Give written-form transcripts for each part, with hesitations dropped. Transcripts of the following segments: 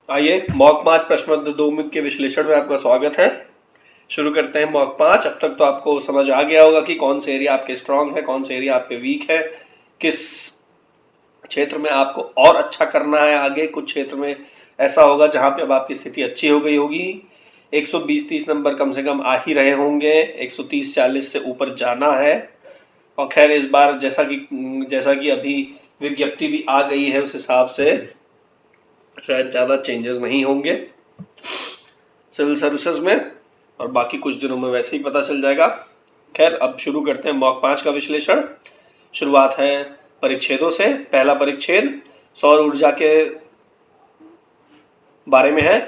आइए मॉक 5 प्रश्न पत्र 2 के विश्लेषण में आपका स्वागत है। शुरू करते हैं मॉक 5। अब तक तो आपको समझ आ गया होगा कि कौन से एरिया आपके स्ट्रांग है, कौन से एरिया आपके वीक है, किस क्षेत्र में आपको और अच्छा करना है। आगे कुछ क्षेत्र में ऐसा होगा जहां पे अब आपकी स्थिति अच्छी हो गई होगी। 120-30 नंबर कम से कम आ ही रहे होंगे, 130-40 से ऊपर जाना है। और खैर इस बार जैसा कि अभी विज्ञप्ति भी आ गई है, उस हिसाब से शायद ज़्यादा चेंजेस नहीं होंगे सिविल सर्विसेज में, और बाकी कुछ दिनों में वैसे ही पता चल जाएगा। खैर अब शुरू करते हैं मॉक 5 का विश्लेषण। शुरुआत है परिच्छेदों से। पहला परिच्छेद सौर ऊर्जा के बारे में है।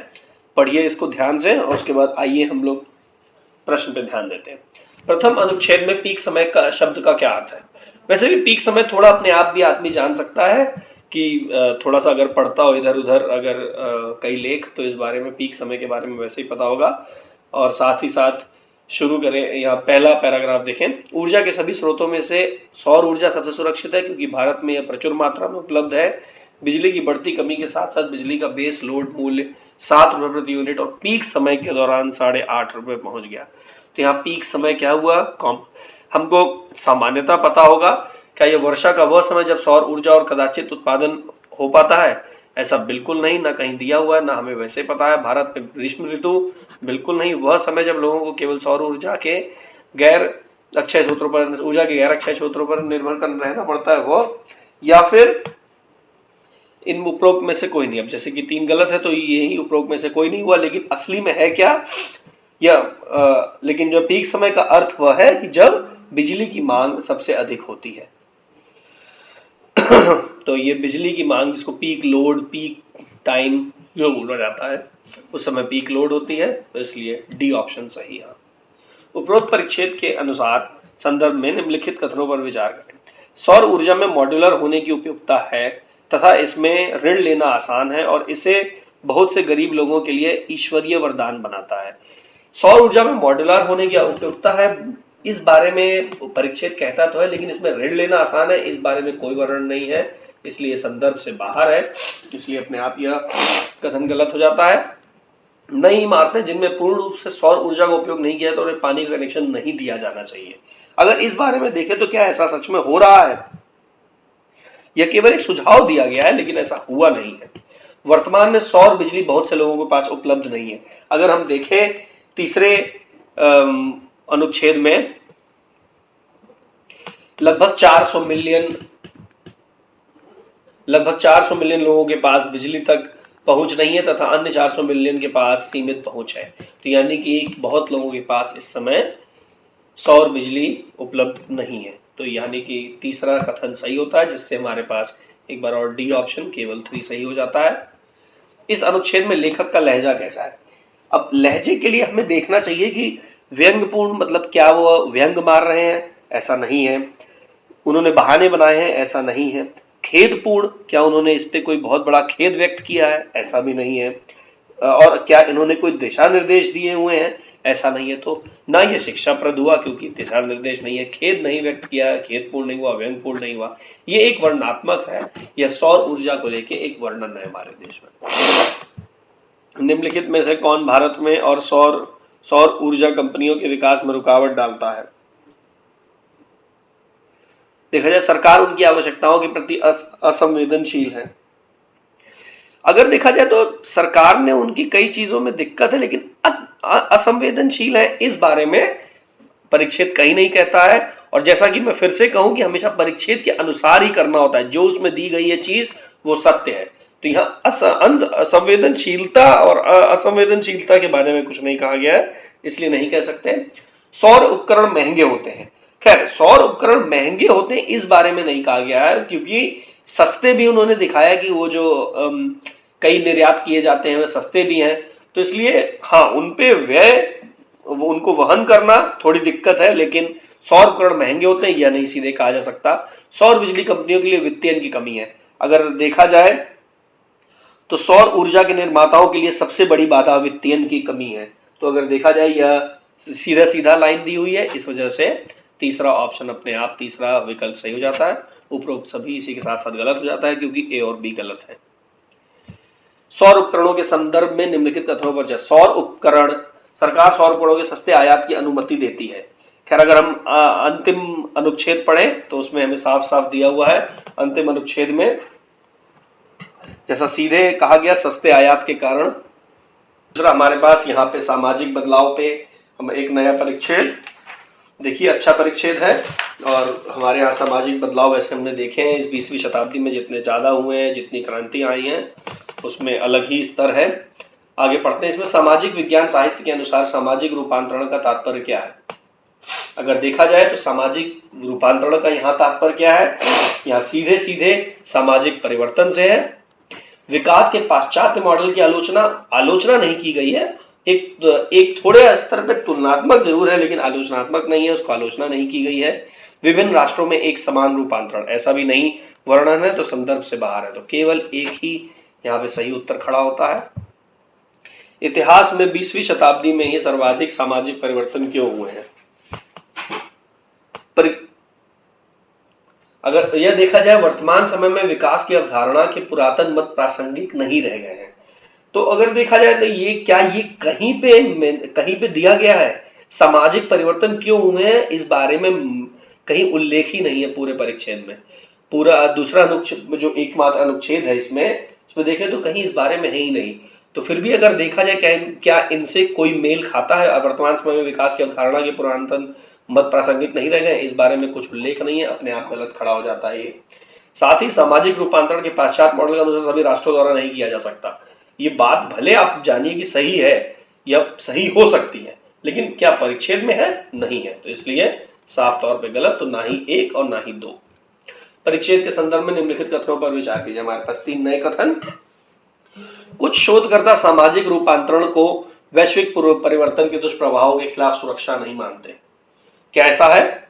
पढ़िए इसको ध्यान से और उसके बाद आइए हम लोग प्रश्न पे ध्यान देते हैं। प्रथम अनुच्छेद में पीक समय का शब्द का क्या अर्थ है। वैसे भी पीक समय थोड़ा अपने आप भी आदमी जान सकता है कि थोड़ा सा अगर पढ़ता हो इधर उधर अगर कई लेख, तो इस बारे में पीक समय के बारे में वैसे ही पता होगा। और साथ ही साथ शुरू करें। यहाँ पहला पैराग्राफ देखें। ऊर्जा के सभी स्रोतों में से सौर ऊर्जा सबसे सुरक्षित है क्योंकि भारत में यह प्रचुर मात्रा में उपलब्ध है। बिजली की बढ़ती कमी के साथ साथ बिजली का बेस लोड मूल्य 7 रुपए प्रति यूनिट और पीक समय के दौरान 8.5 रुपए पहुंच गया। तो यहाँ पीक समय क्या हुआ, कम। हमको सामान्यता पता होगा। क्या यह वर्षा का वह समय जब सौर ऊर्जा और कदाचित उत्पादन हो पाता है? ऐसा बिल्कुल नहीं, ना कहीं दिया हुआ है, ना हमें वैसे पता है। भारत में ग्रीष्म ऋतु बिल्कुल नहीं। वह समय जब लोगों को केवल सौर ऊर्जा के गैर अक्षय स्रोतों पर निर्भर कर रहना पड़ता है वो, या फिर इन उपरोक्त में से कोई नहीं। अब जैसे कि 3 गलत है तो यही उपरोक्त में से कोई नहीं हुआ, लेकिन असली में है क्या, या लेकिन जो पीक समय का अर्थ वह है कि जब बिजली की मांग सबसे अधिक होती है। तो ये बिजली की मांग, जिसको पीक लोड, पीक टाइम जो बोला जाता है, उस समय पीक लोड होती है। तो इसलिए डी ऑप्शन सही है। उपरोक्त परिच्छेद के अनुसार संदर्भ में निम्नलिखित कथनों पर विचार करें। सौर ऊर्जा में मॉड्यूलर होने की उपयुक्तता है तथा इसमें ऋण लेना आसान है और इसे बहुत से गरीब लोगों के लिए ईश्वरीय वरदान बनाता है। सौर ऊर्जा में मॉड्यूलर होने की उपयुक्तता है, इस बारे में परिच्छेद कहता तो है, लेकिन इसमें ऋण लेना आसान है, इस बारे में कोई वर्णन नहीं है, इसलिए संदर्भ से बाहर है। इसलिए अपने आप यह कथन गलत हो जाता है। नई इमारतें जिनमें पूर्ण रूप से सौर ऊर्जा का उपयोग नहीं किया तो उन्हें पानी का कनेक्शन नहीं दिया जाना चाहिए। अगर इस बारे में देखें तो क्या ऐसा सच में हो रहा है? यह केवल एक सुझाव दिया गया है, लेकिन ऐसा हुआ नहीं है। वर्तमान में सौर बिजली बहुत से लोगों के पास उपलब्ध नहीं है। अगर हम देखें तीसरे अनुच्छेद में लगभग 400 मिलियन लोगों के पास बिजली तक पहुंच नहीं है तथा अन्य 400 मिलियन के पास सीमित पहुंच है। तो यानी कि बहुत लोगों के पास इस समय सौर बिजली उपलब्ध नहीं है। तो यानी कि तीसरा कथन सही होता है, जिससे हमारे पास एक बार और डी ऑप्शन केवल 3 सही हो जाता है। इस अनुच्छेद में लेखक का लहजा कैसा है। अब लहजे के लिए हमें देखना चाहिए कि व्यंग्यपूर्ण मतलब क्या वो व्यंग मार रहे हैं, ऐसा नहीं है। उन्होंने बहाने बनाए हैं, ऐसा नहीं है। खेदपूर्ण, क्या उन्होंने इस पे कोई बहुत बड़ा खेद व्यक्त किया है, ऐसा भी नहीं है। और क्या इन्होंने कोई दिशा निर्देश दिए हुए हैं, ऐसा नहीं है। तो ना ये शिक्षाप्रद हुआ क्योंकि दिशा निर्देश नहीं है, खेद नहीं व्यक्त किया है, खेदपूर्ण नहीं हुआ, व्यंग्यपूर्ण नहीं हुआ। ये एक वर्णनात्मक है, यह सौर ऊर्जा को लेके एक वर्णन है हमारे देश में। निम्नलिखित में से कौन भारत में और सौर ऊर्जा कंपनियों के विकास में रुकावट डालता है। देखा जाए सरकार उनकी आवश्यकताओं के प्रति असंवेदनशील है। अगर देखा जाए तो सरकार ने उनकी कई चीजों में दिक्कत है, लेकिन असंवेदनशील है इस बारे में परिच्छेद कहीं नहीं कहता है। और जैसा कि मैं फिर से कहूं कि हमेशा परिच्छेद के अनुसार ही करना होता है, जो उसमें दी गई है चीज वो सत्य है। तो यहाँ संवेदनशीलता और असंवेदनशीलता के बारे में कुछ नहीं कहा गया है, इसलिए नहीं कह सकते। सौर उपकरण महंगे होते हैं। खैर सौर उपकरण महंगे होते हैं इस बारे में नहीं कहा गया है, क्योंकि सस्ते भी उन्होंने दिखाया कि वो जो कई निर्यात किए जाते हैं वे सस्ते भी हैं। तो इसलिए हाँ, उनपे व्यय उनको वहन करना थोड़ी दिक्कत है, लेकिन सौर उपकरण महंगे होते हैं यह नहीं सीधे कहा जा सकता। सौर बिजली कंपनियों के लिए वित्तीयन की कमी है। अगर देखा जाए तो सौर ऊर्जा के निर्माताओं के लिए सबसे बड़ी बाधा वित्तीयन की कमी है। तो अगर देखा जाए यह सीधा सीधा लाइन दी हुई है, इस वजह से तीसरा ऑप्शन अपने आप, तीसरा विकल्प सही हो जाता है। उपरोक्त सभी इसी के साथ साथ गलत हो जाता है क्योंकि ए और बी गलत है। सौर उपकरणों के संदर्भ में निम्नलिखित कथनों पर चर्चा। सौर उपकरण, सरकार सौर उपकरणों के सस्ते आयात की अनुमति देती है। खैर अगर हम अंतिम अनुच्छेद पढ़ें तो उसमें हमें साफ साफ दिया हुआ है अंतिम अनुच्छेद में, जैसा सीधे कहा गया सस्ते आयात के कारण। दूसरा हमारे पास यहाँ पे सामाजिक बदलाव पे हम एक नया परिच्छेद, देखिए अच्छा परिच्छेद है, और हमारे यहाँ सामाजिक बदलाव वैसे हमने देखे हैं इस 20वीं शताब्दी में जितने ज़्यादा हुए हैं, जितनी क्रांतियाँ आई हैं उसमें अलग ही स्तर है। आगे पढ़ते हैं। इसमें सामाजिक विज्ञान साहित्य के अनुसार सामाजिक रूपांतरण का तात्पर्य क्या है। अगर देखा जाए तो सामाजिक रूपांतरण का यहाँ तात्पर्य क्या है, यहाँ सीधे सीधे सामाजिक परिवर्तन से है। विकास के पाश्चात्य मॉडल की आलोचना नहीं की गई है, एक थोड़े स्तर पर तुलनात्मक जरूर है लेकिन आलोचनात्मक नहीं है, उसको आलोचना नहीं की गई है। विभिन्न राष्ट्रों में एक समान रूपांतरण, ऐसा भी नहीं वर्णन है तो संदर्भ से बाहर है, तो केवल एक ही यहाँ पे सही उत्तर खड़ा होता है। इतिहास में 20वीं शताब्दी में ही सर्वाधिक सामाजिक परिवर्तन क्यों हुए हैं। अगर यह देखा जाए वर्तमान समय में विकास की अवधारणा के पुरातन मत प्रासंगिक नहीं रह गए हैं। तो अगर देखा जाए तो ये कहीं पे दिया गया है सामाजिक परिवर्तन क्यों हुए हैं, इस बारे में कहीं उल्लेख ही नहीं है पूरे परिच्छेद में। पूरा दूसरा अनुच्छेद जो एकमात्र अनुच्छेद है इसमें देखें तो कहीं इस बारे में है ही नहीं। तो फिर भी अगर देखा जाए क्या इनसे कोई मेल खाता है। वर्तमान समय में विकास की अवधारणा के पुरातन मत प्रासंगिक नहीं रह गए, इस बारे में कुछ उल्लेख नहीं है, अपने आप गलत खड़ा हो जाता है ये। साथ ही सामाजिक रूपांतरण के पाश्चात्य मॉडल का अनुसार सभी राष्ट्रों द्वारा नहीं किया जा सकता। ये बात भले आप जानिए कि सही है या सही हो सकती है, लेकिन क्या परिच्छेद में है, नहीं है, तो इसलिए साफ तौर पे गलत। तो ना ही 1 और ना ही 2। परिच्छेद के संदर्भ में निम्नलिखित कथनों पर विचार कीजिए। हमारे पास 3 नए कथन। कुछ शोधकर्ता सामाजिक रूपांतरण को वैश्विक परिवर्तन के दुष्प्रभावों के खिलाफ सुरक्षा नहीं मानते। क्या ऐसा है?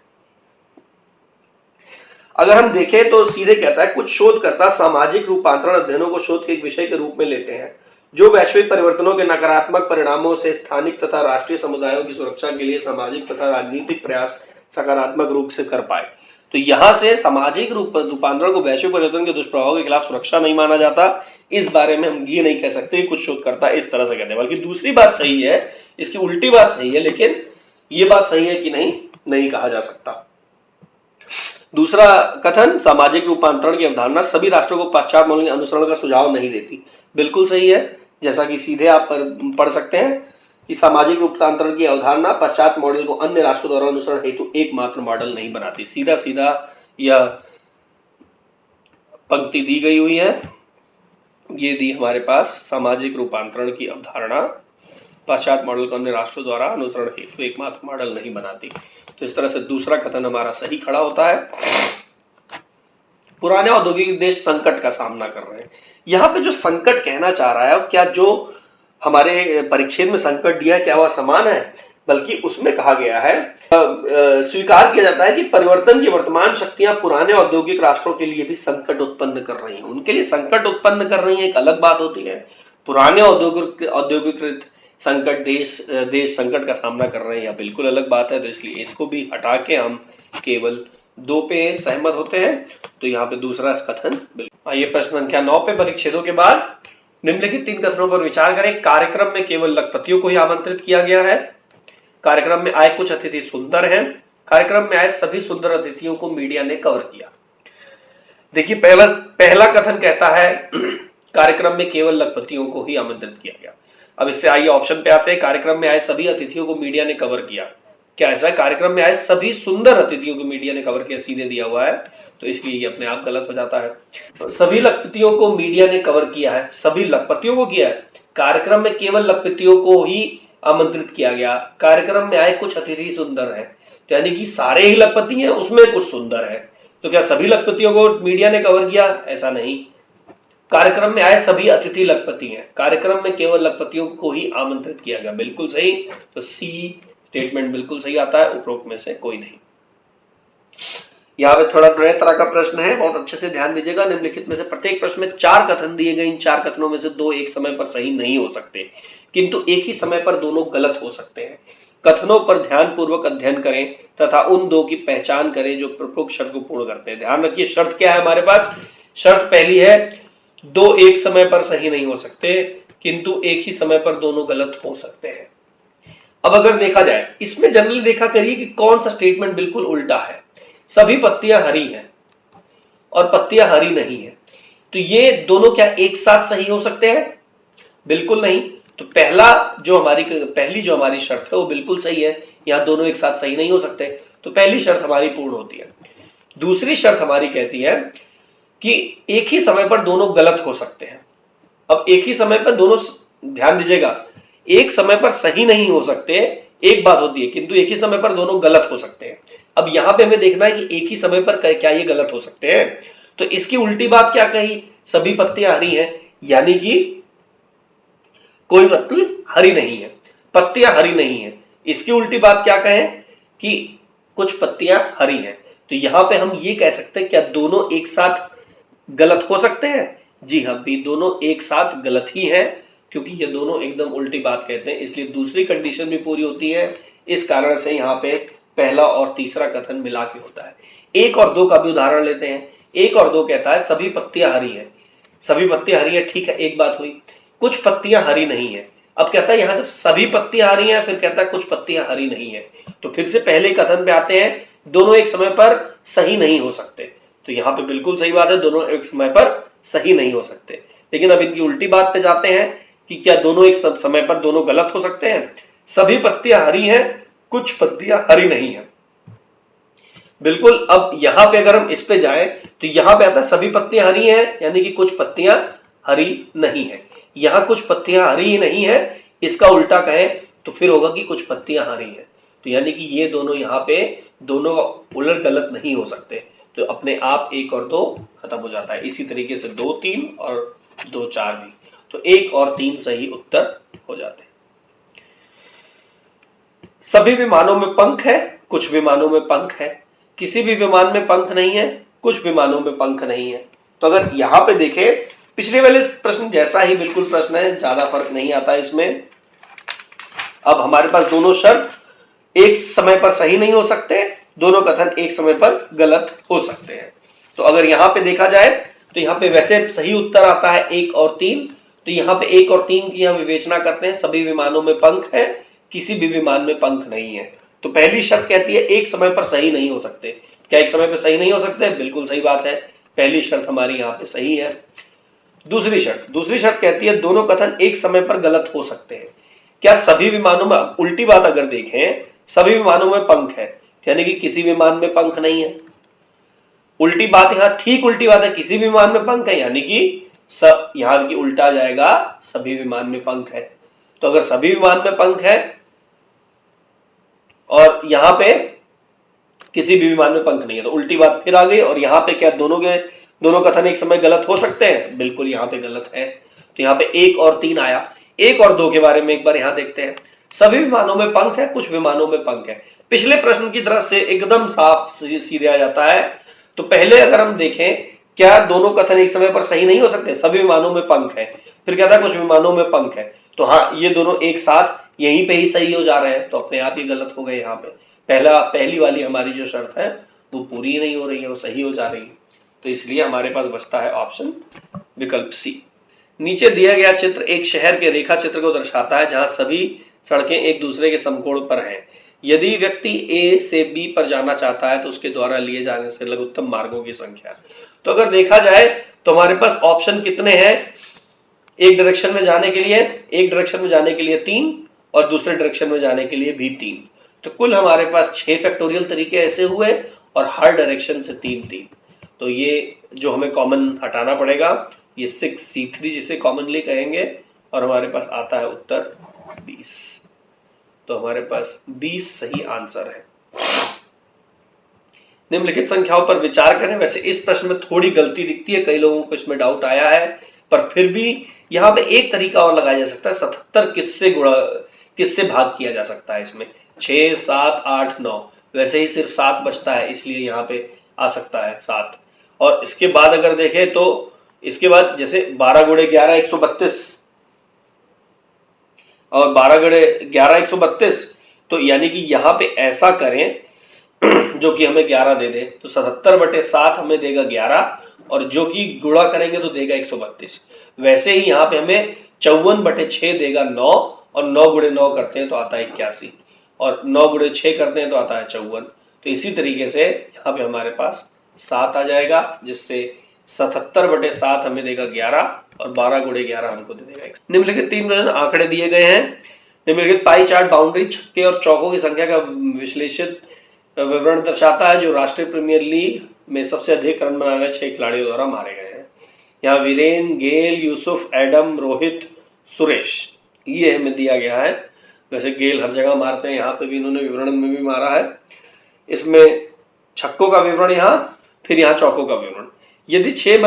अगर हम देखें तो सीधे कहता है कुछ शोधकर्ता सामाजिक रूपांतरण अध्ययनों को शोध के एक विषय के रूप में लेते हैं जो वैश्विक परिवर्तनों के नकारात्मक परिणामों से स्थानिक तथा राष्ट्रीय समुदायों की सुरक्षा के लिए सामाजिक तथा राजनीतिक प्रयास सकारात्मक रूप से कर पाए। तो यहां से सामाजिक रूपांतरण को वैश्विक परिवर्तन के दुष्प्रभावों के खिलाफ सुरक्षा नहीं माना जाता, इस बारे में हम ये नहीं कह सकते कुछ शोधकर्ता इस तरह से कहते हैं, बल्कि दूसरी बात सही है, इसकी उल्टी बात सही है, लेकिन ये बात सही है कि नहीं कहा जा सकता। दूसरा कथन, सामाजिक रूपांतरण की अवधारणा सभी राष्ट्रों को पाश्चात्य मॉडल के अनुसरण का सुझाव नहीं देती। बिल्कुल सही है, जैसा कि सीधे आप पढ़ सकते हैं कि सामाजिक रूपांतरण की अवधारणा पाश्चात्य मॉडल को अन्य राष्ट्रों द्वारा अनुसरण हेतु एकमात्र मॉडल नहीं बनाती। सीधा सीधा यह पंक्ति दी गई हुई है, ये दी हमारे पास, सामाजिक रूपांतरण की अवधारणा पाश्चात्य मॉडल को अन्य राष्ट्रों द्वारा अनुसरण हेतु एकमात्र मॉडल नहीं बनाती। तो इस तरह से दूसरा कथन हमारा सही खड़ा होता है। पुराने औद्योगिक देश संकट का सामना कर रहे हैं। यहाँ पे जो संकट कहना चाह रहा है, क्या जो हमारे परिच्छेद में संकट दिया है क्या वह समान है, बल्कि उसमें कहा गया है स्वीकार किया जाता है कि परिवर्तन की वर्तमान शक्तियां पुराने औद्योगिक राष्ट्रों के लिए भी संकट उत्पन्न कर रही हैं। उनके लिए संकट उत्पन्न कर रही है एक अलग बात होती है, पुराने औद्योगिक संकट देश संकट का सामना कर रहे हैं, यह बिल्कुल अलग बात है। तो इसलिए इसको भी हटा के हम केवल 2 पे सहमत होते हैं। तो यहाँ पे दूसरा कथन बिल्कुल। आइए प्रश्न संख्या 9 पे, परिच्छेदों के बाद निम्नलिखित 3 कथनों पर विचार करें। कार्यक्रम में केवल लखपतियों को ही आमंत्रित किया गया है। कार्यक्रम में आए कुछ अतिथि सुंदर हैं। कार्यक्रम में आए सभी सुंदर अतिथियों को मीडिया ने कवर किया। देखिए पहला कथन कहता है कार्यक्रम में केवल लखपतियों को ही आमंत्रित किया गया। अब इससे आइए ऑप्शन पे आते हैं। कार्यक्रम में आए सभी अतिथियों को मीडिया ने कवर किया, क्या ऐसा है? कार्यक्रम में आए सभी सुंदर अतिथियों को मीडिया ने कवर किया, सीधे दिया हुआ है, तो इसलिए ये अपने आप गलत हो जाता है। सभी लखपतियों को मीडिया ने कवर किया है, सभी लखपतियों को किया है। कार्यक्रम में केवल लखपतियों को ही आमंत्रित किया गया। कार्यक्रम में आए कुछ अतिथि सुंदर हैं, तो यानी कि सारे ही लखपति हैं, उसमें कुछ सुंदर है। तो क्या सभी लखपतियों को मीडिया ने कवर किया? ऐसा नहीं। कार्यक्रम में आए सभी अतिथि लखपति हैं, कार्यक्रम में केवल लखपतियों को ही आमंत्रित किया गया, बिल्कुल सही। तो सी स्टेटमेंट बिल्कुल सही आता है, उपरोक्त में से कोई नहीं। यहाँ पे थोड़ा नए तरह का प्रश्न है, बहुत अच्छे से ध्यान दीजिएगा। निम्नलिखित में से प्रत्येक प्रश्न में 4 कथन दिए गए। इन 4 कथनों में से 2 एक समय पर सही नहीं हो सकते, किंतु एक ही समय पर दोनों गलत हो सकते हैं। कथनों पर ध्यानपूर्वक अध्ययन करें तथा उन 2 की पहचान करें जो प्रमुख शर्त को पूर्ण करते हैं। ध्यान रखिए शर्त क्या है हमारे पास। शर्त पहली है दो एक समय पर सही नहीं हो सकते, किंतु एक ही समय पर दोनों गलत हो सकते हैं। अब अगर देखा जाए, इसमें जनरली देखा करिए कि कौन सा स्टेटमेंट बिल्कुल उल्टा है। सभी पत्तियां हरी हैं और पत्तियां हरी नहीं है, तो ये दोनों क्या एक साथ सही हो सकते हैं? बिल्कुल नहीं। तो पहली जो हमारी शर्त है वो बिल्कुल सही है, यहां दोनों एक साथ सही नहीं हो सकते, तो पहली शर्त हमारी पूर्ण होती है। दूसरी शर्त हमारी कहती है कि एक ही समय पर दोनों गलत हो सकते हैं। अब एक ही समय पर दोनों, ध्यान दीजिएगा, एक समय पर सही नहीं हो सकते एक बात होती है, किंतु एक ही समय पर दोनों गलत हो सकते हैं। अब यहां पे हमें देखना है कि एक ही समय पर क्या ये गलत हो सकते हैं। तो इसकी उल्टी बात क्या कही? सभी पत्तियां हरी हैं, यानी कि कोई पत्ती हरी नहीं है, पत्तियां हरी नहीं है। इसकी उल्टी बात क्या कहें कि कुछ पत्तियां हरी हैं। तो यहां पे हम ये कह सकते हैं क्या दोनों एक साथ गलत हो सकते हैं? जी हाँ, भी दोनों एक साथ गलत ही हैं, क्योंकि ये दोनों एकदम उल्टी बात कहते हैं, इसलिए दूसरी कंडीशन भी पूरी होती है। इस कारण से यहाँ पे पहला और तीसरा कथन मिला के होता है। एक और दो का भी उदाहरण लेते हैं। एक और दो कहता है सभी पत्तियां हरी हैं, सभी पत्तियां हरी है, ठीक है, एक बात हुई। कुछ पत्तियां हरी नहीं है। अब कहता है यहां जब सभी पत्तियां हरी हैं, फिर कहता है कुछ पत्तियां हरी नहीं है, तो फिर से पहले कथन पे आते हैं, दोनों एक समय पर सही नहीं हो सकते। तो यहां पे बिल्कुल सही बात है, दोनों एक समय पर सही नहीं हो सकते। लेकिन अब इनकी उल्टी बात पे जाते हैं कि क्या दोनों एक समय पर दोनों गलत हो सकते हैं? सभी पत्तियां हरी हैं, कुछ पत्तियां हरी नहीं है। बिल्कुल। अब यहां पे अगर हम इस पे जाए तो यहां पे आता है सभी पत्तियां हरी हैं, यानी कि कुछ पत्तियां हरी नहीं है। यहां कुछ पत्तियां हरी ही नहीं है, इसका उल्टा कहें तो फिर होगा कि कुछ पत्तियां हरी हैं। तो यानी कि ये दोनों यहां पे दोनों उलट गलत नहीं हो सकते, तो अपने आप एक और दो खत्म हो जाता है। इसी तरीके से 2 3 और 2 4 भी, तो 1 और 3 सही उत्तर हो जाते हैं। सभी विमानों में पंख है, कुछ विमानों में पंख है। किसी भी विमान में पंख नहीं है, कुछ विमानों में पंख नहीं है। तो अगर यहां पे देखें, पिछले वाले प्रश्न जैसा ही बिल्कुल प्रश्न है, ज्यादा फर्क नहीं आता इसमें। अब हमारे पास दोनों शर्त एक समय पर सही नहीं हो सकते, दोनों कथन एक समय पर गलत हो सकते हैं। तो अगर यहां पे देखा जाए तो यहां पे वैसे सही उत्तर आता है 1 और 3। तो यहां पे 1 और 3 की हम विवेचना करते हैं, सभी विमानों में पंख है, किसी भी विमान में पंख नहीं है। तो पहली शर्त कहती है एक समय पर सही नहीं हो सकते। क्या एक समय पर सही नहीं हो सकते? बिल्कुल सही बात है, पहली शर्त हमारी यहाँ पे सही है। दूसरी शर्त कहती है दोनों कथन एक समय पर गलत हो सकते हैं। क्या सभी विमानों में, उल्टी बात अगर देखें, सभी विमानों में पंख है, यानी कि किसी विमान में पंख नहीं है। उल्टी बात यहां ठीक उल्टी बात है, किसी भी विमान में पंख है, यानी कि सब यहां की उल्टा जाएगा, सभी विमान में पंख है। तो अगर सभी विमान में पंख है और यहां पे किसी भी विमान में पंख नहीं है, तो उल्टी बात फिर आ गई। और यहां पे क्या दोनों कथन एक समय गलत हो सकते हैं? बिल्कुल यहां पे गलत है। तो यहां पे 1 और 3 आया। 1 और 2 के बारे में एक बार यहां देखते हैं। सभी विमानों में पंख है, कुछ विमानों में पंख है। पिछले प्रश्न की तरह से एकदम साफ सीधे आ जाता है। तो पहले अगर हम देखें, क्या दोनों कथन एक समय पर सही नहीं हो सकते? सभी विमानों में पंख है, फिर कहता है कुछ विमानों में पंख है। तो हाँ, ये दोनों एक साथ यहीं पे ही सही हो जा रहे हैं, तो अपने आप ही गलत हो गए। यहाँ पे पहली वाली हमारी जो शर्त है वो पूरी नहीं हो रही है, वो सही हो जा रही है। तो इसलिए हमारे पास बचता है ऑप्शन विकल्प सी। नीचे दिया गया चित्र एक शहर के रेखा चित्र को दर्शाता है, जहां सभी सड़कें एक दूसरे के समकोण पर हैं। यदि व्यक्ति ए से बी पर जाना चाहता है तो उसके द्वारा लिए जाने से लघुत्तम मार्गों की संख्या। तो अगर देखा जाए तो हमारे पास ऑप्शन कितने हैं? एक डायरेक्शन में जाने के लिए 3 और दूसरे डायरेक्शन में जाने के लिए भी 3। तो कुल हमारे पास 6 फैक्टोरियल तरीके ऐसे हुए, और हर डायरेक्शन से 3-3। तो ये जो हमें कॉमन हटाना पड़ेगा, ये 6C3 जिसे कॉमनली कहेंगे, और हमारे पास आता है उत्तर 20। तो हमारे पास 20 सही आंसर है। निम्नलिखित संख्याओं पर विचार करें। वैसे इस प्रश्न में थोड़ी गलती दिखती है, कई लोगों को इसमें डाउट आया है, पर फिर भी यहाँ पे एक तरीका और लगाया जा सकता है। 77 किससे भाग किया जा सकता है? इसमें 6 7 8 9, वैसे ही सिर्फ 7 बचता है, इसलिए यहाँ पे आ सकता है 7। और इसके बाद अगर देखें तो इसके बाद जैसे 12 गुणे 11 132, और 12 गुणे 11 132, तो यानी कि यहाँ पे ऐसा करें जो कि हमें 11 दे दे, तो 77/7 हमें देगा 11, और जो कि गुणा करेंगे तो देगा 132। वैसे ही यहाँ पे हमें 54/6 देगा 9, और 9 गुणे 9 करते हैं तो आता है 81, और 9 गुणे 6 करते हैं तो आता है 54। तो इसी तरीके से यहाँ पे हमारे पास 7 आ जाएगा, जिससे 77/7 हमें देगा 11, और 12 गुणे 11 हमको दे देगा 1। निम्नलिखित 3 आंकड़े दिए गए हैं। निम्नलिखित पाई चार्ट बाउंड्री, छक्के और चौकों की संख्या का विश्लेषित विवरण दर्शाता है जो राष्ट्रीय प्रीमियर लीग में सबसे अधिक रन बनाने वाले 6 खिलाड़ियों द्वारा मारे गए हैं। यहाँ वीरेन, गेल, यूसुफ, एडम, रोहित, सुरेश, ये हमें दिया गया है। वैसे गेल हर जगह मारते हैं, यहाँ पे भी इन्होंने विवरण में भी मारा है। इसमें छक्कों का विवरण यहाँ, फिर यहाँ चौकों का विवरण। यदि 6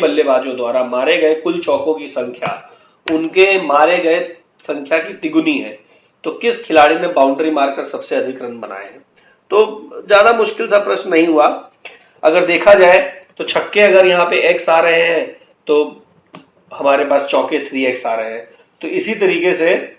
बल्लेबाजों द्वारा मारे गए कुल चौकों की संख्या उनके मारे गए संख्या की तिगुनी है, तो किस खिलाड़ी ने बाउंड्री मारकर सबसे अधिक रन बनाए हैं? तो ज्यादा मुश्किल सा प्रश्न नहीं हुआ। अगर देखा जाए तो छक्के अगर यहाँ पे x आ रहे हैं तो हमारे पास चौके 3x आ रहे हैं। तो इसी तरीके से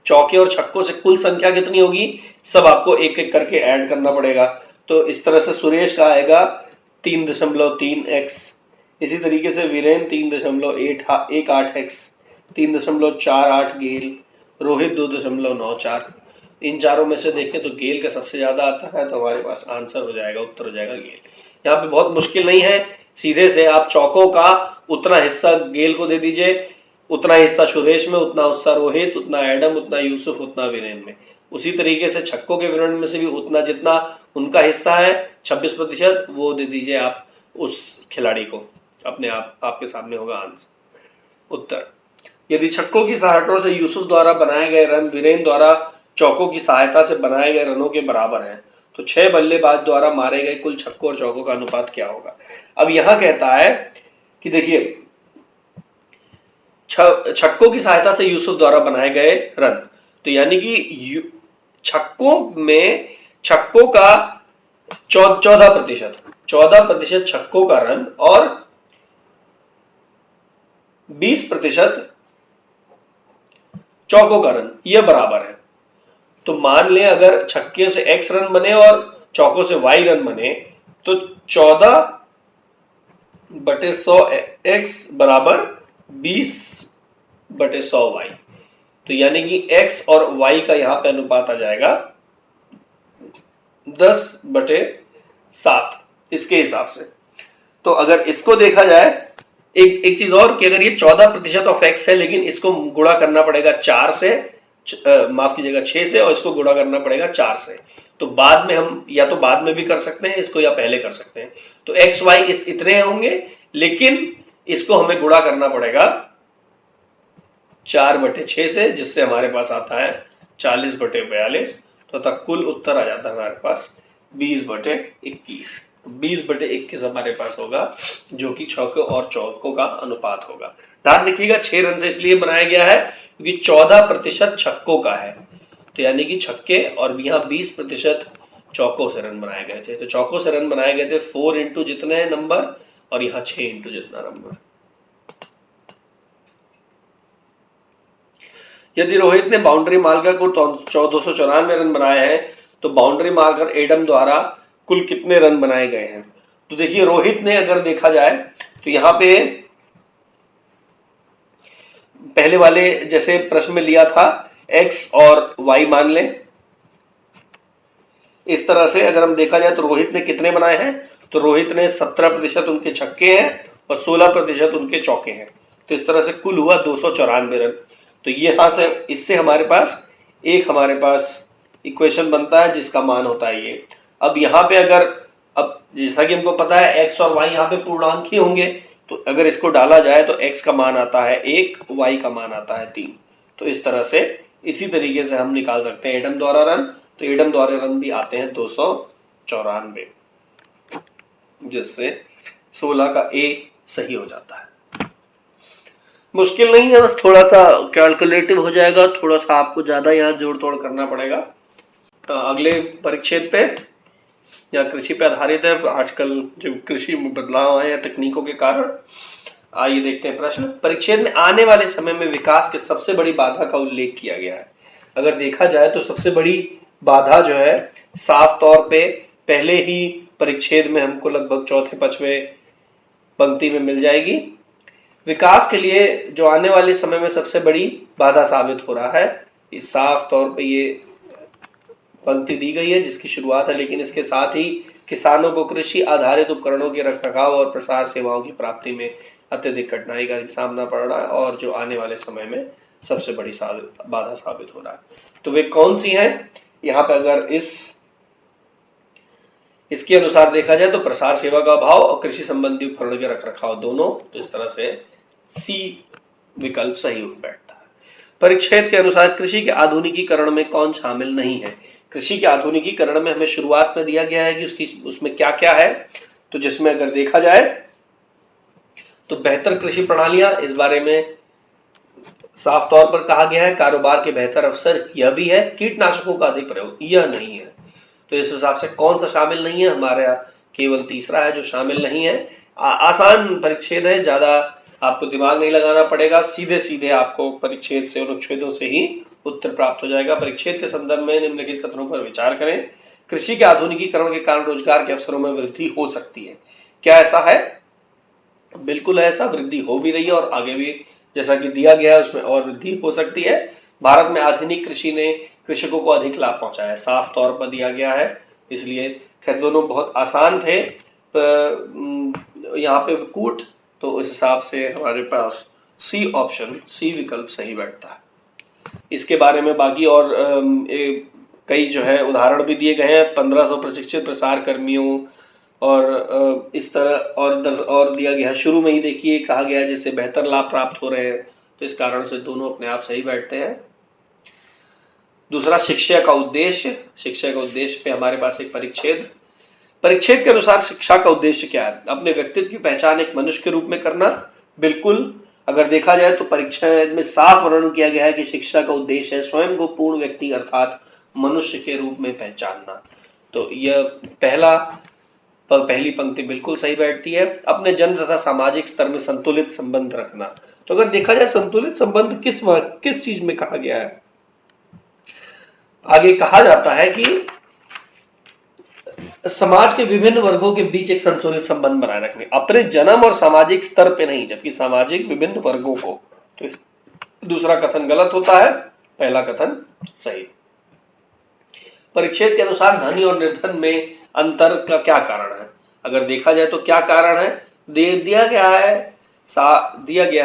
चौके और छक्कों से कुल संख्या कितनी होगी, सब आपको एक एक करके ऐड करना पड़ेगा। तो इस तरह से सुरेश का आएगा 3.3x, इसी तरीके से वीरेन 3.18x, 3.48 गेल, रोहित 2.94। इन चारों में से देखें तो गेल का सबसे ज्यादा आता है, तो हमारे पास आंसर हो जाएगा, उत्तर हो जाएगा गेल। यहाँ पे बहुत मुश्किल नहीं है, सीधे से आप चौकों का उतना हिस्सा गेल को दे दीजिए, उतना हिस्सा सुरेश में, उतना हिस्सा रोहित, उतना एडम, उतना यूसुफ, उतना वीरेन में। उसी तरीके से छक्कों के विवरण में से भी उतना जितना उनका हिस्सा है 26%, वो दे दीजिए आप उस खिलाड़ी को। अपने आप आपके सामने होगा आंसर, उत्तर। यदि छक्कों की सहायता से यूसुफ द्वारा बनाए गए रन वीरेन द्वारा चौकों की सहायता से बनाए गए रनों के बराबर हैं, तो 6 बल्लेबाज द्वारा मारे गए कुल छक्कों और चौकों का अनुपात क्या होगा? अब यहां कहता है कि देखिए, छक्कों की सहायता से यूसुफ द्वारा बनाए गए रन, तो यानी कि छक्कों का 14% छक्कों का रन और 20% चौकों का रन, यह बराबर है। तो मान लें अगर छक्के से x रन बने और चौकों से y रन बने, तो 14/100x बराबर 20/100y। तो यानी कि x और y का यहां पे अनुपात आ जाएगा 10/7 इसके हिसाब से। तो अगर इसको देखा जाए, एक चीज और कि अगर ये 14% ऑफ x है, लेकिन इसको गुणा करना पड़ेगा 4 से, माफ कीजिएगा 6 से, और इसको गुणा करना पड़ेगा 4 से। तो बाद में हम या तो बाद में भी कर सकते हैं इसको, या पहले कर सकते हैं। तो एक्स वाई इतने होंगे, लेकिन इसको हमें गुणा करना पड़ेगा 4/6 से, जिससे हमारे पास आता है 40/42। तो तक कुल उत्तर आ जाता है हमारे पास 20/21। 20/21 हमारे पास होगा, जो कि छक्कों और चौकों का अनुपात होगा। ध्यान रखिएगा 6 रन से इसलिए बनाया गया है क्योंकि 14% छक्कों का है, तो यानी कि छक्के, और यहाँ 20% चौकों से रन बनाए गए थे। तो चौकों से रन बनाए गए थे 4 इंटू जितने नंबर, और यहाँ 6 इंटू जितना नंबर। यदि रोहित ने बाउंड्री मारकर कुल 294 रन बनाए हैं, तो बाउंड्री मारकर एडम द्वारा कुल कितने रन बनाए गए हैं? तो देखिए, रोहित ने अगर देखा जाए तो यहाँ पे पहले वाले जैसे प्रश्न में लिया था, x और y मान लें। इस तरह से अगर हम देखा जाए तो रोहित ने कितने बनाए हैं, तो रोहित ने 17% उनके छक्के हैं और 16% उनके चौके हैं। तो इस तरह से कुल हुआ 294 रन। तो ये यहां से इससे हमारे पास इक्वेशन बनता है जिसका मान होता है ये। अब यहाँ पे अब जैसा कि हमको पता है x और y यहाँ पे पूर्णांक ही होंगे, तो अगर इसको डाला जाए तो x का मान आता है 1, y का मान आता है 3। तो इस तरह से इसी तरीके से हम निकाल सकते हैं एडम द्वारा रन। तो एडम द्वारा रन भी आते हैं 294, जिससे 16 का A सही हो जाता है। मुश्किल नहीं है, बस थोड़ा सा कैलकुलेटिव हो जाएगा, थोड़ा सा आपको ज्यादा यहाँ जोड़ तोड़ करना पड़ेगा। तो अगले परिच्छेद पे या कृषि पे आधारित है। आजकल जो कृषि में बदलाव आए हैं तकनीकों के कारण। आइए देखते हैं प्रश्न। परिच्छेद में आने वाले समय में विकास के सबसे बड़ी बाधा का उल्लेख किया गया है। अगर देखा जाए तो सबसे बड़ी बाधा जो है साफ तौर पे पहले ही परिच्छेद में हमको लगभग चौथे पांचवें पंक्ति में मिल जाएगी। विकास के लिए जो आने वाले समय में सबसे बड़ी बाधा साबित हो रहा है, इस साफ तौर पे ये पंक्ति दी गई है जिसकी शुरुआत है, लेकिन इसके साथ ही किसानों को कृषि आधारित उपकरणों के रखरखाव और प्रसार सेवाओं की प्राप्ति में अत्यधिक कठिनाई का सामना पड़ रहा है और जो आने वाले समय में सबसे बड़ी बाधा साबित हो रहा है। तो वे कौन सी हैं? यहाँ पे अगर इसके अनुसार देखा जाए तो प्रसार सेवा का अभाव और कृषि संबंधी उपकरणों के रखरखाव दोनों, तो इस तरह से सी विकल्प सही बैठता है। परिच्छेद के अनुसार कृषि के आधुनिकीकरण में कौन शामिल नहीं है? कृषि के आधुनिकीकरण में हमें शुरुआत में दिया गया है कि उसमें क्या क्या है, तो जिसमें अगर देखा जाए तो बेहतर कृषि प्रणालियां, इस बारे में साफ तौर पर कहा गया है। कारोबार के बेहतर अवसर, यह भी है। कीटनाशकों का अधिक प्रयोग, यह नहीं है। तो इस हिसाब से कौन सा शामिल नहीं है? हमारा केवल तीसरा है जो शामिल नहीं है। आसान परिच्छेद है, ज्यादा आपको दिमाग नहीं लगाना पड़ेगा, सीधे सीधे आपको परिच्छेद से, अनुच्छेदों से ही उत्तर प्राप्त हो जाएगा। परिच्छेद के संदर्भ में निम्नलिखित कथनों पर विचार करें। कृषि के आधुनिकीकरण के कारण रोजगार के अवसरों में वृद्धि हो सकती है। क्या ऐसा है? बिल्कुल ऐसा, वृद्धि हो भी रही है और आगे भी जैसा कि दिया गया है उसमें और वृद्धि हो सकती है। भारत में आधुनिक कृषि ने कृषकों को अधिक लाभ पहुंचाया है, साफ तौर पर दिया गया है। इसलिए खैर दोनों बहुत आसान थे, यहाँ पे कूट, तो इस हिसाब से हमारे पास सी ऑप्शन, सी विकल्प सही बैठता है। इसके बारे में बाकी और कई जो है उदाहरण भी दिए गए हैं। 1500 प्रशिक्षित प्रसार कर्मियों और इस तरह और दिया गया है। शुरू में ही देखिए कहा गया है जिससे बेहतर लाभ प्राप्त हो रहे हैं, तो इस कारण से दोनों अपने आप सही बैठते हैं। दूसरा, शिक्षा का उद्देश्य। शिक्षा का उद्देश्य पे हमारे पास एक परिच्छेद के अनुसार शिक्षा का उद्देश्य क्या है? अपने व्यक्तित्व की पहचान एक मनुष्य के रूप में करना। बिल्कुल, अगर देखा जाए तो परिच्छेद में साफ वर्णन किया गया है कि शिक्षा का उद्देश्य है स्वयं को पूर्ण व्यक्ति अर्थात मनुष्य के रूप में पहचानना। तो यह पहली पंक्ति बिल्कुल सही बैठती है। अपने जन्म तथा सामाजिक स्तर में संतुलित संबंध रखना। तो अगर देखा जाए संतुलित संबंध किस चीज में कहा गया है? आगे कहा जाता है कि समाज के विभिन्न वर्गों के बीच एक संतुलित संबंध बनाए रखने, अपने जन्म और सामाजिक स्तर पे नहीं, जबकि सामाजिक विभिन्न वर्गों को। तो दूसरा कथन गलत होता है, पहला कथन सही। परिच्छेद के अनुसार धनी और निर्धन में अंतर का क्या कारण है? अगर देखा जाए तो क्या कारण है? दिया गया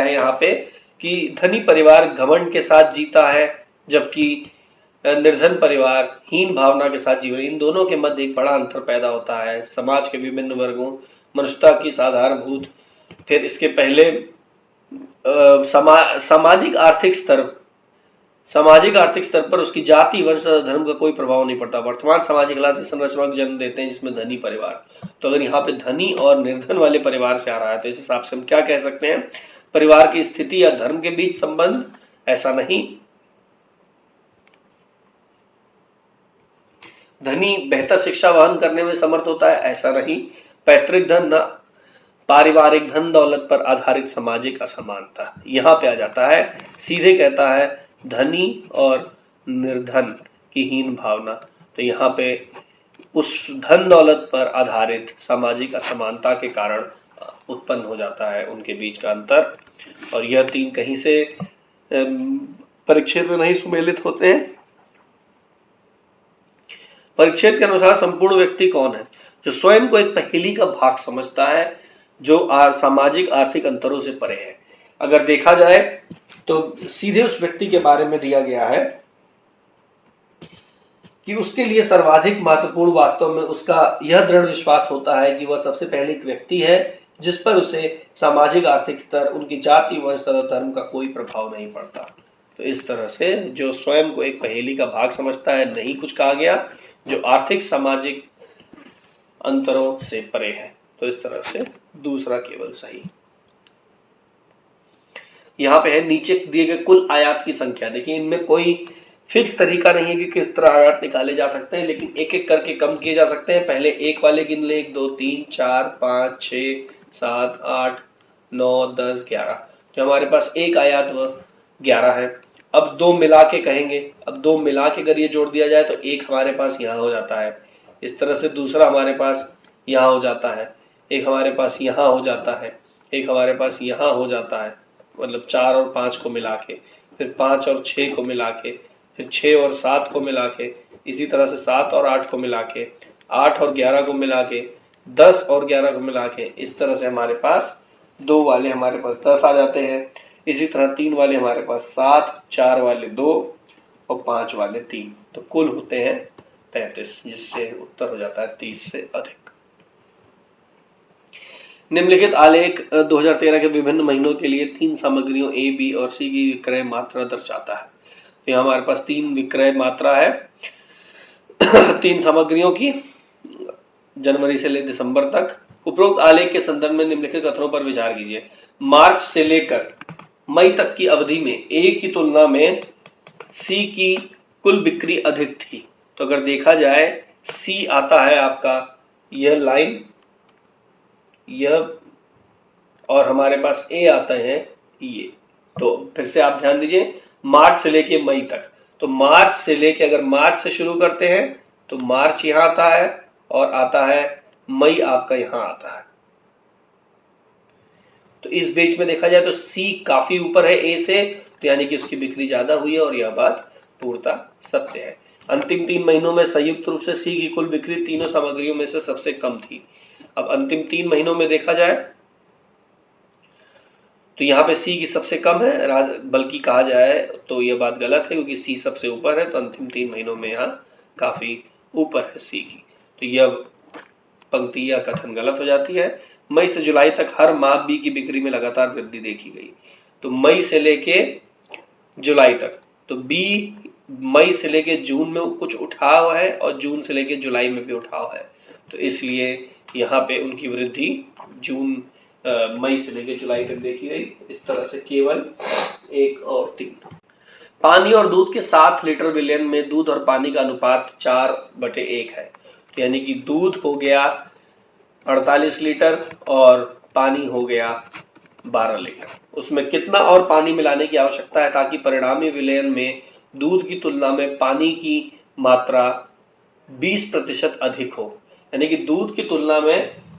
है यहाँ पे कि धनी परिवार घमंड के साथ जीता है, जबकि निर्धन परिवार हीन भावना के साथ जीवन। इन दोनों के मध्य एक बड़ा अंतर पैदा होता है। समाज के विभिन्न वर्गों, मनुष्यता की साधारणभूत, फिर इसके पहले सामाजिक आर्थिक स्तर पर उसकी जाति, वंश, धर्म का कोई प्रभाव नहीं पड़ता। वर्तमान सामाजिक हालात संरचना को जन्म देते हैं जिसमें धनी परिवार। तो अगर यहाँ पे धनी और निर्धन वाले परिवार से आ रहा है तो इस हिसाब से हम क्या कह सकते हैं? परिवार की स्थिति या धर्म के बीच संबंध, ऐसा नहीं। धनी बेहतर शिक्षा वहन करने में समर्थ होता है, ऐसा नहीं। पैतृक धन न पारिवारिक धन दौलत पर आधारित सामाजिक असमानता, यहाँ पे आ जाता है। सीधे कहता है धनी और निर्धन की हीन भावना, तो यहाँ पे उस धन दौलत पर आधारित सामाजिक असमानता के कारण उत्पन्न हो जाता है उनके बीच का अंतर। और यह तीन कहीं से परिच्छेद में नहीं सुमेलित होते हैं। परिच्छेद के अनुसार संपूर्ण व्यक्ति कौन है? जो स्वयं को एक पहेली का भाग समझता है, जो सामाजिक आर्थिक अंतरों से परे है। अगर देखा जाए तो सीधे उस व्यक्ति के बारे में दिया गया है कि उसके लिए सर्वाधिक महत्वपूर्ण वास्तव में उसका यह दृढ़ विश्वास होता है कि वह सबसे पहले एक व्यक्ति है जिस पर उसे सामाजिक आर्थिक स्तर, उनकी जाति, वंश तथा धर्म का कोई प्रभाव नहीं पड़ता। तो इस तरह से जो स्वयं को एक पहेली का भाग समझता है, नहीं कुछ कहा गया, जो आर्थिक सामाजिक अंतरों से परे है। तो इस तरह से दूसरा केवल सही। यहाँ पे है नीचे दिए गए कुल आयात की संख्या। देखिए इनमें कोई फिक्स तरीका नहीं है कि किस तरह आयात निकाले जा सकते हैं, लेकिन एक एक करके कम किए जा सकते हैं। पहले एक वाले गिन ले, 1 2 3 4 5 6 7 8 9 10 11। तो हमारे पास एक आयात 11 है। अब दो मिला के कहेंगे, अब दो मिला के अगर ये जोड़ दिया जाए तो एक हमारे पास यहाँ हो जाता है, इस तरह से दूसरा हमारे पास यहाँ हो जाता है, एक हमारे पास यहाँ हो जाता है, एक हमारे पास यहाँ हो जाता है, मतलब 4 और 5 को मिला के, फिर 5 और 6 को मिला के, फिर 6 और 7 को मिला के, इसी तरह से 7 और 8 को मिला के, 8 और 11 को मिला के, 10 और 11 को मिला के, इस तरह से हमारे पास 2 वाले हमारे पास 10 आ जाते हैं। इसी तरह 3 वाले हमारे पास 7, 4 वाले 2 और 5 वाले 3, तो कुल होते हैं 35, जिससे उत्तर हो जाता है 30 से अधिक। निम्नलिखित आलेख 2013 के विभिन्न महीनों के लिए 3 सामग्रियों ए, बी और सी की विक्रय मात्रा दर्शाता है। तो यहाँ हमारे पास 3 विक्रय मात्रा है 3 सामग्रियों की जनवरी से ले दिसंबर तक। उपरोक्त आलेख के संदर्भ में निम्नलिखित कथनों पर विचार कीजिए। मार्च से लेकर मई तक की अवधि में ए की तुलना में सी की कुल बिक्री अधिक थी। तो अगर देखा जाए सी आता है आपका यह लाइन, यह, और हमारे पास ए आता है ये। तो फिर से आप ध्यान दीजिए, मार्च से लेके मई तक, तो मार्च से लेके अगर मार्च से शुरू करते हैं तो मार्च यहां आता है और आता है मई आपका यहां आता है। तो इस बीच में देखा जाए तो सी काफी ऊपर है ए से, तो यानी कि उसकी बिक्री ज्यादा हुई है और यह बात पूर्णतः सत्य है। अंतिम 3 महीनों में संयुक्त रूप से सी की कुल बिक्री तीनों सामग्रियों में से सबसे कम थी। अब अंतिम 3 महीनों में देखा जाए तो यहाँ पे सी की सबसे कम है, बल्कि कहा जाए तो यह बात गलत है क्योंकि सी सबसे ऊपर है, तो अंतिम 3 महीनों में यहाँ काफी ऊपर है सी की। तो यह पंक्ति या कथन गलत हो जाती है। मई से जुलाई तक हर माह बी की बिक्री में लगातार वृद्धि देखी गई। तो मई से लेके जुलाई तक, तो बी मई से लेके जून में कुछ उठाव है और जून से लेके जुलाई में भी उठाव है, तो इसलिए यहाँ पे उनकी वृद्धि जून मई से लेकर जुलाई तक देखी गई। इस तरह से केवल 1 और 3। पानी और दूध के 7 लीटर विलयन में दूध और पानी का अनुपात 4/1 है, यानी कि दूध हो गया 48 लीटर और पानी हो गया 12 लीटर। उसमें कितना और पानी मिलाने की आवश्यकता है ताकि परिणामी विलयन में दूध की तुलना में पानी की मात्रा 20% अधिक हो, यानी कि दूध की तुलना में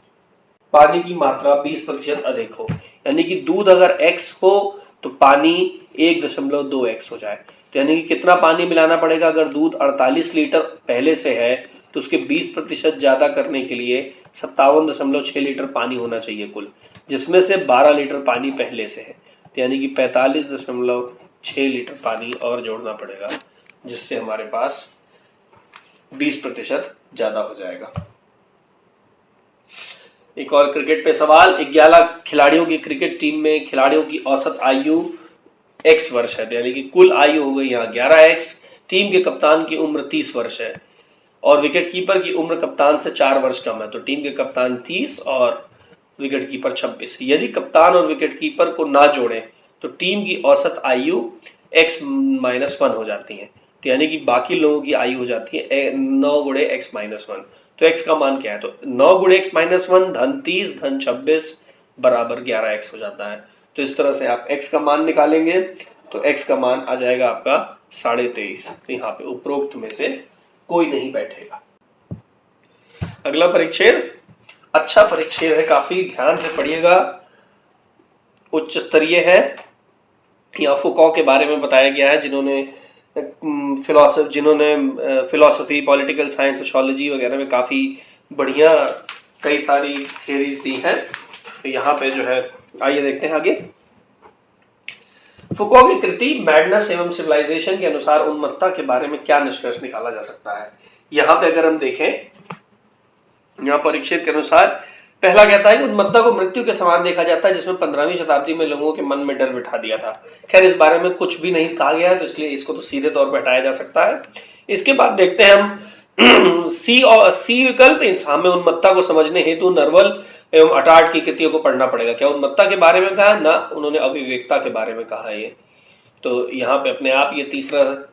पानी की मात्रा 20% अधिक हो, यानी कि दूध अगर x हो तो पानी 1.2x हो जाए। तो यानी कि कितना पानी मिलाना पड़ेगा, अगर दूध 48 लीटर पहले से है तो उसके 20% ज्यादा करने के लिए 57.6 लीटर पानी होना चाहिए कुल, जिसमें से 12 लीटर पानी पहले से है, तो यानी कि 45.6 लीटर पानी और जोड़ना पड़ेगा, जिससे हमारे पास 20% ज्यादा हो जाएगा। एक और क्रिकेट पे सवाल। 11 खिलाड़ियों की क्रिकेट टीम में खिलाड़ियों की औसत आयु x वर्ष है, यानी कि कुल आयु हो गई यहाँ 11x। टीम के कप्तान की उम्र 30 वर्ष है और विकेट कीपर की उम्र कप्तान से 4 वर्ष कम है, तो टीम के कप्तान 30 और विकेट कीपर 26। यदि कप्तान और विकेट कीपर को ना जोड़े तो टीम की औसत आयु x-1 हो जाती है, तो यानी कि बाकी लोगों की आयु हो जाती है 9 गुणे x-1। तो x का मान क्या है, तो 9 गुणे x-1 धन 30 धन 26 बराबर 11x हो जाता है। तो इस तरह से आप x का मान निकालेंगे तो x का मान आ जाएगा आपका 23.5। तो यहाँ पे उपरोक्त में से कोई नहीं बैठेगा। अगला परिच्छेद अच्छा परिच्छेद है, काफी ध्यान से पढ़िएगा, उच्च स्तरीय है। यहाँ फुकौ के बारे में बताया गया है, जिन्होंने फिलोसफी, पॉलिटिकल साइंस, सोशियोलॉजी वगैरह में काफी बढ़िया कई सारी थियरीज दी हैं। तो यहाँ पे जो है आइए देखते हैं आगे। फुकौ की कृति मैडनेस एवं सिविलाइजेशन के अनुसार उन्मत्तता के बारे में क्या निष्कर्ष निकाला जा सकता है। यहाँ पे अगर हम देखें, यहाँ परिच्छेद के अनुसार पहला कहता है कि उन्मत्तता को मृत्यु के समान देखा जाता है, जिसमें 15वीं शताब्दी में लोगों के मन में डर बिठा दिया था। खैर इस बारे में कुछ भी नहीं कहा गया है, तो इसलिए इसको तो सीधे तौर पर हटाया जा सकता है। इसके बाद देखते हैं हम सी विकल्प। हमें उन्मत्तता को समझने हेतु नरवल एवं अटार्ड की कृतियों को पढ़ना पड़ेगा। क्या उन्मत्तता के बारे में कहा ना, उन्होंने अविवेकता के बारे में कहा है। तो यहाँ पे अपने आप ये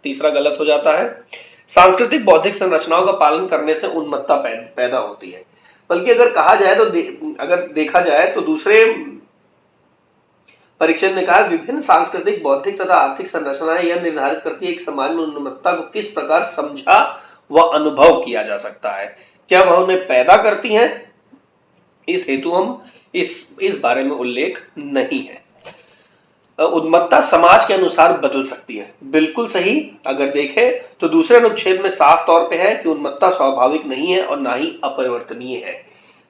तीसरा गलत हो जाता है। सांस्कृतिक बौद्धिक संरचनाओं का पालन करने से उन्मत्तता पैदा होती है, बल्कि अगर कहा जाए तो अगर देखा जाए तो दूसरे परिच्छेद में कहा विभिन्न सांस्कृतिक, बौद्धिक तथा आर्थिक संरचनाएं यह निर्धारित करती है एक समाज में उन्मत्तता को किस प्रकार समझा व अनुभव किया जा सकता है। क्या वह उन्हें पैदा करती हैं? इस हेतु हम इस बारे में उल्लेख नहीं है। उन्मत्तता समाज के अनुसार बदल सकती है, बिल्कुल सही। अगर देखें तो दूसरे अनुच्छेद में साफ तौर पे है कि उन्मत्तता स्वाभाविक नहीं है और ना ही अपरिवर्तनीय है।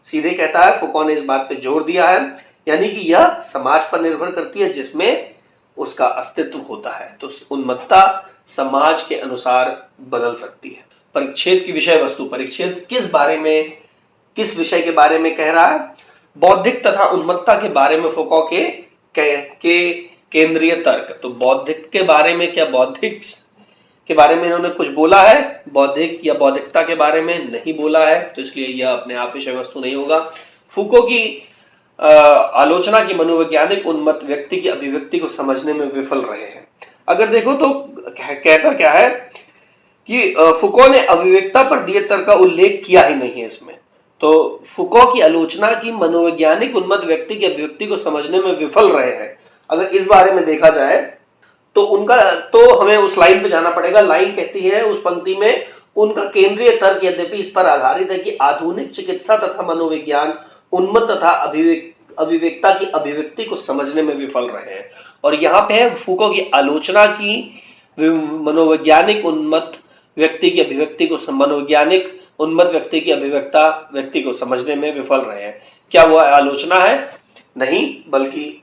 सीधे कहता है, फुको ने इस बात पे जोर दिया है, यानी कि यह समाज पर निर्भर करती है जिसमें उसका अस्तित्व होता है। तो उन्मत्तता समाज के अनुसार बदल सकती है। परिच्छेद की विषय वस्तु, परिच्छेद किस विषय के बारे में कह रहा है? बौद्धिक तथा उन्मत्तता के बारे में फुको के केंद्रीय तर्क। तो बौद्धिक के बारे में, क्या बौद्धिक के बारे में इन्होंने कुछ बोला है? बौद्धिक या बौद्धिकता के बारे में नहीं बोला है, तो इसलिए यह अपने आप विषय वस्तु नहीं होगा। फुको की आलोचना की मनोवैज्ञानिक उन्मत्त व्यक्ति की अभिव्यक्ति को समझने में विफल रहे हैं। अगर देखो तो कहता क्या है कि फुको ने अभिव्यक्ता पर दिए तर्क का उल्लेख किया ही नहीं है इसमें। तो फुको की आलोचना की मनोवैज्ञानिक उन्मत्त व्यक्ति की अभिव्यक्ति को समझने में विफल रहे हैं, अगर इस बारे में देखा जाए तो हमें उस लाइन पे जाना पड़ेगा। लाइन कहती है उस पंक्ति में, उनका केंद्रीय तर्क यद्यपि इस पर आधारित है कि आधुनिक चिकित्सा तथा मनोविज्ञान उन्मत्त तथा अभिव्यक्ता की अभिव्यक्ति को समझने में विफल रहे हैं। और यहाँ पे है फुको की आलोचना की मनोवैज्ञानिक उन्मत्त व्यक्ति की अभिव्यक्ति को मनोवैज्ञानिक उन्मत्त व्यक्ति की अभिव्यक्ता व्यक्ति को समझने में विफल रहे हैं। क्या वह आलोचना है? नहीं, बल्कि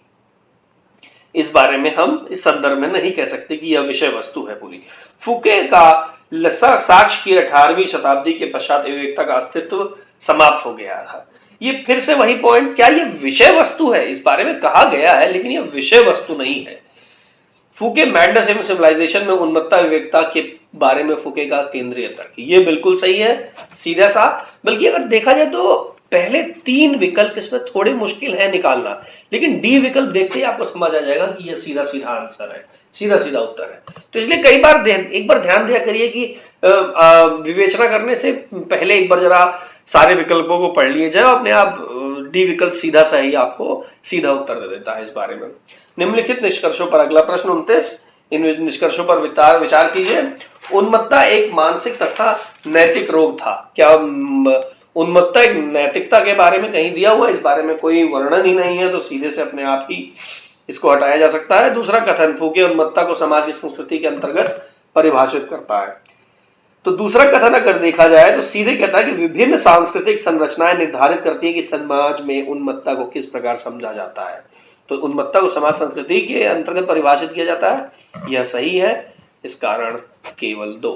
इस बारे में हम इस संदर्भ में नहीं कह सकते कि यह विषय वस्तु है पूरी। फुके का साक्ष्य की 18वीं शताब्दी के पश्चात अभिव्यक्ता का अस्तित्व समाप्त हो गया था। ये फिर से वही पॉइंट, क्या ये विषय वस्तु है? इस बारे में कहा गया है लेकिन यह विषय वस्तु नहीं है। फुके मैडनेस इन सिविलाइजेशन में उन्मत्तता अभिव्यक्ता के बारे में फुके का केंद्रीय तर्क, ये बिल्कुल सही है, सीधा सा। बल्कि अगर देखा जाए तो पहले 3 विकल्प इसमें थोड़े मुश्किल है निकालना, लेकिन डी विकल्प देखते ही आपको समझ आ जाएगा कि यह सीधा सीधा आंसर है, सीधा सीधा उत्तर है। तो इसलिए एक बार ध्यान दिया करिए कि विवेचना करने से पहले एक बार जरा सारे विकल्पों को पढ़ लिए जाए, अपने आप डी विकल्प सीधा सही आपको सीधा उत्तर दे देता है इस बारे में। निम्नलिखित निष्कर्षों पर, अगला प्रश्न 29, इन निष्कर्षों पर विचार कीजिए। उन्मत्तता एक मानसिक तथा नैतिक रोग था। क्या उन्मत्तता एक नैतिकता के बारे में कहीं दिया हुआ? इस बारे में कोई वर्णन ही नहीं है, तो सीधे से अपने आप ही इसको हटाया जा सकता है। दूसरा कथन, फुके उन्मत्तता को समाज की संस्कृति के अंतर्गत परिभाषित करता है। तो दूसरा कथन अगर देखा जाए तो सीधे कहता है कि विभिन्न सांस्कृतिक संरचनाएं निर्धारित करती है कि समाज में उन्मत्तता को किस प्रकार समझा जाता है। तो उन्मत्तता को समाज संस्कृति के अंतर्गत परिभाषित किया जाता है, यह सही है। इस कारण केवल 2।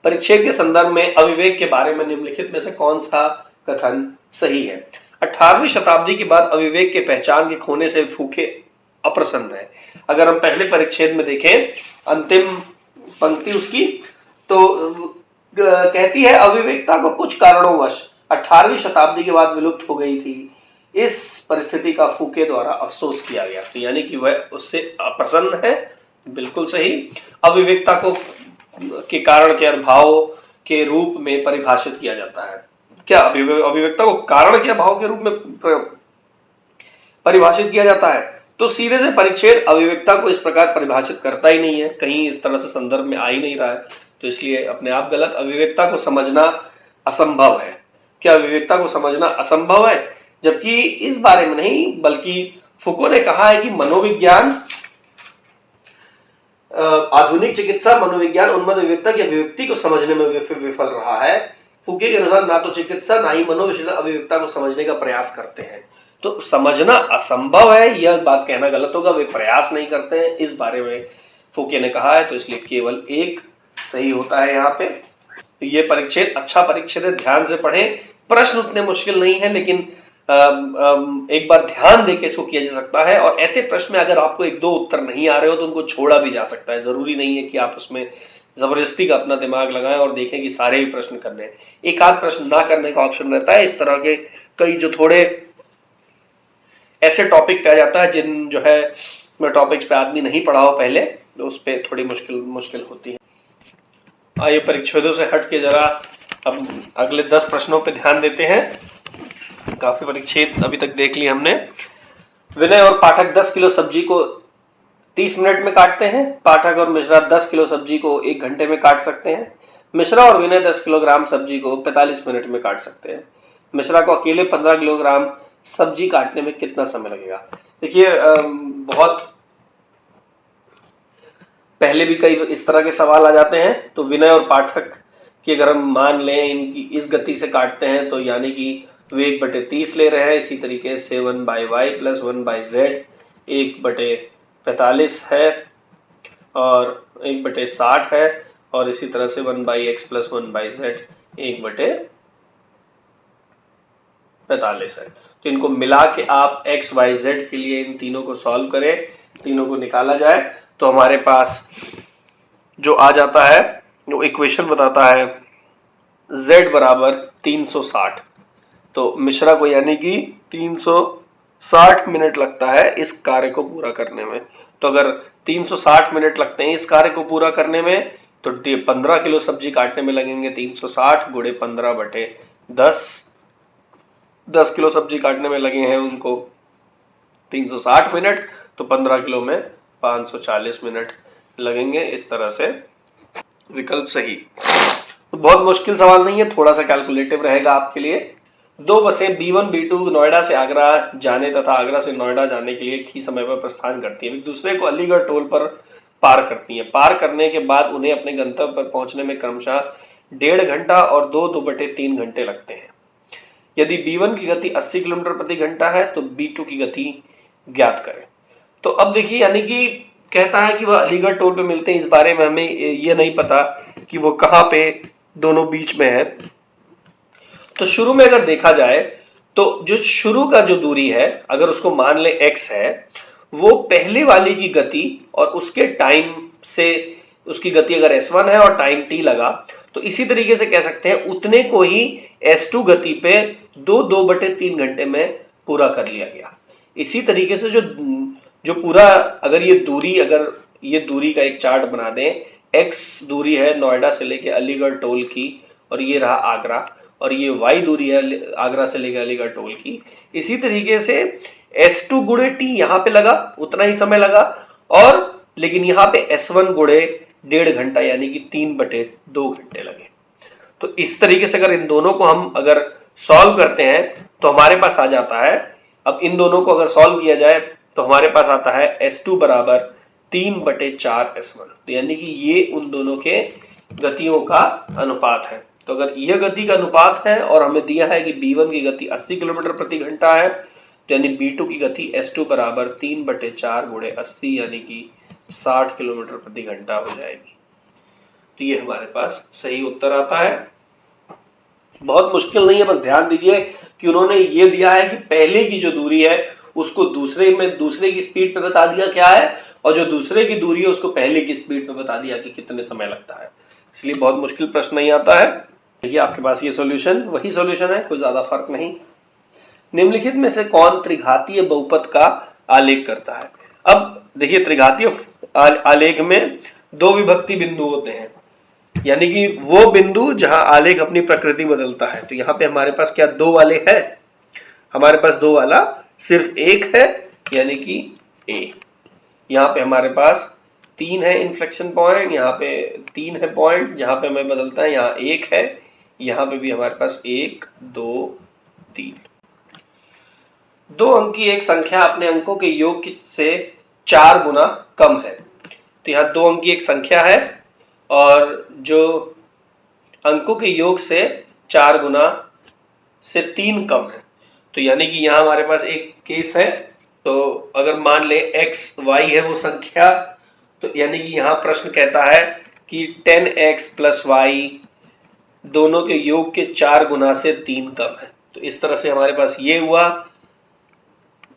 परिच्छेद के संदर्भ में अविवेक के बारे में निम्नलिखित में से कौन सा कथन सही है? 18वीं शताब्दी के बाद अविवेक के पहचान के खोने से फुके अप्रसन्न है। अगर हम पहले परिच्छेद में देखें अंतिम पंक्ति उसकी, तो कहती है अविवेकता को कुछ कारणोंवश 18वीं शताब्दी के बाद विलुप्त हो गई थी। इस परिस्थिति का फुके द्वारा अफसोस किया गया, तो यानी कि वह उससे अप्रसन्न है, बिल्कुल सही। अविवेकता को के कारण के अभाव के रूप में परिभाषित किया जाता है। क्या अविवेकता को कारण के अभाव के रूप में परिभाषित किया जाता है? तो सीधे से परिच्छेद अविवेकता को इस प्रकार परिभाषित करता ही नहीं है, कहीं इस तरह से संदर्भ में आ ही नहीं रहा है, तो इसलिए अपने आप गलत। अविवेकता को समझना असंभव है। क्या अविवेकता को समझना असंभव है? जबकि इस बारे में नहीं, बल्कि फुको ने कहा है कि मनोविज्ञान आधुनिक चिकित्सा मनोविज्ञान उन्मत्त अभिव्यक्ता की अभिव्यक्ति को समझने में विफल रहा है। फुके के अनुसार ना तो चिकित्सा ना ही मनोविश्लेषण अभिव्यक्ता को समझने का प्रयास करते हैं। तो समझना असंभव है, यह बात कहना गलत होगा, वे प्रयास नहीं करते हैं, इस बारे में फुके ने कहा है, तो इसलिए केवल 1 सही होता है यहाँ पे। ये परिच्छेद अच्छा परिच्छेद है, ध्यान से पढ़ें। प्रश्न उतने मुश्किल नहीं है, लेकिन एक बार ध्यान देके इसको किया जा सकता है। और ऐसे प्रश्न में अगर आपको 1-2 उत्तर नहीं आ रहे हो तो उनको छोड़ा भी जा सकता है। जरूरी नहीं है कि आप उसमें जबरदस्ती का अपना दिमाग लगाएं और देखें कि सारे ही प्रश्न करने हैं। एक आध प्रश्न ना करने का ऑप्शन रहता है। इस तरह के कई जो थोड़े ऐसे टॉपिक पे आ जाता है जिन जो है टॉपिक्स पे आदमी नहीं पढ़ा हो पहले, तो उस पर थोड़ी मुश्किल होती है। आइए परिच्छेदों से हट के जरा अब अगले 10 प्रश्नों पे ध्यान देते हैं। काफी परिच्छेद अभी तक देख लिए हमने। विनय और पाठक 10 किलो सब्जी को 30 मिनट में काटते हैं। पाठक और मिश्रा 10 किलो सब्जी को 1 घंटे में काट सकते हैं। मिश्रा और विनय 10 किलोग्राम सब्जी को 45 मिनट में काट सकते हैं। मिश्रा को अकेले 15 किलोग्राम सब्जी काटने में कितना समय लगेगा? देखिए बहुत पहले भी कई इस तरह के सवाल आ जाते हैं। तो विनय और पाठक की अगर हम मान लें इनकी इस गति से काटते हैं तो यानी कि वे 1/30 ले रहे हैं। इसी तरीके से 1/y प्लस 1/z 1/45 है और 1/60 है और इसी तरह से 1/x प्लस 1/z 1/45 है। तो इनको मिला के आप x y z के लिए इन तीनों को सॉल्व करें, तीनों को निकाला जाए तो हमारे पास जो आ जाता है वो इक्वेशन बताता है z बराबर 360। तो मिश्रा को यानी कि 360 मिनट लगता है इस कार्य को पूरा करने में। तो अगर 360 मिनट लगते हैं इस कार्य को पूरा करने में तो 15 किलो सब्जी काटने में लगेंगे 360 गुणे 15/10। 10 किलो सब्जी काटने में लगे हैं उनको 360 मिनट, तो 15 किलो में 540 मिनट लगेंगे। इस तरह से विकल्प सही। तो बहुत मुश्किल सवाल नहीं है, थोड़ा सा कैलकुलेटिव रहेगा आपके लिए। 2 बसें B1 B2 नोएडा से आगरा जाने तथा आगरा से नोएडा जाने के लिए एक ही समय पर प्रस्थान करती हैं। एक दूसरे को अलीगढ़ टोल पर पार करती हैं। पार करने के बाद उन्हें अपने गंतव्य पर पहुंचने में क्रमशः 1.5 घंटा और 2/3 घंटे लगते हैं। यदि B1 की गति 80 किलोमीटर प्रति घंटा है तो B2 की गति ज्ञात करें। तो अब देखिए यानी कि कहता है कि वह अलीगढ़ टोल पे मिलते हैं। इस बारे में हमें ये नहीं पता कि वो कहाँ पे दोनों बीच में है। तो शुरू में अगर देखा जाए तो जो शुरू का जो दूरी है अगर उसको मान ले x है, वो पहले वाली की गति और उसके टाइम से उसकी गति अगर s1 है और टाइम t लगा तो इसी तरीके से कह सकते हैं उतने को ही s2 गति पे 2/3 घंटे में पूरा कर लिया गया। इसी तरीके से जो पूरा अगर ये दूरी का एक चार्ट बना दें, x दूरी है नोएडा से लेके अलीगढ़ टोल की और ये रहा आगरा, और ये y दूरी है आगरा से लेकर अलीगढ़ टोल की। इसी तरीके से S2 गुणे t यहाँ पे लगा उतना ही समय लगा, और लेकिन यहाँ पे S1 गुणे 1.5 घंटा यानी कि 3/2 घंटे लगे। तो इस तरीके से अगर इन दोनों को हम अगर सॉल्व करते हैं तो हमारे पास आ जाता है, अब इन दोनों को अगर सॉल्व किया जाए तो हमारे पास आता है S2 बराबर 3/4 S1। तो यानी कि ये उन दोनों के गतियों का अनुपात है। तो अगर यह गति का अनुपात है और हमें दिया है कि B1 की गति 80 किलोमीटर प्रति घंटा है तो यानी B2 की गति S2 बराबर 3/4 गुणे 80 यानी कि 60 किलोमीटर प्रति घंटा हो जाएगी। तो ये हमारे पास सही उत्तर आता है। बहुत मुश्किल नहीं है, बस ध्यान दीजिए कि उन्होंने ये दिया है कि पहले की जो दूरी है उसको दूसरे की स्पीड पे बता दिया क्या है, और जो दूसरे की दूरी है उसको पहले की स्पीड पे बता दिया कि कितने समय लगता है। इसलिए बहुत मुश्किल प्रश्न नहीं आता है। देखिए आपके पास ये सॉल्यूशन वही सॉल्यूशन है, कोई ज्यादा फर्क नहीं। निम्नलिखित में से कौन त्रिघातीय बहुपद का आलेख करता है? अब देखिए त्रिघातीय आलेख में 2 विभक्ति बिंदु होते हैं, यानी कि वो बिंदु जहां आलेख अपनी प्रकृति बदलता है। तो यहाँ पे हमारे पास क्या 2 वाले हैं? हमारे पास 2 वाला सिर्फ एक है यानी कि A। यहाँ पे हमारे पास 3 है इन्फ्लेक्शन पॉइंट, यहाँ पे 3 है पॉइंट जहां पे हमें बदलता है, यहाँ 1 है, यहाँ पे भी हमारे पास 1 2 3। 2 अंकी एक संख्या अपने अंकों के योग से 4 गुना कम है। तो यहाँ 2 अंकी एक संख्या है और जो अंकों के योग से 4 गुना से 3 कम है। तो यानी कि यहाँ हमारे पास एक केस है। तो अगर मान ले x y है वो संख्या, तो यानी कि यहाँ प्रश्न कहता है कि 10x प्लस y दोनों के योग के 4 गुना से 3 कम है। तो इस तरह से हमारे पास ये हुआ,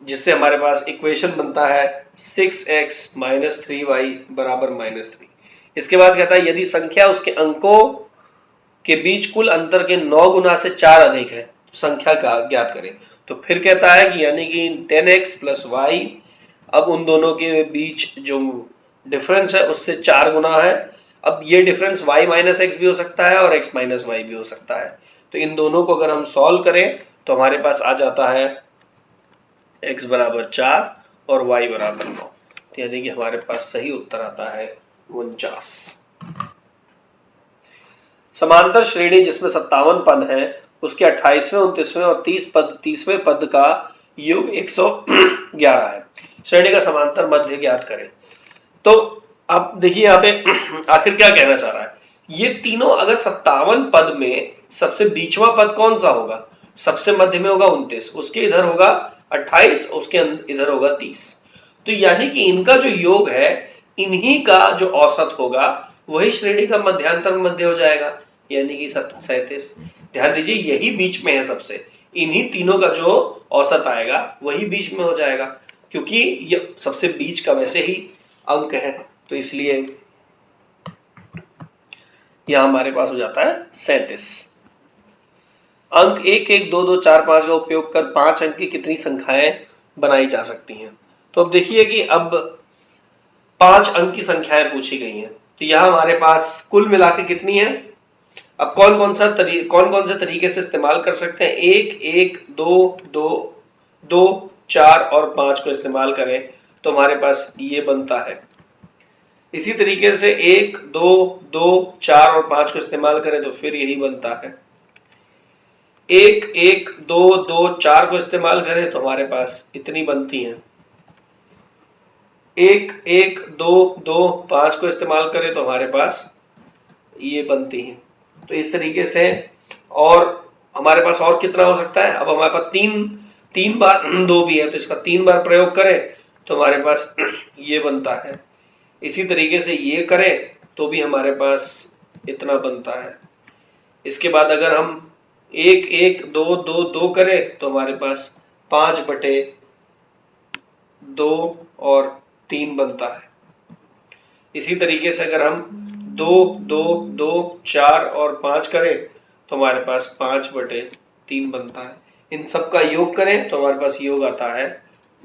जिससे हमारे पास इक्वेशन बनता है 6x माइनस 3y बराबर -3। इसके बाद कहता है यदि संख्या उसके अंकों के बीच कुल अंतर के 9 गुना से 4 अधिक है तो संख्या का ज्ञात करें। तो फिर कहता है कि यानी कि 10x प्लस y, अब उन दोनों के बीच जो डिफरेंस है उससे 4 गुना है। अब ये डिफरेंस y माइनस एक्स भी हो सकता है और x माइनस वाई भी हो सकता है। तो इन दोनों को अगर हम सॉल्व करें तो हमारे पास आ जाता है x बराबर 4 और y बराबर 9। तो यानी कि हमारे पास सही उत्तर आता है 49। समांतर श्रेणी जिसमें 57 पद हैं उसके 28वें 29वें और 30वें पद का योग 111 है। श्रेणी का समांतर मध्य ज्ञात करें। तो अब देखिए यहाँ पे आखिर क्या कहना चाह रहा है, ये तीनों अगर 57 पद में सबसे बीचवा पद कौन सा होगा, सबसे मध्य में होगा 29, उसके इधर होगा 28, उसके इधर होगा 30। तो यानी कि इनका जो योग है, इन्हीं का जो औसत होगा वही श्रेणी का मध्यांतर मध्य हो जाएगा, यानी कि 37। ध्यान दीजिए यही बीच में है सबसे, इन्हीं तीनों का जो औसत आएगा वही बीच में हो जाएगा, क्योंकि ये सबसे बीच का वैसे ही अंक है, तो इसलिए यह हमारे पास हो जाता है 37। अंक 1 1 2 2 4 5 का उपयोग कर 5 अंक की कितनी संख्याएं बनाई जा सकती हैं। तो अब देखिए कि अब 5 अंक की संख्याएं पूछी गई हैं, तो यह हमारे पास कुल मिला के कितनी है। अब कौन कौन से तरीके से इस्तेमाल कर सकते हैं, 1 1 2 2 2 4 और 5 को इस्तेमाल करें तो हमारे पास ये बनता है। इसी तरीके से 1 2 2 4 और 5 को इस्तेमाल करें तो फिर यही बनता है। 1 1 2 2 4 को इस्तेमाल करें तो हमारे पास इतनी बनती हैं। 1 1 2 2 5 को इस्तेमाल करें तो हमारे पास ये बनती हैं। तो इस तरीके से, और हमारे पास और कितना हो सकता है, अब हमारे पास तीन बार 2 भी है तो इसका 3 बार प्रयोग करें तो हमारे पास ये बनता है। इसी तरीके से ये करें तो भी हमारे पास इतना बनता है। इसके बाद अगर हम 1 1 2 2 2 करें तो हमारे पास 5/2 और 3 बनता है। इसी तरीके से अगर हम 2 2 2 4 और 5 करें तो हमारे पास 5/3 बनता है। इन सब का योग करें तो हमारे पास योग आता है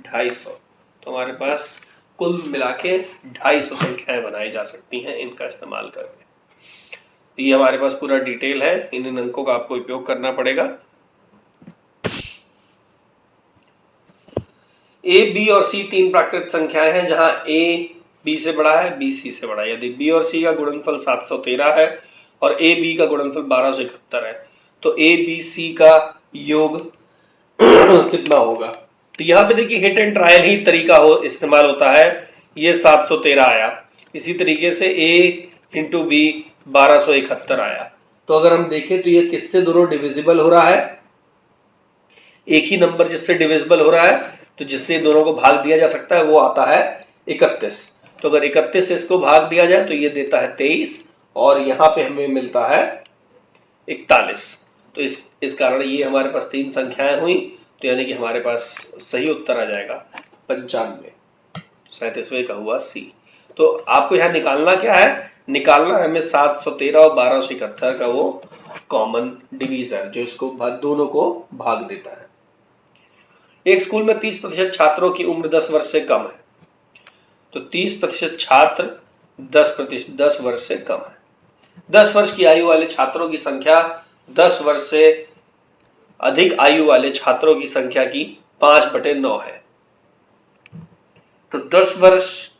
250। तो हमारे पास कुल मिला के 250 संख्याएं बनाई जा सकती हैं इनका इस्तेमाल करके। ये हमारे पास पूरा डिटेल है, इन अंकों का आपको उपयोग करना पड़ेगा। ए बी और सी तीन प्राकृत संख्याएं हैं जहां ए बी से बड़ा है, बी सी से बड़ा है। यदि बी और सी का गुणनफल 713 है और ए बी का गुणनफल 1271 है तो ए बी सी का योग कितना होगा। तो यहाँ पे देखिए हिट एंड ट्रायल ही तरीका इस्तेमाल होता है। ये 713 आया, इसी तरीके से a इंटू बी 1271 आया। तो अगर हम देखें तो ये किससे दोनों डिविजिबल हो रहा है, एक ही नंबर जिससे डिविजिबल हो रहा है तो जिससे दोनों को भाग दिया जा सकता है वो आता है 31। तो अगर 31 से इसको भाग दिया जाए तो ये देता है 23 और यहाँ पे हमें मिलता है 41। तो इस कारण ये हमारे पास तीन संख्याएं हुई, तो यानी कि हमारे पास सही उत्तर आ जाएगा 95। 37वें का हुआ सी। तो आपको यहाँ निकालना क्या है, निकालना है हमें 713 और 1271 का वो कॉमन डिवीजर जो इसको दोनों को भाग देता है। एक स्कूल में 30% छात्रों की उम्र 10 वर्ष से कम है, तो 30% छात्र 10 वर्ष से कम है। 10 वर्ष की आयु वाले छात्रों की संख्या 10 वर्ष से अधिक आयु वाले छात्रों की संख्या की 5/9 है। तो 10 वर्ष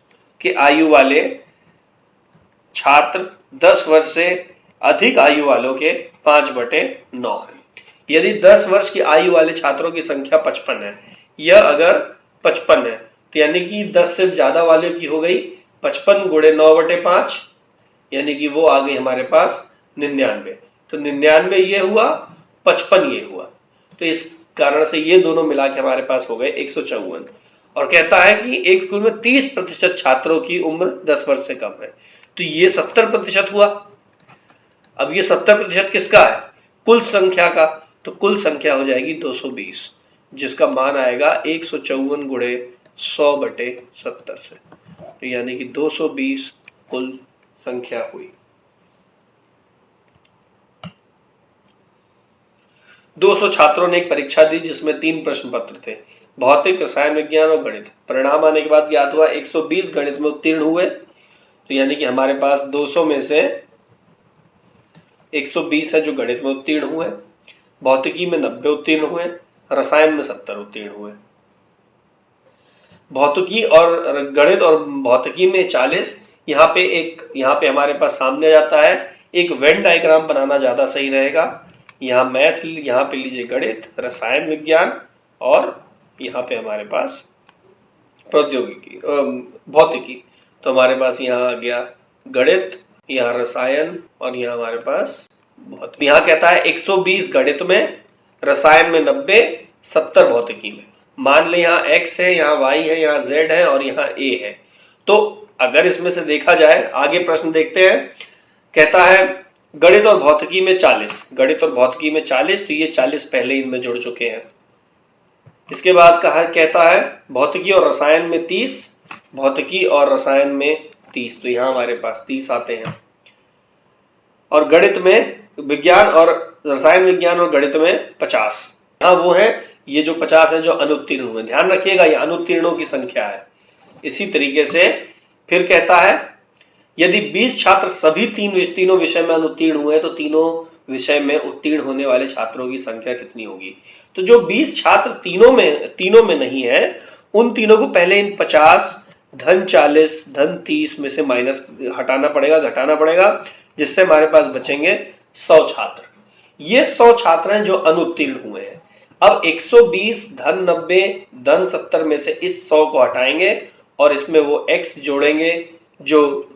के आयु वाले छात्र 10 वर्ष से अधिक आयु वालों के 5/9 है। यदि 10 वर्ष की आयु वाले छात्रों की संख्या 55 है, यह अगर 55 है तो यानी कि 10 से ज्यादा वाले की हो गई 55 गुणे 9/5, यानी कि वो आ गई हमारे पास 99। तो 99 ये हुआ, 55 ये हुआ, तो इस कारण से ये दोनों मिला के हमारे पास हो गए 154। और कहता है कि एक स्कूल में 30% छात्रों की उम्र 10 वर्ष से कम है, तो ये 70% हुआ। अब ये 70% किसका है, कुल संख्या का, तो कुल संख्या हो जाएगी 220, जिसका मान आएगा 154 गुणे 100/70 से, तो यानी कि 220 कुल संख्या हुई। 200 छात्रों ने एक परीक्षा दी जिसमें 3 प्रश्न पत्र थे, भौतिक, रसायन विज्ञान और गणित। परिणाम आने के बाद ज्ञात हुआ 120 गणित में उत्तीर्ण हुए, तो यानी कि हमारे पास 200 में से 120 है जो गणित में उत्तीर्ण हुए, भौतिकी में 90 उत्तीर्ण हुए, रसायन में 70 उत्तीर्ण हुए। भौतिकी और गणित और भौतिकी में 40। यहाँ पे हमारे पास सामने जाता है, एक वेन डायग्राम बनाना ज़्यादा सही रहेगा। यहाँ मैथ, यहाँ पे लीजिए गणित, रसायन विज्ञान, और यहाँ पे हमारे पास प्रौद्योगिकी भौतिकी। तो हमारे पास यहाँ आ गया गणित, यहाँ रसायन, और यहाँ हमारे पास भौतिकी। यहाँ कहता है 120 गणित में, रसायन में 90, 70 भौतिकी में। मान ले यहाँ x है, यहाँ y है, यहाँ z है और यहाँ a है। तो अगर इसमें से देखा जाए, आगे प्रश्न देखते हैं। कहता है गणित और भौतिकी में 40, गणित और भौतिकी में 40, तो ये 40 पहले इनमें जुड़ चुके हैं। इसके बाद कहता है भौतिकी और रसायन में 30, भौतिकी और रसायन में 30, तो यहाँ हमारे पास 30 आते हैं। और गणित में, विज्ञान और रसायन विज्ञान और गणित में 50, यहाँ वो है, ये जो 50 है जो अनुत्तीर्ण हुए। ध्यान रखिएगा ये अनुत्तीर्णों की संख्या है। इसी तरीके से फिर कहता है यदि 20 छात्र सभी तीनों विषय में अनुत्तीर्ण हुए तो तीनों विषय में उत्तीर्ण होने वाले छात्रों की संख्या कितनी होगी। तो जो 20 छात्र तीनों में नहीं है, उन तीनों को पहले इन 50 धन 40 धन 30 में से माइनस हटाना पड़ेगा, घटाना पड़ेगा, जिससे हमारे पास बचेंगे 100 छात्र। ये 100 छात्र हैं जो अनुत्तीर्ण हुए हैं। अब 120 धन 90 धन 70 में से इस 100 को हटाएंगे और इसमें वो x जोड़ेंगे जो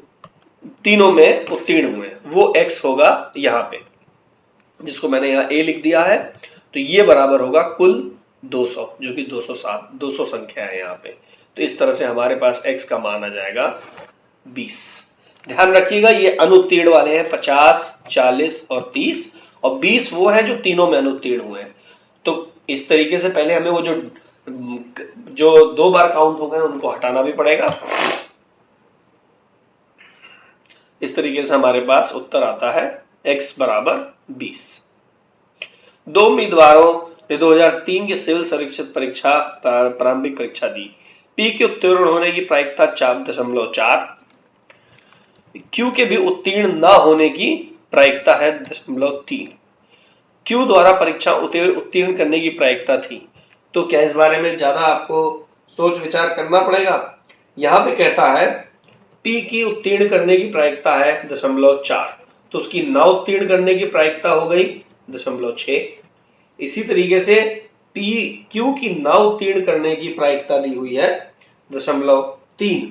तीनों में उत्तीर्ण हुए, वो x होगा यहाँ पे, जिसको मैंने यहाँ a लिख दिया है। तो ये बराबर होगा कुल 200, जो कि 200 संख्या है यहाँ पे। तो इस तरह से हमारे पास x का मान आ जाएगा 20। ध्यान रखिएगा ये अनुत्तीर्ण वाले हैं 50, 40 और 30, और 20 वो है जो तीनों में अनुत्तीर्ण हुए हैं। तो इस तरीके से पहले हमें वो जो 2 बार काउंट हो गए उनको हटाना भी पड़ेगा। इस तरीके से हमारे पास उत्तर आता है x बराबर 20। 2 उम्मीदवारों ने 2003 की सिविल परीक्षा प्रारंभिक परीक्षा दी। P के उत्तीर्ण होने की प्रायिकता 4.4, Q के भी उत्तीर्ण न होने की प्रायिकता है 0.3। Q द्वारा परीक्षा उत्तीर्ण करने की प्रायिकता थी। तो क्या इस बारे में ज्यादा आपको सोच विचार करना पड़ेगा। यहाँ पे कहता है P की उत्तीर्ण करने की प्रायिकता है 0.4, तो उसकी न उत्तीर्ण करने की प्रायिकता हो गई 0.6। इसी तरीके से Q की न उत्तीर्ण करने की प्रायिकता दी हुई है 0.3।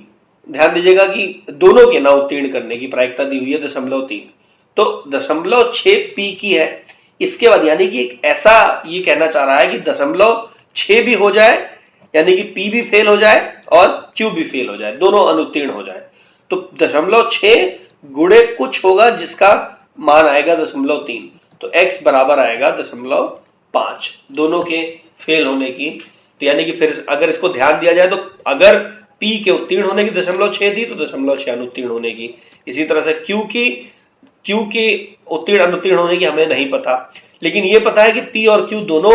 ध्यान दीजिएगा कि दोनों के न उत्तीर्ण करने की प्रायिकता दी हुई है 0.3, तो 0.6 P की है। इसके बाद यानी कि एक ऐसा ये कहना चाह रहा है कि 0.6 भी हो जाए, यानी कि P भी फेल हो जाए और Q भी फेल हो जाए, दोनों अनुत्तीर्ण हो जाए। तो 0.6 गुणे कुछ होगा जिसका मान आएगा 0.3, तो x बराबर आएगा 0.5 दोनों के फेल होने की। तो यानी कि फिर अगर इसको ध्यान दिया जाए तो अगर P के उत्तीर्ण होने की 0.6 थी तो 0.6 अनुत्तीर्ण होने की। इसी तरह से Q की उत्तीर्ण अनुत्तीर्ण होने की हमें नहीं पता, लेकिन ये पता है कि P और Q दोनों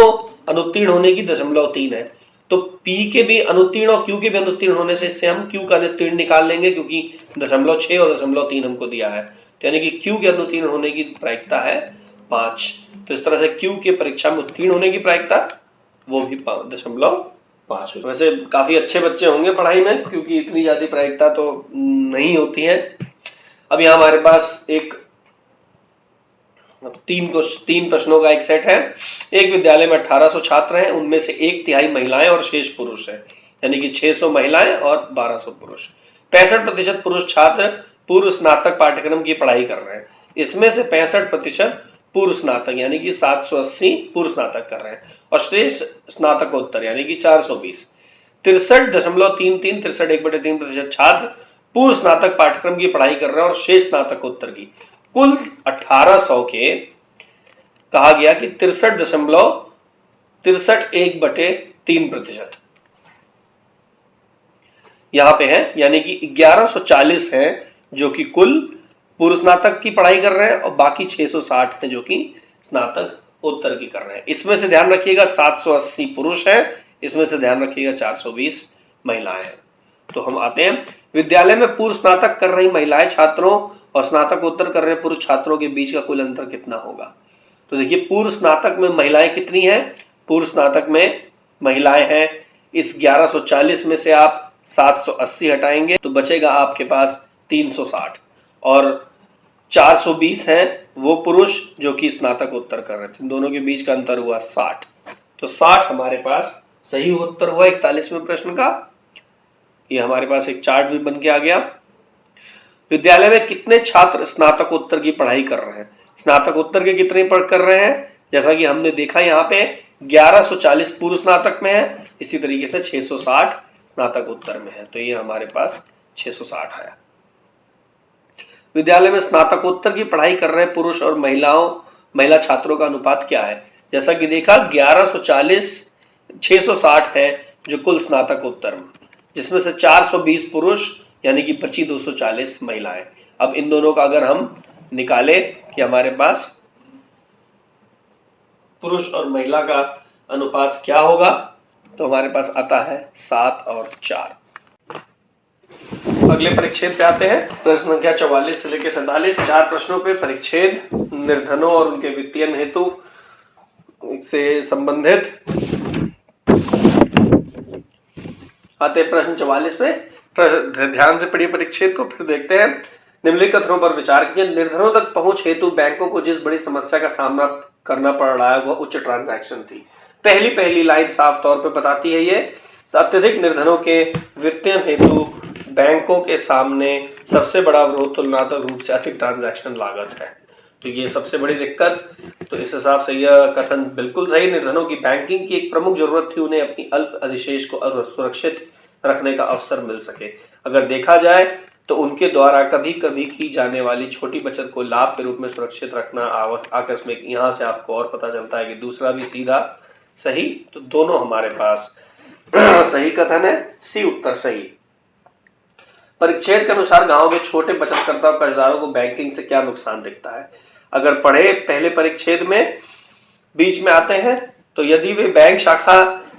अनुत्तीर्ण होने की 0.3 है। तो P के भी अनुत्तीर्ण और Q के भी अनुत्तीर्ण होने से इससे हम Q का अनुत्तीर्ण निकाल लेंगे, क्योंकि 0.6 और 0.3 हमको दिया है। तो यानी कि Q के अनुत्तीर्ण होने की प्रायिकता है 5। तो इस तरह से Q के परीक्षा में उत्तीर्ण होने की प्रायिकता वो भी 0.5। वैसे काफी अच्छे बच्चे होंगे पढ़ाई में, क्योंकि इतनी ज्यादा प्रायिकता तो नहीं होती है। अब यहाँ हमारे पास एक 3 प्रश्नों का एक सेट है। एक विद्यालय में 1800 छात्र हैं, उनमें से 1/3 महिलाएं और शेष पुरुष हैं, यानी कि 600 महिलाएं और 1200 पुरुष। 65% पुरुष छात्र पूर्व स्नातक पाठ्यक्रम की पढ़ाई कर रहे हैं। इसमें से 65% पूर्व स्नातक यानी कि 780 पूर्व स्नातक कर रहे हैं, और श्रेष्ठ स्नातकोत्तर यानी कि 420। 63.33 छात्र पूर्व स्नातक पाठ्यक्रम की पढ़ाई कर रहे हैं और शेष स्नातकोत्तर की। कुल 1800 के कहा गया कि 63.63 यहां पे है, यानी कि 1140 हैं जो कि कुल पूर्व स्नातक की पढ़ाई कर रहे हैं, और बाकी 660 हैं जो कि स्नातक उत्तर की कर रहे हैं। इसमें से ध्यान रखिएगा 780 पुरुष हैं, इसमें से ध्यान रखिएगा 420 महिलाएं हैं। तो हम आते हैं विद्यालय में पूर्व स्नातक कर रही महिलाएं छात्रों और स्नातकोत्तर कर रहे पुरुष छात्रों के बीच का कुल अंतर कितना होगा। तो देखिए पूर्व स्नातक में महिलाएं कितनी हैं, पूर्व स्नातक में महिलाएं हैं इस 1140 में से आप 780 हटाएंगे तो बचेगा आपके पास 360, और 420 हैं वो पुरुष जो कि स्नातकोत्तर कर रहे थे। दोनों के बीच का अंतर हुआ 60। तो 60 हमारे पास सही उत्तर हुआ 41वें प्रश्न का। ये हमारे पास एक चार्ट भी बन के आ गया। विद्यालय में कितने छात्र स्नातकोत्तर की पढ़ाई कर रहे हैं? स्नातकोत्तर के कितने पढ़ कर रहे हैं? जैसा कि हमने देखा यहाँ पे 1140 पूर्व स्नातक में है, इसी तरीके से 660 स्नातकोत्तर में है, तो ये हमारे पास 660 आया। विद्यालय में स्नातकोत्तर की पढ़ाई कर रहे पुरुष और महिला छात्रों का अनुपात क्या है? जैसा कि देखा 1140 660 है जो कुल स्नातकोत्तर में, जिसमें से 420 पुरुष यानी कि बची 240 महिलाएं। अब इन दोनों का अगर हम निकाले कि हमारे पास पुरुष और महिला का अनुपात क्या होगा, तो हमारे पास आता है 7 और 4। अगले परिच्छेद पे आते हैं। प्रश्न संख्या 44 से लेकर 47, 4 प्रश्नों पे परिच्छेद निर्धनों और उनके वित्तीय हेतु से संबंधित आते हैं। प्रश्न 44 पे ध्यान से पढ़िए परिच्छेद को, फिर देखते हैं। निम्नलिखित कथनों पर विचार कीजिए। निर्धनों तक पहुंच हेतु बैंकों को जिस बड़ी समस्या का सामना करना पड़ रहा है वह उच्च ट्रांजैक्शन थी। पहली लाइन साफ तौर पे बताती है ये अत्यधिक निर्धनों के वित्तीय हेतु बैंकों के सामने सबसे बड़ा अवरोध तुलनात्मक रूप से अधिक ट्रांजैक्शन लागत है। तो ये सबसे बड़ी दिक्कत, तो इस हिसाब से यह कथन बिल्कुल सही। निर्धनों की बैंकिंग की एक प्रमुख जरूरत थी उन्हें अपनी अल्प अधिशेष को सुरक्षित रखने का अवसर मिल सके। अगर देखा जाए तो उनके द्वारा कभी कभी की जाने वाली छोटी बचत को लाभ के रूप में सुरक्षित रखना आकस्मिक। यहाँ से आपको और पता चलता है कि दूसरा भी सीधा सही, तो दोनों हमारे पास सही कथन है, सी उत्तर सही। परिच्छेद के अनुसार गांव के छोटे बचतकर्ता और कर्जदारों को बैंकिंग से क्या नुकसान दिखता है? अगर पढ़े पहले परिच्छेद में बीच में आते हैं तो यदि वे बैंक शाखा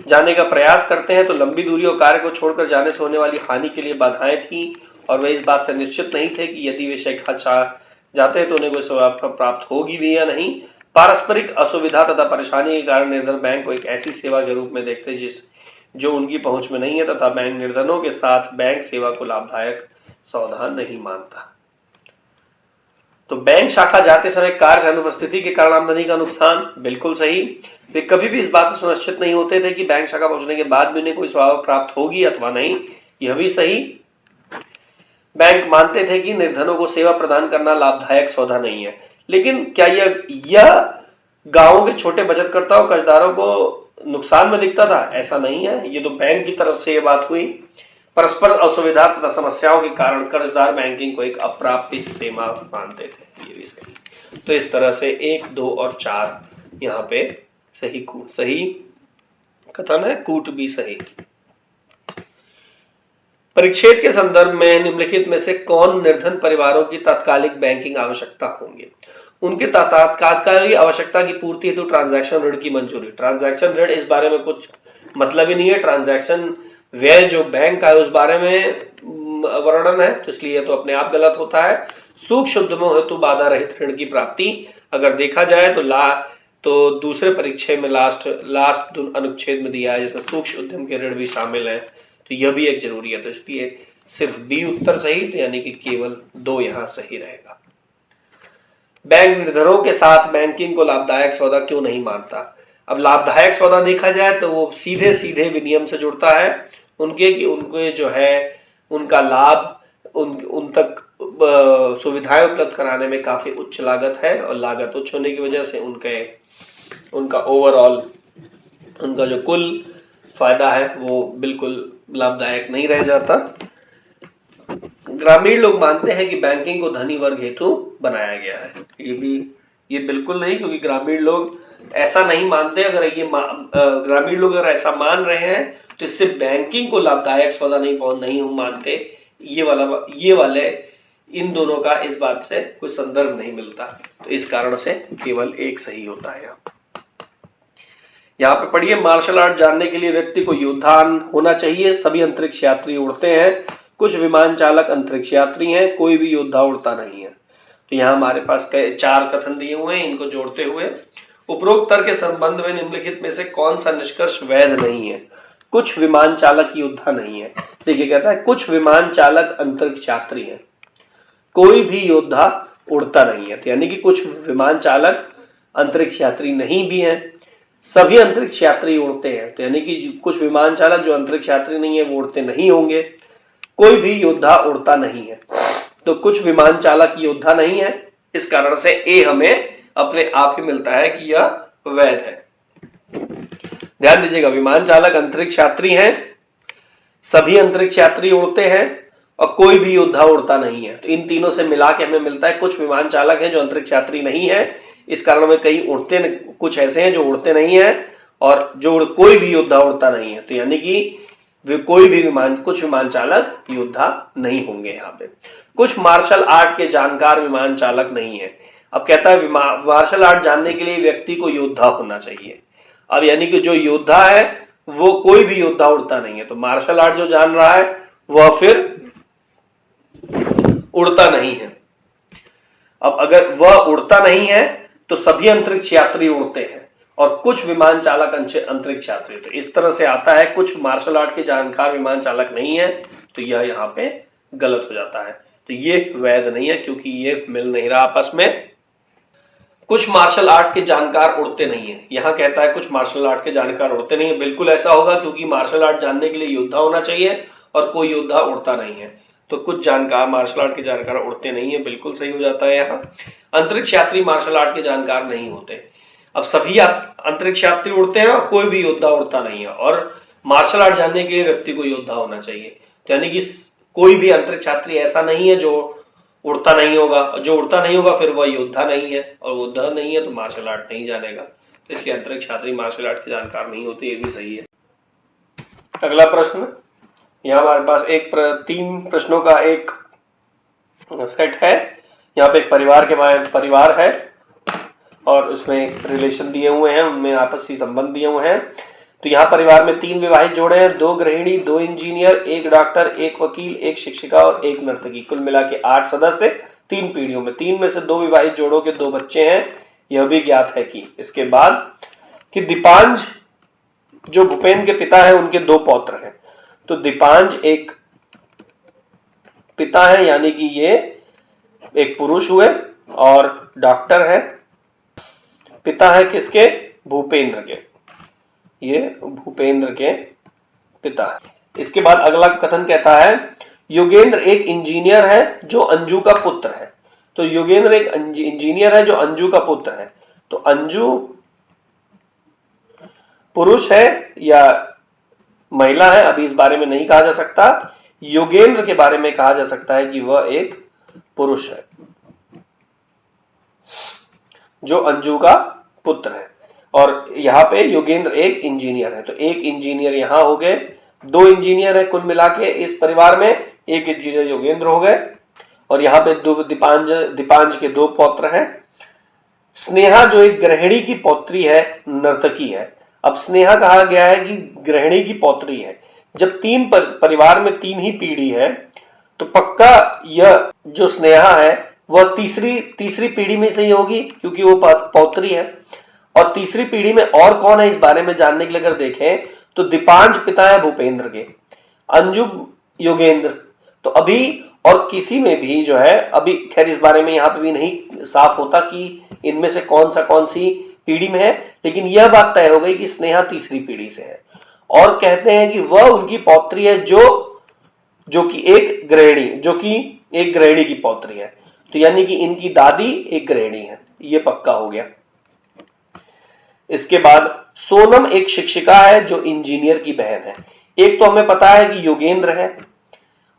जाने का प्रयास करते हैं तो लंबी दूरी और कार्य को छोड़कर जाने से होने वाली हानि के लिए बाधाएं थी, और वे इस बात से निश्चित नहीं थे कि यदि वे शाखा जाते हैं तो उन्हें कोई सेवा प्राप्त होगी भी या नहीं। पारस्परिक असुविधा तथा परेशानी के कारण निर्धन बैंक को एक ऐसी सेवा के रूप में देखते हैं जो उनकी पहुंच में नहीं है, तथा बैंक निर्धनों के साथ बैंक सेवा को लाभदायक सौदा नहीं मानता। तो बैंक शाखा जाते समय कार्य से अनुपस्थिति के कारण आमदनी का नुकसान, बिल्कुल सही। वे कभी भी इस बात से सुनिश्चित नहीं होते थे कि बैंक शाखा पहुंचने के बाद भी उन्हें कोई सेवा प्राप्त होगी अथवा नहीं, यह भी सही। बैंक मानते थे कि निर्धनों को सेवा प्रदान करना लाभदायक सौदा नहीं है, लेकिन क्या यह गांवों के छोटे बचतकर्ता और कर्जदारों को नुकसान में दिखता था? ऐसा नहीं है, ये तो बैंक की तरफ से ये बात हुई। परस्पर असुविधा तथा समस्याओं के कारण कर्जदार बैंकिंग को एक अप्राप्य सेवा मानते थे, ये भी सही। तो इस तरह से 1, 2 और 4 यहाँ पे सही कथन है, कूट भी सही। परिच्छेद के संदर्भ में निम्नलिखित में से कौन निर्धन परिवारों की तात्कालिक बैंकिंग आवश्यकता होंगे? उनके तात्कालिक आवश्यकता की पूर्ति हेतु ट्रांजैक्शन ऋण की मंजूरी। ट्रांजैक्शन ऋण इस बारे में कुछ मतलब ही नहीं है, ट्रांजैक्शन व्यय जो बैंक का है उस बारे में वर्णन है, तो इसलिए तो अपने आप गलत होता है। सूक्ष्म उद्यमों हेतु बाधा रहित ऋण की प्राप्ति, अगर देखा जाए तो दूसरे परिच्छेद में लास्ट अनुच्छेद में दिया है जिसमें सूक्ष्म उद्यम के ऋण भी शामिल है, तो यह भी एक जरूरी है, तो इसलिए सिर्फ बी उत्तर सही, तो यानी कि केवल 2 यहां सही रहेगा। बैंक निर्धनों के साथ बैंकिंग को लाभदायक सौदा क्यों नहीं मानता? अब लाभदायक सौदा देखा जाए तो वो सीधे विनियम से जुड़ता है उनके जो है उनका लाभ उन तक सुविधाएं उपलब्ध कराने में काफी उच्च लागत है, और लागत उच्च होने की वजह से उनका ओवरऑल उनका जो कुल फायदा है वो बिल्कुल लाभदायक नहीं रह जाता। ग्रामीण लोग मानते हैं कि बैंकिंग को धनी वर्ग हेतु बनाया गया है, ये बिल्कुल नहीं, क्योंकि ग्रामीण लोग ऐसा नहीं मानते। अगर ग्रामीण लोग अगर ऐसा मान रहे हैं तो इससे बैंकिंग को लाभदायक सौदा नहीं मानते। ये वाले इन दोनों का इस बात से कोई संदर्भ नहीं मिलता, तो इस कारण से केवल एक सही होता है। यहाँ पे पढ़िए, मार्शल आर्ट जानने के लिए व्यक्ति को योद्धा होना चाहिए। सभी अंतरिक्ष यात्री उड़ते हैं, कुछ विमान चालक अंतरिक्ष यात्री हैं, कोई भी योद्धा उड़ता नहीं है। तो यहाँ हमारे पास 4 कथन दिए हुए हैं, इनको जोड़ते हुए उपरोक्त तर्क के संबंध में निम्नलिखित में से कौन सा निष्कर्ष वैध नहीं है? कुछ विमान चालक योद्धा नहीं है। देखिए कहता है कुछ विमान चालक अंतरिक्ष यात्री है, कोई भी योद्धा उड़ता नहीं है। तो यानी कि कुछ विमान चालक अंतरिक्ष यात्री नहीं भी हैं, सभी अंतरिक्ष यात्री उड़ते हैं। तो यानी कि कुछ विमान चालक जो अंतरिक्ष यात्री नहीं है वो उड़ते नहीं होंगे, कोई भी योद्धा उड़ता नहीं है। तो कुछ विमान चालक योद्धा नहीं है, इस कारण से ए हमें अपने आप ही मिलता है कि यह वैध है। ध्यान दीजिएगा, विमान चालक अंतरिक्ष यात्री हैं, सभी अंतरिक्ष यात्री उड़ते हैं और कोई भी योद्धा उड़ता नहीं है। तो इन तीनों से मिला के हमें मिलता है कुछ विमान चालक हैं जो अंतरिक्ष यात्री नहीं है, इस कारण हमें कहीं उड़ते, कुछ ऐसे हैं जो उड़ते नहीं है और जो कोई भी योद्धा उड़ता नहीं है। तो यानी कि कोई भी विमान, कुछ विमान चालक योद्धा नहीं होंगे। यहाँ पे कुछ मार्शल आर्ट के जानकार विमान चालक नहीं है। अब कहता है मार्शल आर्ट जानने के लिए व्यक्ति को योद्धा होना चाहिए। अब यानी कि जो योद्धा है वो कोई भी योद्धा उड़ता नहीं है, तो मार्शल आर्ट जो जान रहा है वह फिर उड़ता नहीं है। अब अगर वह उड़ता नहीं है तो सभी अंतरिक्ष यात्री उड़ते हैं और कुछ विमान चालक अंतरिक्ष यात्री। तो इस तरह से आता है कुछ मार्शल आर्ट के जानकार विमान चालक नहीं है, तो यह यहाँ पे गलत हो जाता है। तो ये वैध नहीं है क्योंकि ये मिल नहीं रहा आपस में। कुछ मार्शल आर्ट के जानकार उड़ते नहीं है, यहाँ कहता है कुछ मार्शल आर्ट के जानकार उड़ते नहीं है। बिल्कुल ऐसा होगा क्योंकि मार्शल आर्ट जानने के लिए योद्धा होना चाहिए और कोई योद्धा उड़ता नहीं है। तो कुछ जानकार, मार्शल आर्ट के जानकार उड़ते नहीं है, बिल्कुल सही हो जाता है। यहाँ अंतरिक्ष यात्री मार्शल आर्ट के जानकार नहीं होते। अब सभी अंतरिक्ष यात्री उड़ते हैं और कोई भी योद्धा उड़ता नहीं है, और मार्शल आर्ट जानने के लिए व्यक्ति को योद्धा होना चाहिए। तो यानी कि कोई भी अंतरिक्ष यात्री ऐसा नहीं है जो उड़ता नहीं होगा, जो उड़ता नहीं होगा फिर वह योद्धा नहीं है, और योद्धा नहीं है तो मार्शल आर्ट नहीं जानेगा। तो इसलिए अंतरिक्ष यात्री मार्शल आर्ट के जानकार नहीं होते, ये भी सही है। अगला प्रश्न, यहाँ हमारे पास तीन प्रश्नों का एक सेट है। यहाँ पे एक परिवार के बारे में, परिवार है और उसमें रिलेशन दिए हुए हैं, उनमें आपसी संबंध दिए हुए हैं। तो यहाँ परिवार में 3 विवाहित जोड़े हैं, 2 गृहिणी, 2 इंजीनियर, 1 डॉक्टर, 1 वकील, 1 शिक्षिका और 1 नर्तकी। कुल मिला के 8 सदस्य 3 पीढ़ियों में। 3 में से 2 विवाहित जोड़ों के 2 बच्चे हैं, यह भी ज्ञात है कि। इसके बाद कि दीपांज जो भूपेंद्र के पिता है उनके 2 पौत्र हैं। तो दीपांज एक पिता है, यानी कि ये एक पुरुष हुए, और डॉक्टर है, पिता है किसके? भूपेंद्र के। ये भूपेंद्र के पिता है। इसके बाद अगला कथन कहता है योगेंद्र एक इंजीनियर है जो अंजू का पुत्र है। तो योगेंद्र एक इंजीनियर है जो अंजू का पुत्र है। तो अंजू पुरुष है या महिला है, अभी इस बारे में नहीं कहा जा सकता। योगेंद्र के बारे में कहा जा सकता है कि वह एक पुरुष है जो अंजू का पुत्र है, और यहाँ पे योगेंद्र एक इंजीनियर है। तो एक इंजीनियर यहाँ हो गए, 2 इंजीनियर है कुल मिला के इस परिवार में, 1 इंजीनियर योगेंद्र हो गए, और यहाँ पे दीपांज के 2 पौत्र हैं। स्नेहा जो एक गृहिणी की पौत्री है, नर्तकी है। अब स्नेहा कहा गया है कि गृहिणी की पौत्री है। जब 3 परिवार में 3 ही पीढ़ी है तो पक्का यह जो स्नेहा है वह तीसरी पीढ़ी में से ही होगी, क्योंकि वो पौत्री है। और तीसरी पीढ़ी में और कौन है इस बारे में जानने के लिए अगर देखें तो दीपांज पिता है भूपेंद्र के, अंजू योगेंद्र। तो अभी और किसी में भी जो है, अभी खैर इस बारे में यहाँ पे भी नहीं साफ होता कि इनमें से कौन सी पीढ़ी में है, लेकिन यह बात तय हो गई कि स्नेहा तीसरी पीढ़ी से है। और कहते हैं कि वह उनकी पौत्री है जो कि एक गृहिणी की पौत्री है। तो यानी कि इनकी दादी एक गृहिणी है, ये पक्का हो गया। इसके बाद सोनम एक शिक्षिका है जो इंजीनियर की बहन है। एक तो हमें पता है कि योगेंद्र है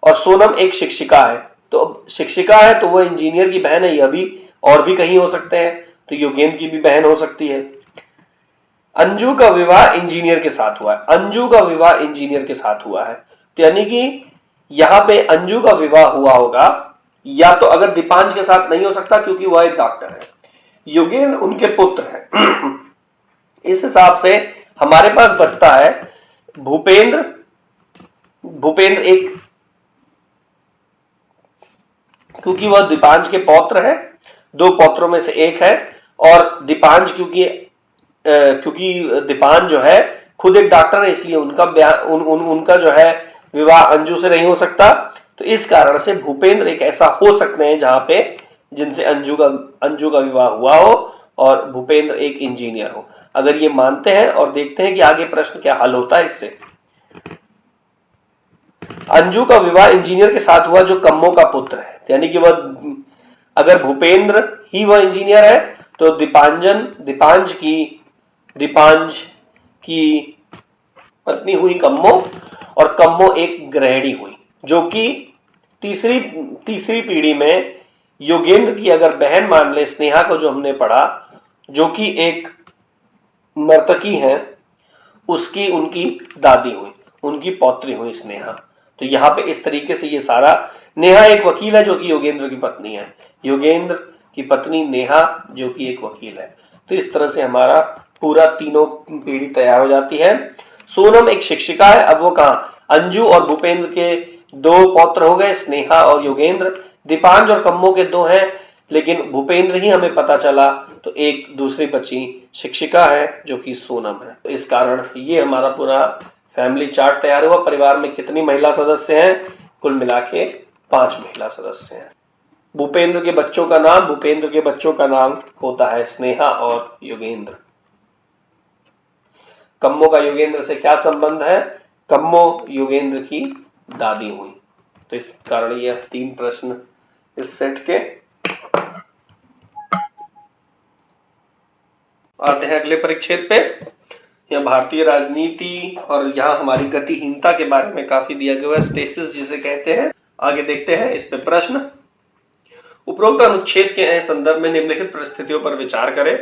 और सोनम एक शिक्षिका है। तो शिक्षिका है तो वह इंजीनियर की बहन है, यह भी और भी कहीं हो सकते हैं, तो योगेंद्र की भी बहन हो सकती है। अंजू का विवाह इंजीनियर के साथ हुआ है। अंजू का विवाह इंजीनियर के साथ हुआ है, तो यानी कि यहां पे अंजू का विवाह हुआ होगा, या तो अगर दीपांज के साथ नहीं हो सकता क्योंकि वह एक डॉक्टर है, योगेंद्र उनके पुत्र है। इस हिसाब से हमारे पास बचता है भूपेंद्र एक, क्योंकि वह दीपांज के पौत्र है, 2 पौत्रों में से एक है, और दीपांज क्योंकि दीपांज जो है खुद एक डॉक्टर है, इसलिए उनका उनका जो है विवाह अंजू से नहीं हो सकता। तो इस कारण से भूपेंद्र एक ऐसा हो सकते हैं जहां पे जिनसे अंजू का विवाह हुआ हो और भूपेंद्र एक इंजीनियर हो। अगर ये मानते हैं और देखते हैं कि आगे प्रश्न क्या हल होता है इससे। अंजू का विवाह इंजीनियर के साथ हुआ जो कम्मो का पुत्र है, यानी कि वह, अगर भूपेंद्र ही वह इंजीनियर है तो दीपांज की पत्नी हुई कम्मो, और कम्मो एक गृहिणी हुई, जो कि तीसरी पीढ़ी में योगेंद्र की अगर बहन मान ले स्नेहा को, जो हमने पढ़ा, जो कि एक नर्तकी है, उसकी उनकी दादी हुई, उनकी पौत्री हुई स्नेहा। तो यहां पे इस तरीके से ये सारा, नेहा एक वकील है जो कि योगेंद्र की पत्नी है, योगेंद्र की पत्नी नेहा जो कि एक वकील है। तो इस तरह से हमारा पूरा तीनों पीढ़ी तैयार हो जाती है। सोनम एक शिक्षिका है। अब वो कहा अंजू और भूपेंद्र के दो पौत्र हो गए, स्नेहा और योगेंद्र। दीपांज और कम्मो के दो हैं, लेकिन भूपेंद्र ही हमें पता चला, तो एक दूसरी बच्ची शिक्षिका है जो कि सोनम है। तो इस कारण ये हमारा पूरा फैमिली चार्ट तैयार हुआ। परिवार में कितनी महिला सदस्य हैं? कुल मिला के 5 महिला सदस्य हैं। भूपेंद्र के बच्चों का नाम होता है स्नेहा और योगेंद्र। कम्मो का योगेंद्र से क्या संबंध है? कम्मो योगेंद्र की दादी हुई। तो इस कारण यह 3 प्रश्न इस सेट के। आते हैं अगले परिच्छेद पे। यह भारतीय राजनीति और यहाँ हमारी गतिहीनता के बारे में काफी दिया गया है, स्टेसिस जिसे कहते हैं। आगे देखते हैं इस पे प्रश्न। उपरोक्त अनुच्छेद के संदर्भ में निम्नलिखित परिस्थितियों पर विचार करें।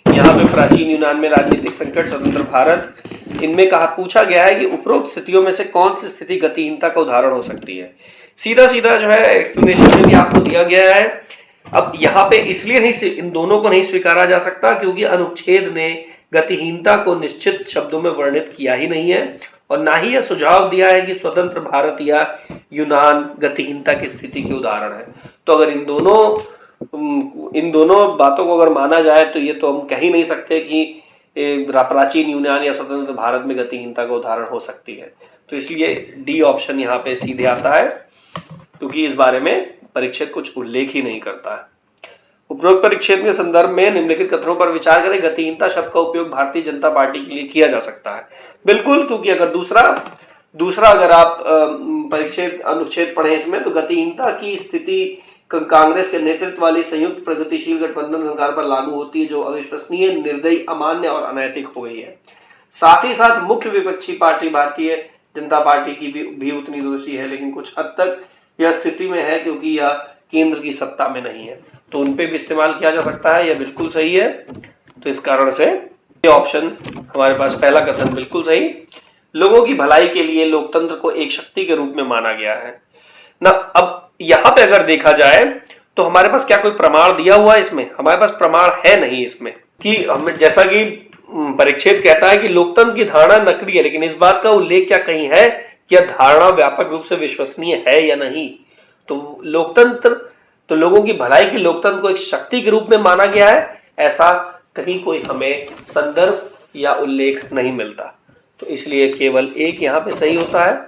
यहाँ पे प्राचीन यूनान में राजनीतिक संकट, स्वतंत्र भारत, इनमें पूछा गया है कि उपरोक्त स्थितियों में से कौन सी स्थिति गतिहीनता का उदाहरण हो सकती है। सीधा सीधा जो है एक्सप्लेनेशन में भी आपको दिया गया है। अब यहाँ पे इसलिए नहीं, इन दोनों को नहीं स्वीकारा जा सकता क्योंकि अनुच्छेद ने गतिहीनता को निश्चित शब्दों में वर्णित किया ही नहीं है, और ना ही यह सुझाव दिया है कि स्वतंत्र भारत या यूनान गतिहीनता की स्थिति के उदाहरण है। तो अगर इन दोनों बातों को अगर माना जाए तो ये तो हम कह ही नहीं सकते कि प्राचीन यूनान या स्वतंत्र भारत में गतिहीनता का उदाहरण हो सकती है। तो इसलिए डी ऑप्शन यहाँ पे सीधे आता है, क्योंकि इस बारे में परिच्छेद कुछ उल्लेख ही नहीं करता है। उपरोक्त परिच्छेद के संदर्भ में निम्नलिखित कथनों पर विचार करें। गतिहीनता शब्द का उपयोग भारतीय जनता पार्टी के लिए किया जा सकता है। बिल्कुल, क्योंकि अगर दूसरा अगर आप परिच्छेद अनुच्छेद पढ़े इसमें, तो गतिहीनता की स्थिति कांग्रेस के नेतृत्व वाली संयुक्त प्रगतिशील गठबंधन सरकार पर लागू होती है, जो अविश्वसनीय, निर्दयी, अमान्य और अनैतिक हो गई है। साथ ही साथ मुख्य विपक्षी पार्टी भारतीय जनता पार्टी की भी उतनी दोषी है, लेकिन कुछ हद तक यह स्थिति में है क्योंकि यह केंद्र की सत्ता में नहीं है, तो उन पे भी इस्तेमाल किया जा सकता है। यह बिल्कुल सही है। तो इस कारण से ये ऑप्शन हमारे पास पहला कथन बिल्कुल सही। लोगों की भलाई के लिए लोकतंत्र को एक शक्ति के रूप में माना गया है ना। अब यहां पे अगर देखा जाए तो हमारे पास क्या कोई प्रमाण दिया हुआ है इसमें? हमारे पास प्रमाण है नहीं इसमें कि हमें, जैसा कि परिच्छेद कहता है कि लोकतंत्र की धारणा नकली है, लेकिन इस बात का उल्लेख क्या कहीं है कि यह धारणा व्यापक रूप से विश्वसनीय है या नहीं। तो लोकतंत्र, तो लोगों की भलाई के लोकतंत्र को एक शक्ति के रूप में माना गया है, ऐसा कहीं कोई हमें संदर्भ या उल्लेख नहीं मिलता। तो इसलिए केवल एक यहां पे सही होता है।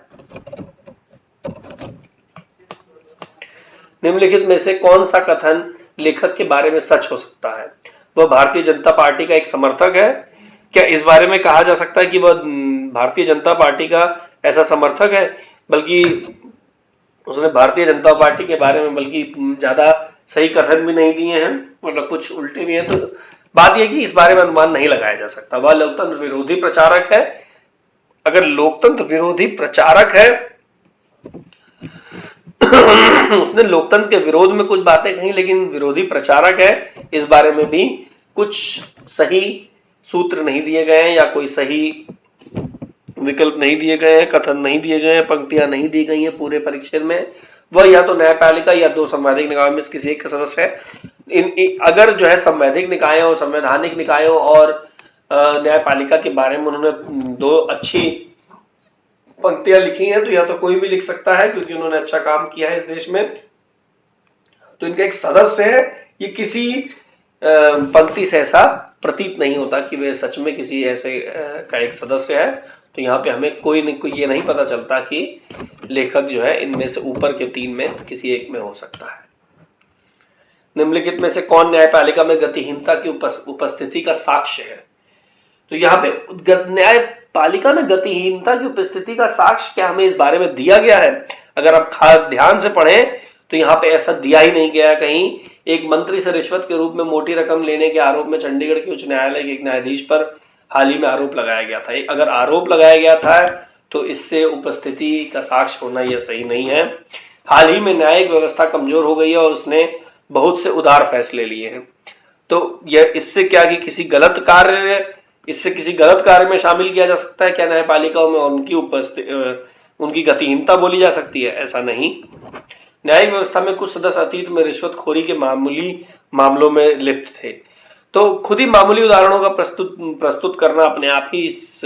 निम्नलिखित में से कौन सा कथन लेखक के बारे में सच हो सकता है? वह भारतीय जनता पार्टी का एक समर्थक है। क्या इस बारे में कहा जा सकता है कि वह भारतीय जनता पार्टी का ऐसा समर्थक है? बल्कि उसने भारतीय जनता पार्टी के बारे में बल्कि ज्यादा सही कथन भी नहीं दिए हैं, मतलब कुछ उल्टे भी हैं। तो बात यह कि इस बारे में अनुमान नहीं लगाया जा सकता। वह लोकतंत्र विरोधी प्रचारक है। अगर लोकतंत्र विरोधी प्रचारक है उसने लोकतंत्र के विरोध में कुछ बातें कही, लेकिन विरोधी प्रचारक है, इस बारे में भी कुछ सही सूत्र नहीं दिए गए हैं या कोई सही विकल्प नहीं दिए गए हैं, कथन नहीं दिए गए हैं, पंक्तियां नहीं दी गई हैं पूरे परिच्छेद में। वह या तो न्यायपालिका या 2 संवैधानिक निकायों में किसी एक का सदस्य है। अगर जो है संवैधानिक निकायों, संवैधानिक निकायों और न्यायपालिका के बारे में उन्होंने 2 अच्छी पंक्तियां लिखी हैं, तो या तो कोई भी लिख सकता है क्योंकि उन्होंने अच्छा काम किया है इस देश में, तो इनका एक सदस्य है, ये किसी पंक्ति से ऐसा प्रतीत नहीं होता कि वे सच में किसी ऐसे का एक सदस्य है। तो यहाँ पे हमें कोई ये नहीं पता चलता कि लेखक जो है इनमें से ऊपर के 3 में किसी एक में हो सकता है। निम्नलिखित में से कौन न्यायपालिका में गतिहीनता की उपस्थिति का साक्ष्य है? तो यहाँ पे न्यायपालिका में गतिहीनता की उपस्थिति का साक्ष्य क्या हमें इस बारे में दिया गया है? अगर आप ध्यान से पढ़ें तो यहाँ पे ऐसा दिया ही नहीं गया कहीं। एक मंत्री से रिश्वत के रूप में मोटी रकम लेने के आरोप में चंडीगढ़ के उच्च न्यायालय के एक न्यायाधीश पर हाल ही में आरोप लगाया गया था। अगर आरोप लगाया गया था तो इससे उपस्थिति का साक्ष्य होना यह सही नहीं है। हाल ही में न्यायिक व्यवस्था कमजोर हो गई है और उसने बहुत से उदार फैसले लिए हैं। तो यह इससे क्या कि किसी गलत कार्य में शामिल किया जा सकता है क्या न्यायपालिकाओं में? उनकी गतिहीनता बोली जा सकती है? ऐसा नहीं। न्यायिक व्यवस्था में कुछ सदस्य अतीत में रिश्वतखोरी के मामूली मामलों में लिप्त थे। तो खुद ही मामूली उदाहरणों का प्रस्तुत करना अपने आप ही इस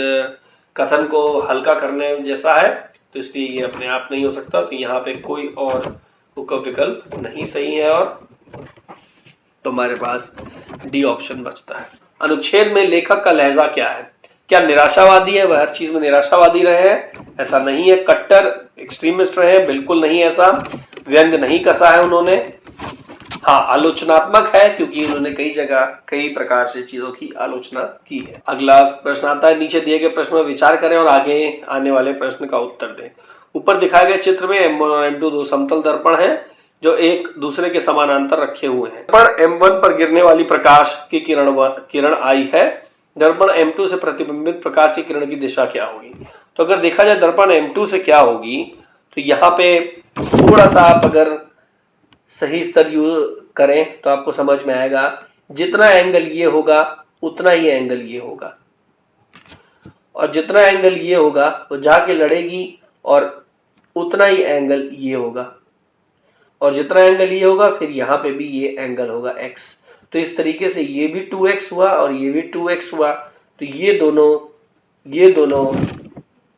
कथन को हल्का करने जैसा है, तो इसलिए ये अपने आप नहीं हो सकता। तो यहाँ पे कोई और विकल्प नहीं सही है और तो हमारे पास डी ऑप्शन बचता है। अनुच्छेद में लेखक का लहजा क्या है? क्या निराशावादी है? वह हर चीज में निराशावादी रहे हैं? ऐसा नहीं है। कट्टर एक्सट्रीमिस्ट रहे हैं? बिल्कुल नहीं ऐसा। व्यंग नहीं कसा है उन्होंने। हाँ, आलोचनात्मक है क्योंकि उन्होंने कई जगह कई प्रकार से चीजों की आलोचना की है। अगला प्रश्न आता है, नीचे दिए गए प्रश्न में विचार करें और आगे आने वाले प्रश्न का उत्तर दें। ऊपर दिखाए गए चित्र में M1 और M2 दो समतल दर्पण हैं जो एक दूसरे के समानांतर रखे हुए हैं। दर्पण M1 पर गिरने वाली प्रकाश की किरण आई है। दर्पण M2 से प्रतिबिंबित प्रकाश की किरण की दिशा क्या होगी? तो अगर देखा जाए दर्पण M2 से क्या होगी, तो यहाँ पे थोड़ा सा आप अगर सही स्तर यूज करें तो आपको समझ में आएगा। जितना एंगल ये होगा उतना ही एंगल ये होगा, और जितना एंगल ये होगा वो जाके लड़ेगी और उतना ही एंगल ये होगा, और जितना एंगल ये होगा फिर यहाँ पे भी ये एंगल होगा x। तो इस तरीके से ये भी 2x हुआ और ये भी 2x हुआ। तो ये दोनों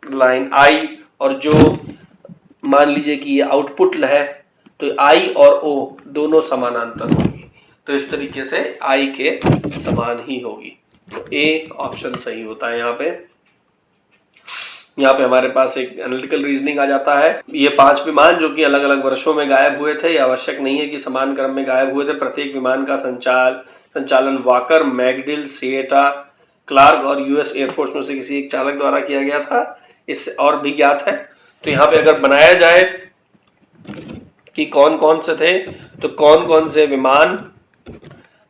लाइन I और जो मान लीजिए कि ये आउटपुट है, तो I और O दोनों समानांतर होगी। तो इस तरीके से I के समान ही होगी। तो A ऑप्शन सही होता है। यहाँ पे हमारे पास एक एनालिटिकल रीजनिंग आ जाता है। ये 5 विमान जो कि अलग अलग वर्षों में गायब हुए थे, यह आवश्यक नहीं है कि समान क्रम में गायब हुए थे। प्रत्येक विमान का संचालन वॉकर, मैकडिल, सिएटा, क्लार्क और यूएस एयरफोर्स में से किसी एक चालक द्वारा किया गया था। इससे और भी ज्ञात है। तो यहाँ पे अगर बनाया जाए कि कौन कौन से थे, तो कौन कौन से विमान,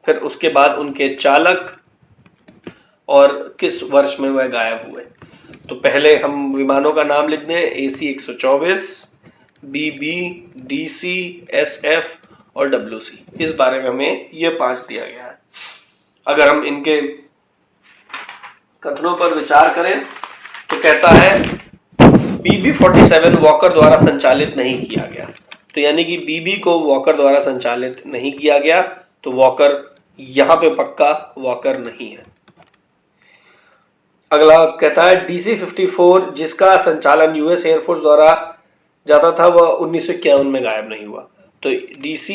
फिर उसके बाद उनके चालक और किस वर्ष में वह गायब हुए। तो पहले हम विमानों का नाम लिख दें, AC-124, BB, DC, SF और WC। इस बारे में हमें ये 5 दिया गया है। अगर हम इनके कथनों पर विचार करें तो कहता है BB-47 वॉकर द्वारा संचालित नहीं किया गया। तो यानी कि BB को वॉकर द्वारा संचालित नहीं किया गया, तो वॉकर यहां पे पक्का वॉकर नहीं है। अगला कहता है DC-54 जिसका संचालन यूएस एयरफोर्स द्वारा जाता था, वह 1951 में गायब नहीं हुआ। तो DC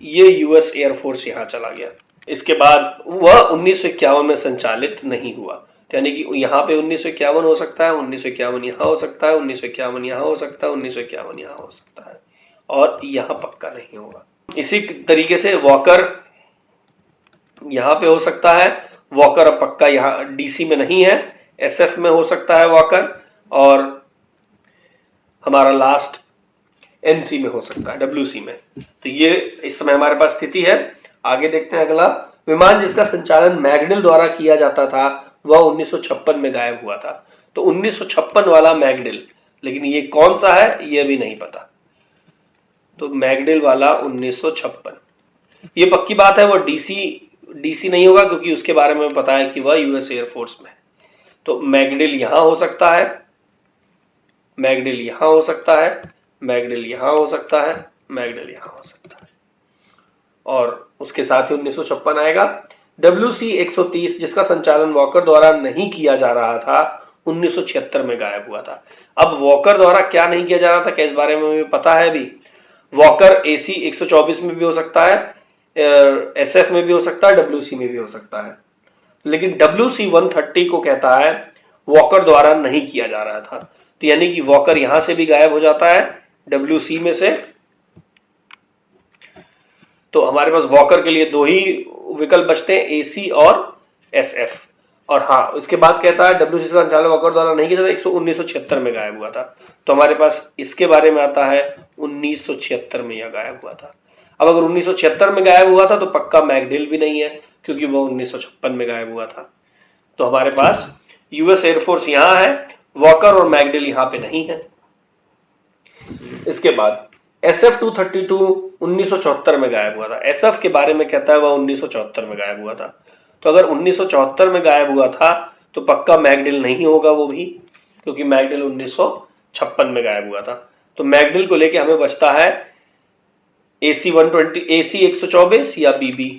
ये यूएस एयरफोर्स यहां चला गया। इसके बाद वह 1951 में संचालित नहीं हुआ, यानी कि यहाँ पे 1951 हो सकता है, 1951 यहाँ हो सकता है, 1951 यहाँ हो सकता है, 1951 यहाँ हो सकता है, और यहाँ पक्का नहीं होगा। इसी तरीके से वॉकर यहाँ पे हो सकता है। वॉकर अब पक्का यहाँ DC में नहीं है, SF में हो सकता है वॉकर, और हमारा लास्ट NC में हो सकता है, WC में। तो ये इस समय हमारे पास स्थिति है। आगे देखते हैं अगला। विमान जिसका संचालन मैकडिल द्वारा किया जाता था वह 1956 में गायब हुआ था। तो 1956 वाला मैकडिल, लेकिन ये कौन सा है ये भी नहीं पता। तो मैकडिल वाला 1956, ये पक्की बात है। वो DC नहीं होगा क्योंकि उसके बारे में पता है कि वह यूएस एयरफोर्स में है। तो मैकडिल यहां हो सकता है, मैकडिल यहां हो सकता है, मैकडिल यहां हो सकता है, मैकडिल यहां हो सकता है, और उसके साथ ही 1956 आएगा। WC-130 जिसका संचालन वॉकर द्वारा नहीं किया जा रहा था, 1976 में गायब हुआ था। अब वॉकर द्वारा क्या नहीं किया जा रहा था, क्या इस बारे में हमें पता है? अभी वॉकर AC-124 में भी हो सकता है, SF में भी हो सकता है, WC में भी हो सकता है। लेकिन WC130 को कहता है वॉकर द्वारा नहीं किया जा रहा था। तो यानी कि वॉकर यहां से भी गायब हो जाता है WC में से। तो हमारे पास वॉकर के लिए दो ही विकल्प बचते हैं, AC और SF। और हाँ, इसके बाद कहता है WC का संचालन वॉकर द्वारा नहीं किया जाता, 1976 में गायब हुआ था। तो हमारे पास इसके बारे में आता है 1976 में यह गायब हुआ था। अब अगर 1976 में गायब हुआ था तो पक्का मैकडिल भी नहीं है, क्योंकि वो 1956 में गायब हुआ था। तो हमारे पास US एयरफोर्स यहां है, वॉकर और मैकडिल यहां पे नहीं है। इसके बाद SF-232 1974 में गायब हुआ था। SF के बारे में कहता है वह 1974 में गायब हुआ था। तो अगर 1974 में गायब हुआ था तो पक्का मैकडिल नहीं होगा वो भी, क्योंकि मैकडिल 1956 में गायब हुआ था। तो मैकडिल को लेके हमें बचता है AC-120, AC-124 या BB।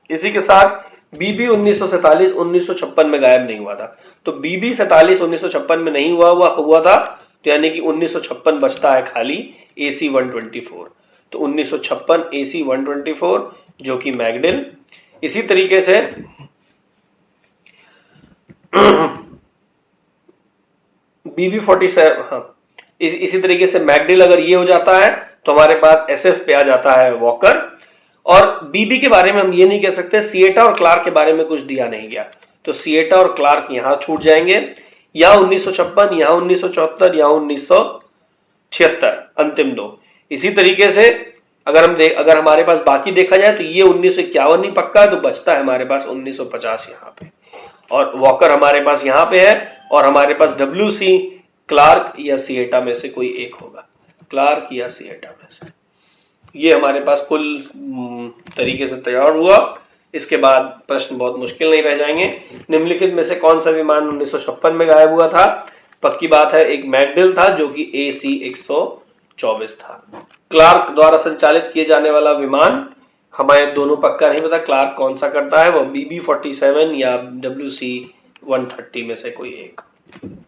इसी के साथ BB 1947 1956 में गायब नहीं हुआ था। तो BB 47 1956 में नहीं हुआ था, तो यानी कि 1956 बचता है खाली AC-124। तो 1956 AC-124 जो कि मैकडिल। इसी तरीके से BB-47, हाँ, इसी तरीके से मैकडिल अगर ये हो जाता है तो हमारे पास SF पे आ जाता है वॉकर। और BB के बारे में हम ये नहीं कह सकते, सिएटा और क्लार्क के बारे में कुछ दिया नहीं गया, तो सिएटा और क्लार्क यहां छूट जाएंगे। यहाँ 1956, यहाँ 1974, यहाँ 1976, अंतिम दो। इसी तरीके से अगर हमारे पास बाकी देखा जाए तो ये 1951 नहीं पक्का है, तो बचता है हमारे पास 1950 यहाँ पे, और वॉकर हमारे पास यहाँ पे है, और हमारे पास WC, क्लार्क या सिएटा में से कोई एक होगा, क्लार्क या सिएटा में से। ये हमारे पास कुल तरीके से तैयार हुआ। इसके बाद प्रश्न बहुत मुश्किल नहीं रह जाएंगे। निम्नलिखित में से कौन सा विमान 1956 में गायब हुआ था? पक्की बात है, एक मैकडिल था जो कि AC-124 था। क्लार्क द्वारा संचालित किए जाने वाला विमान हमारे दोनों पक्का नहीं पता क्लार्क कौन सा करता है, वो BB-47 या WC-130 में से कोई एक।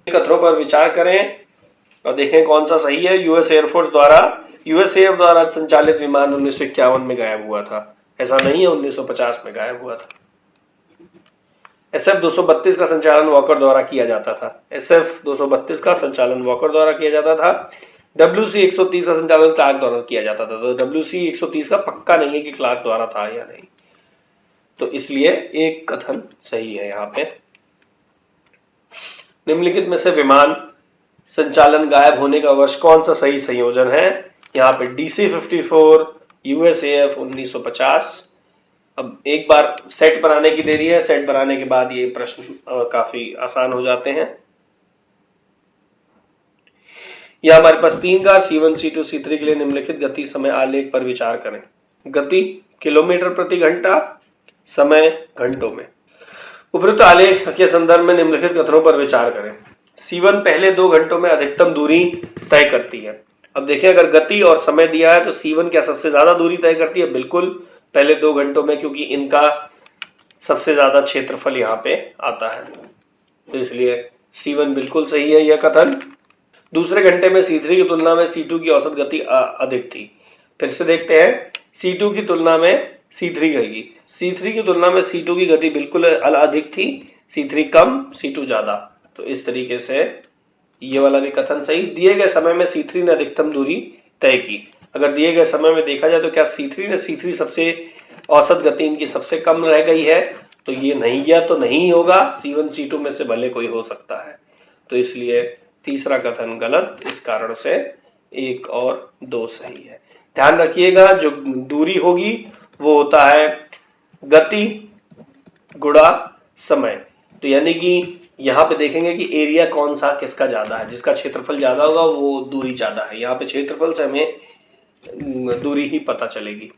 कथनों पर विचार करें और देखें कौन सा सही है। US एयरफोर्स द्वारा संचालित विमान 1951 में गायब हुआ था, ऐसा नहीं है, 1950 में गायब हुआ था। SF-232 का संचालन वॉकर द्वारा किया जाता था, SF-232 का संचालन वॉकर द्वारा किया जाता था। WC-130 का संचालन क्लार्क द्वारा किया जाता था। तो WC-130 का पक्का नहीं है कि क्लार्क द्वारा था या नहीं, तो इसलिए एक कथन सही है यहाँ पे। निम्नलिखित में से विमान संचालन गायब होने का वर्ष कौन सा सही संयोजन है? यहाँ पे DC-54, USAF 1950। अब एक बार सेट बनाने की देरी है, सेट बनाने के बाद ये प्रश्न काफी आसान हो जाते हैं। यह हमारे पास 3 का C1, C2, C3 के लिए निम्नलिखित गति समय आलेख पर विचार करें। गति किलोमीटर प्रति घंटा, समय घंटों में। उपरोक्त आलेख के संदर्भ में निम्नलिखित कथनों पर विचार करें। C1 पहले 2 घंटों में अधिकतम दूरी तय करती है। अब देखिए, अगर गति और समय दिया है तो C1 क्या सबसे ज्यादा दूरी तय करती है? बिल्कुल, पहले 2 घंटों में, क्योंकि इनका सबसे ज्यादा क्षेत्रफल यहाँ पे आता है, तो इसलिए C1 बिल्कुल सही है यह कथन। दूसरे घंटे में C3 की तुलना में C2 की औसत गति अधिक थी। फिर से देखते हैं, C2 की तुलना में C3 कहेगी, C3 की तुलना में C2 की गति बिल्कुल अधिक थी, C3 कम, C2 ज्यादा। तो इस तरीके से ये वाला भी कथन सही। दिए गए समय में C3 ने अधिकतम दूरी तय की। अगर दिए गए समय में देखा जाए तो क्या C3 सबसे औसत गति इनकी सबसे कम रह गई है? तो ये नहीं गया तो नहीं होगा, C1 C2 में से भले कोई हो सकता है, तो इसलिए तीसरा कथन गलत। इस कारण से 1 और 2 सही है। ध्यान रखिएगा, जो दूरी होगी वो होता है गति गुणा समय। तो यानी कि यहाँ पे देखेंगे कि एरिया कौन सा किसका ज्यादा है, जिसका क्षेत्रफल ज्यादा होगा वो दूरी ज्यादा है। यहाँ पे क्षेत्रफल से हमें दूरी ही पता चलेगी।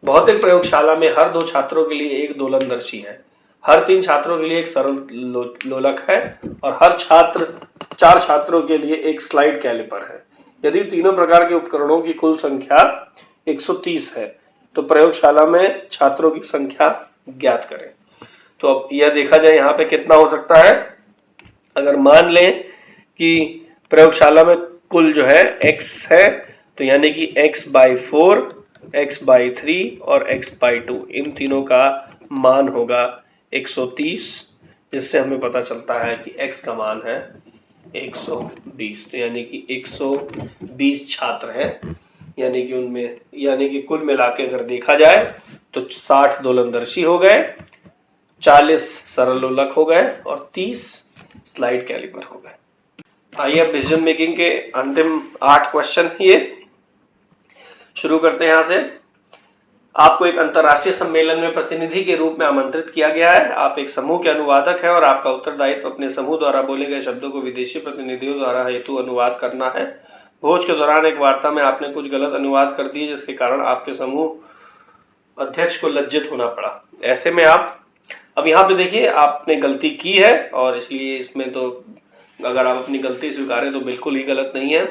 भौतिक प्रयोगशाला में हर 2 छात्रों के लिए एक दोलनदर्शी है, हर 3 छात्रों के लिए एक सरल लोलक है, और हर 4 छात्रों के लिए एक स्लाइड कैलिपर है। यदि तीनों प्रकार के उपकरणों की कुल संख्या 130 है तो प्रयोगशाला में छात्रों की संख्या ज्ञात करें। तो अब यह देखा जाए यहाँ पे कितना हो सकता है। अगर मान लें कि प्रयोगशाला में कुल जो है x है, तो यानी कि x/4 x/3 और x/2, इन तीनों का मान होगा 130, जिससे हमें पता चलता है कि x का मान है 120। तो यानी कि 120 छात्र हैं, यानी कि कुल मिला के अगर देखा जाए तो 60 दोलंदर्शी हो गए, 40 सरल लोलक हो गए और 30 स्लाइड कैलिपर हो गए। आइए अब डिसीजन मेकिंग के अंतिम 8 क्वेश्चन ये शुरू करते हैं। यहां से आपको एक अंतर्राष्ट्रीय सम्मेलन में प्रतिनिधि के रूप में आमंत्रित किया गया है। आप एक समूह के अनुवादक हैं और आपका उत्तरदायित्व अपने समूह द्वारा बोले गए शब्दों को विदेशी प्रतिनिधियों द्वारा हेतु अनुवाद करना है। भोज के दौरान एक वार्ता में आपने कुछ गलत अनुवाद कर दिए, जिसके कारण आपके समूह अध्यक्ष को लज्जित होना पड़ा। ऐसे में आप अब यहाँ पे देखिए आपने गलती की है, और इसलिए इसमें तो अगर आप अपनी गलती स्वीकारें तो बिल्कुल ही गलत नहीं है,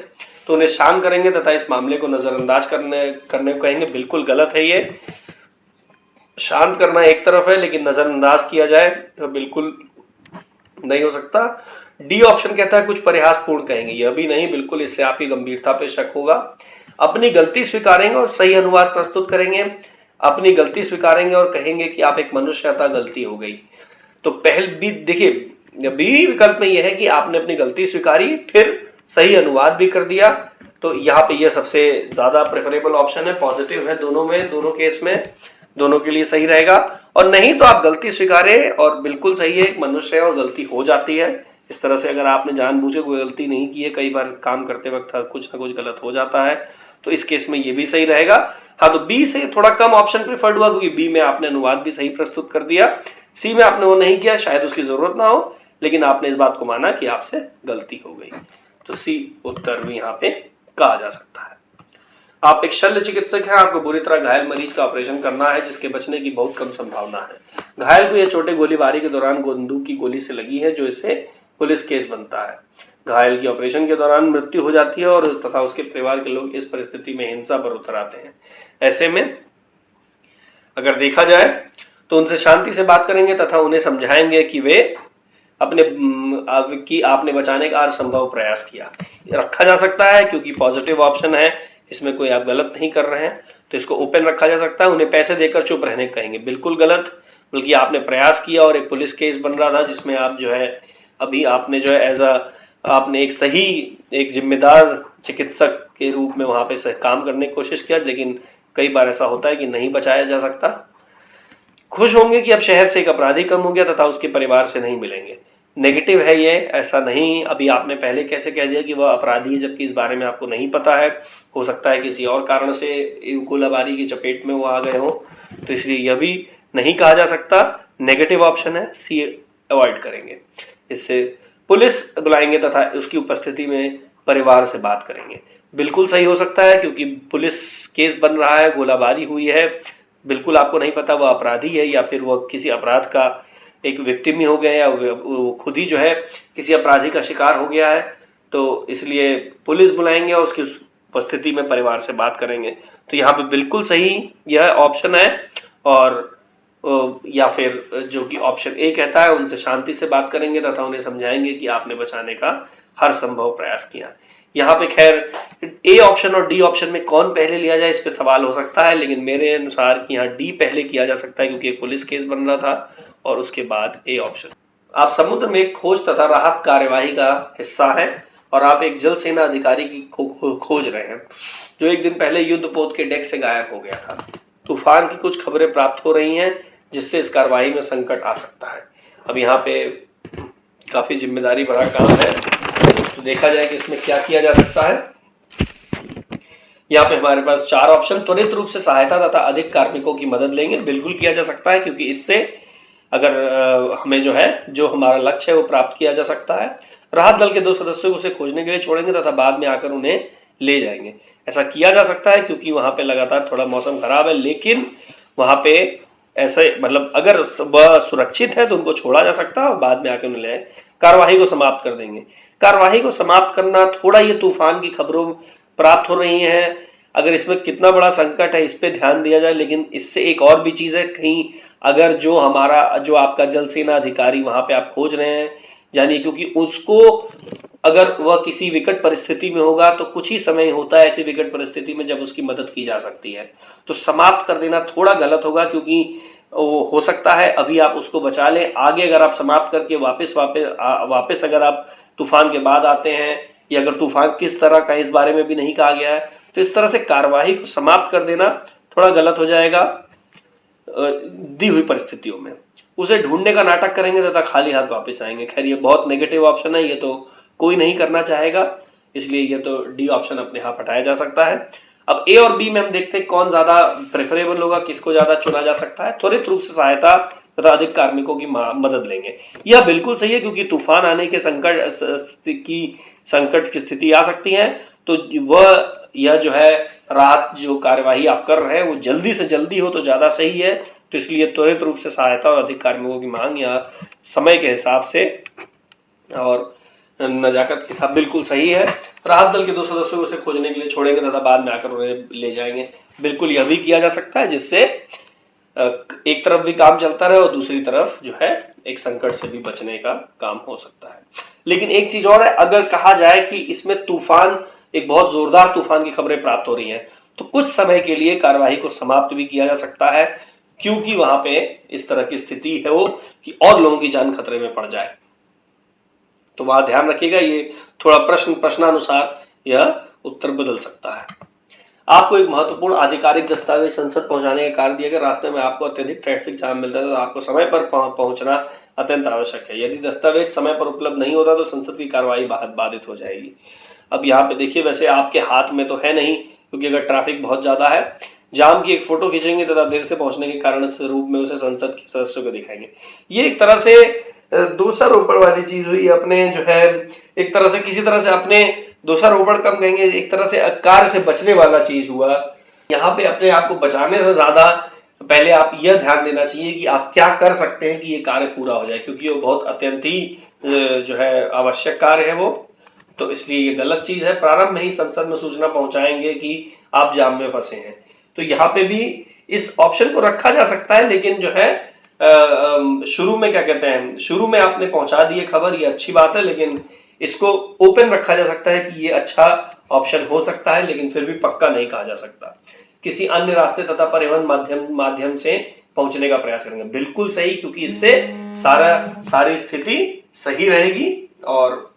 तो उन्हें शांत करेंगे तथा इस मामले को नजरअंदाज करने को कहेंगे। बिल्कुल गलत है, ये शांत करना एक तरफ है लेकिन नजरअंदाज किया जाए तो बिल्कुल नहीं हो सकता। डी ऑप्शन कहता है कुछ परिहासपूर्ण कहेंगे, यह भी नहीं, बिल्कुल इससे आपकी गंभीरता पे शक होगा। अपनी गलती स्वीकारेंगे और सही अनुवाद प्रस्तुत करेंगे। अपनी गलती स्वीकारेंगे और कहेंगे कि आप एक मनुष्य था, गलती हो गई। तो पहले भी देखिए, बी विकल्प में यह है कि आपने अपनी गलती स्वीकारी फिर सही अनुवाद भी कर दिया, तो यहाँ पे यह सबसे ज्यादा प्रेफरेबल ऑप्शन है, पॉजिटिव है दोनों में, दोनों केस में, दोनों के लिए सही रहेगा। और नहीं तो आप गलती स्वीकारे और बिल्कुल सही है, एक मनुष्य है और गलती हो जाती है। इस तरह से अगर आपने जानबूझ के कोई गलती नहीं की है, कई बार काम करते वक्त कुछ ना कुछ गलत हो जाता है, तो इस केस में ये भी सही रहेगा। हाँ, तो बी से थोड़ा कम ऑप्शन प्रेफर्ड हुआ क्योंकि बी में आपने अनुवाद भी सही प्रस्तुत कर दिया। सी में आपने वो नहीं किया, शायद उसकी जरूरत ना हो, लेकिन आपने इस बात को माना कि आपसे गलती हो गई, तो सी उत्तर भी यहाँ पे कहा जा सकता है। आप एक शल्य चिकित्सक हैं, आपको बुरी तरह घायल मरीज का ऑपरेशन करना है जिसके बचने की बहुत कम संभावना है। घायल को यह चोटें गोलीबारी के दौरान बंदूक की गोली से लगी है, जो इससे पुलिस केस बनता है। घायल की ऑपरेशन के दौरान मृत्यु हो जाती है और तथा उसके परिवार के लोग इस परिस्थिति में हिंसा पर उतर आते हैं। ऐसे में अगर देखा जाए तो उनसे शांति से बात करेंगे तथा उन्हें समझाएंगे कि वे आपने बचाने का हर संभव प्रयास किया। रखा जा सकता है क्योंकि पॉजिटिव ऑप्शन है, इसमें कोई आप गलत नहीं कर रहे हैं, तो इसको ओपन रखा जा सकता है। उन्हें पैसे देकर चुप रहने कहेंगे, बिल्कुल गलत, बल्कि आपने प्रयास किया और एक पुलिस केस बन रहा था जिसमें आप जो है अभी आपने जो है आपने एक जिम्मेदार चिकित्सक के रूप में वहां पे काम करने की कोशिश किया, लेकिन कई बार ऐसा होता है कि नहीं बचाया जा सकता। खुश होंगे कि अब शहर से एक अपराधी कम हो गया तथा उसके परिवार से नहीं मिलेंगे। नेगेटिव है ये, ऐसा नहीं। अभी आपने पहले कैसे कह दिया कि वह अपराधी है जबकि इस बारे में आपको नहीं पता है, हो सकता है किसी और कारण से गोलाबारी की चपेट में वो आ गए हो, तो इसलिए यह भी नहीं कहा जा सकता। नेगेटिव ऑप्शन है, सी अवॉइड करेंगे। इससे पुलिस बुलाएंगे तथा उसकी उपस्थिति में परिवार से बात करेंगे, बिल्कुल सही हो सकता है क्योंकि पुलिस केस बन रहा है, गोलाबारी हुई है, बिल्कुल आपको नहीं पता वह अपराधी है या फिर वह किसी अपराध का एक विक्टिम ही हो गया या वो खुद ही जो है किसी अपराधी का शिकार हो गया है, तो इसलिए पुलिस बुलाएंगे और उसकी उपस्थिति में परिवार से बात करेंगे। तो यहाँ पे बिल्कुल सही यह ऑप्शन है, और या फिर जो कि ऑप्शन ए कहता है उनसे शांति से बात करेंगे तथा उन्हें समझाएंगे कि आपने बचाने का हर संभव प्रयास किया। यहाँ पे खैर ए ऑप्शन और डी ऑप्शन में कौन पहले लिया जाए इस पे सवाल हो सकता है, लेकिन मेरे अनुसार कि यहाँ डी पहले किया जा सकता है क्योंकि एक पुलिस केस बन रहा था और उसके बाद ए ऑप्शन। आप समुद्र में खोज तथा राहत कार्यवाही का हिस्सा है और आप एक जल सेना अधिकारी की खोज रहे हैं जो एक दिन पहले युद्धपोत के डेक से गायब हो गया था। तूफान की कुछ खबरें प्राप्त हो रही हैं जिससे इस कार्रवाई में संकट आ सकता है। अब यहाँ पे काफी जिम्मेदारी भरा काम है, तो देखा जाए कि इसमें क्या किया जा सकता है। यहाँ पे हमारे पास 4 ऑप्शन। त्वरित रूप से सहायता तथा अधिक कार्मिकों की मदद लेंगे, बिल्कुल किया जा सकता है क्योंकि इससे अगर हमें जो हमारा लक्ष्य है वो प्राप्त किया जा सकता है। राहत दल के 2 सदस्यों को उसे खोजने के लिए छोड़ेंगे तथा बाद में आकर उन्हें ले जाएंगे, ऐसा किया जा सकता है क्योंकि वहां पे लगातार थोड़ा मौसम खराब है, लेकिन वहां पे ऐसे मतलब अगर वह सुरक्षित है तो उनको छोड़ा जा सकता है और बाद में आकर उन्हें ले कार्यवाही को समाप्त कर देंगे। कार्यवाही को समाप्त करना, थोड़ा ये तूफान की खबरों प्राप्त हो रही हैं, अगर इसमें कितना बड़ा संकट है इस पे ध्यान दिया जाए, लेकिन इससे एक और भी चीज है, कहीं अगर जो आपका जल सेना अधिकारी वहां पे आप खोज रहे हैं जानिए, क्योंकि उसको अगर वह किसी विकट परिस्थिति में होगा तो कुछ ही समय होता है ऐसी विकट परिस्थिति में जब उसकी मदद की जा सकती है। तो समाप्त कर देना थोड़ा गलत होगा, क्योंकि वो हो सकता है अभी आप उसको बचा लें, आगे अगर आप समाप्त करके वापस अगर आप तूफान के बाद आते हैं, या अगर तूफान किस तरह का इस बारे में भी नहीं कहा गया है, तो इस तरह से कार्यवाही को समाप्त कर देना थोड़ा गलत हो जाएगा। दी हुई परिस्थितियों में उसे ढूंढने का नाटक करेंगे तथा खाली हाथ वापस आएंगे। खैर ये बहुत नेगेटिव ऑप्शन है, ये तो कोई नहीं करना चाहेगा, इसलिए ये तो डी ऑप्शन अपने आप हटाया जा सकता है। अब ए और बी में हम देखते हैं कौन ज्यादा प्रेफरेबल होगा, किसको ज्यादा चुना जा सकता है। त्वरित रूप से सहायता तथा अधिक कार्मिकों की मदद लेंगे, यह बिल्कुल सही है, क्योंकि तूफान आने के संकट की स्थिति आ सकती है, तो वह यह जो है राहत जो कार्यवाही आप कर रहे हैं वो जल्दी से जल्दी हो तो ज्यादा सही है। तो इसलिए त्वरित रूप से सहायता और अधिक कार्मिकों की मांग या समय के हिसाब से और नजाकत के साथ बिल्कुल सही है। राहत दल के 2 सदस्यों को उसे खोजने के लिए छोड़ेंगे तथा बाद में आकर उन्हें ले जाएंगे, बिल्कुल यह भी किया जा सकता है, जिससे एक तरफ भी काम चलता रहे और दूसरी तरफ जो है एक संकट से भी बचने का काम हो सकता है। लेकिन एक चीज और है, अगर कहा जाए कि इसमें तूफान, एक बहुत जोरदार तूफान की खबरें प्राप्त हो रही हैं, तो कुछ समय के लिए कार्यवाही को समाप्त भी किया जा सकता है, क्योंकि वहां पे इस तरह की स्थिति है वो कि और लोगों की जान खतरे में पड़ जाए। तो वहां ध्यान रखिएगा, ये थोड़ा प्रश्नानुसार यह उत्तर बदल सकता है। आपको एक महत्वपूर्ण आधिकारिक दस्तावेज संसद पहुंचाने का कार्य दिया गया, रास्ते में आपको अत्यधिक ट्रैफिक जाम मिलता है तो आपको समय पर पहुंचना अत्यंत आवश्यक है। यदि दस्तावेज समय पर उपलब्ध नहीं होता तो संसद की कार्रवाई बाधित हो जाएगी। अब यहाँ पे देखिए, वैसे आपके हाथ में तो है नहीं, क्योंकि अगर ट्रैफिक बहुत ज्यादा है, जाम की एक फोटो खींचेंगे तथा देर से पहुंचने के कारण रूप में उसे संसद के सदस्यों को दिखाएंगे। ये एक तरह से दोषारोपण वाली चीज हुई, अपने जो है एक तरह से किसी तरह से अपने दोषारोपण कम कहेंगे, एक तरह से कार्य से बचने वाला चीज हुआ। यहाँ पे अपने आप को बचाने से ज्यादा पहले आप यह ध्यान देना चाहिए कि आप क्या कर सकते हैं कि ये कार्य पूरा हो जाए, क्योंकि वो बहुत अत्यंत ही जो है आवश्यक कार्य है वो। तो इसलिए ये गलत चीज है, प्रारंभ में ही संसद में सूचना पहुंचाएंगे कि आप जाम में फंसे हैं। तो यहाँ पे भी इस ऑप्शन को रखा जा सकता है, लेकिन जो है शुरू में क्या कहते हैं, शुरू में आपने पहुंचा दी है खबर, ये अच्छी बात है, लेकिन इसको ओपन रखा जा सकता है कि ये अच्छा ऑप्शन हो सकता है, लेकिन फिर भी पक्का नहीं कहा जा सकता। किसी अन्य रास्ते तथा परिवहन माध्यम से पहुंचने का प्रयास करेंगे, बिल्कुल सही, क्योंकि इससे सारी स्थिति सही रहेगी और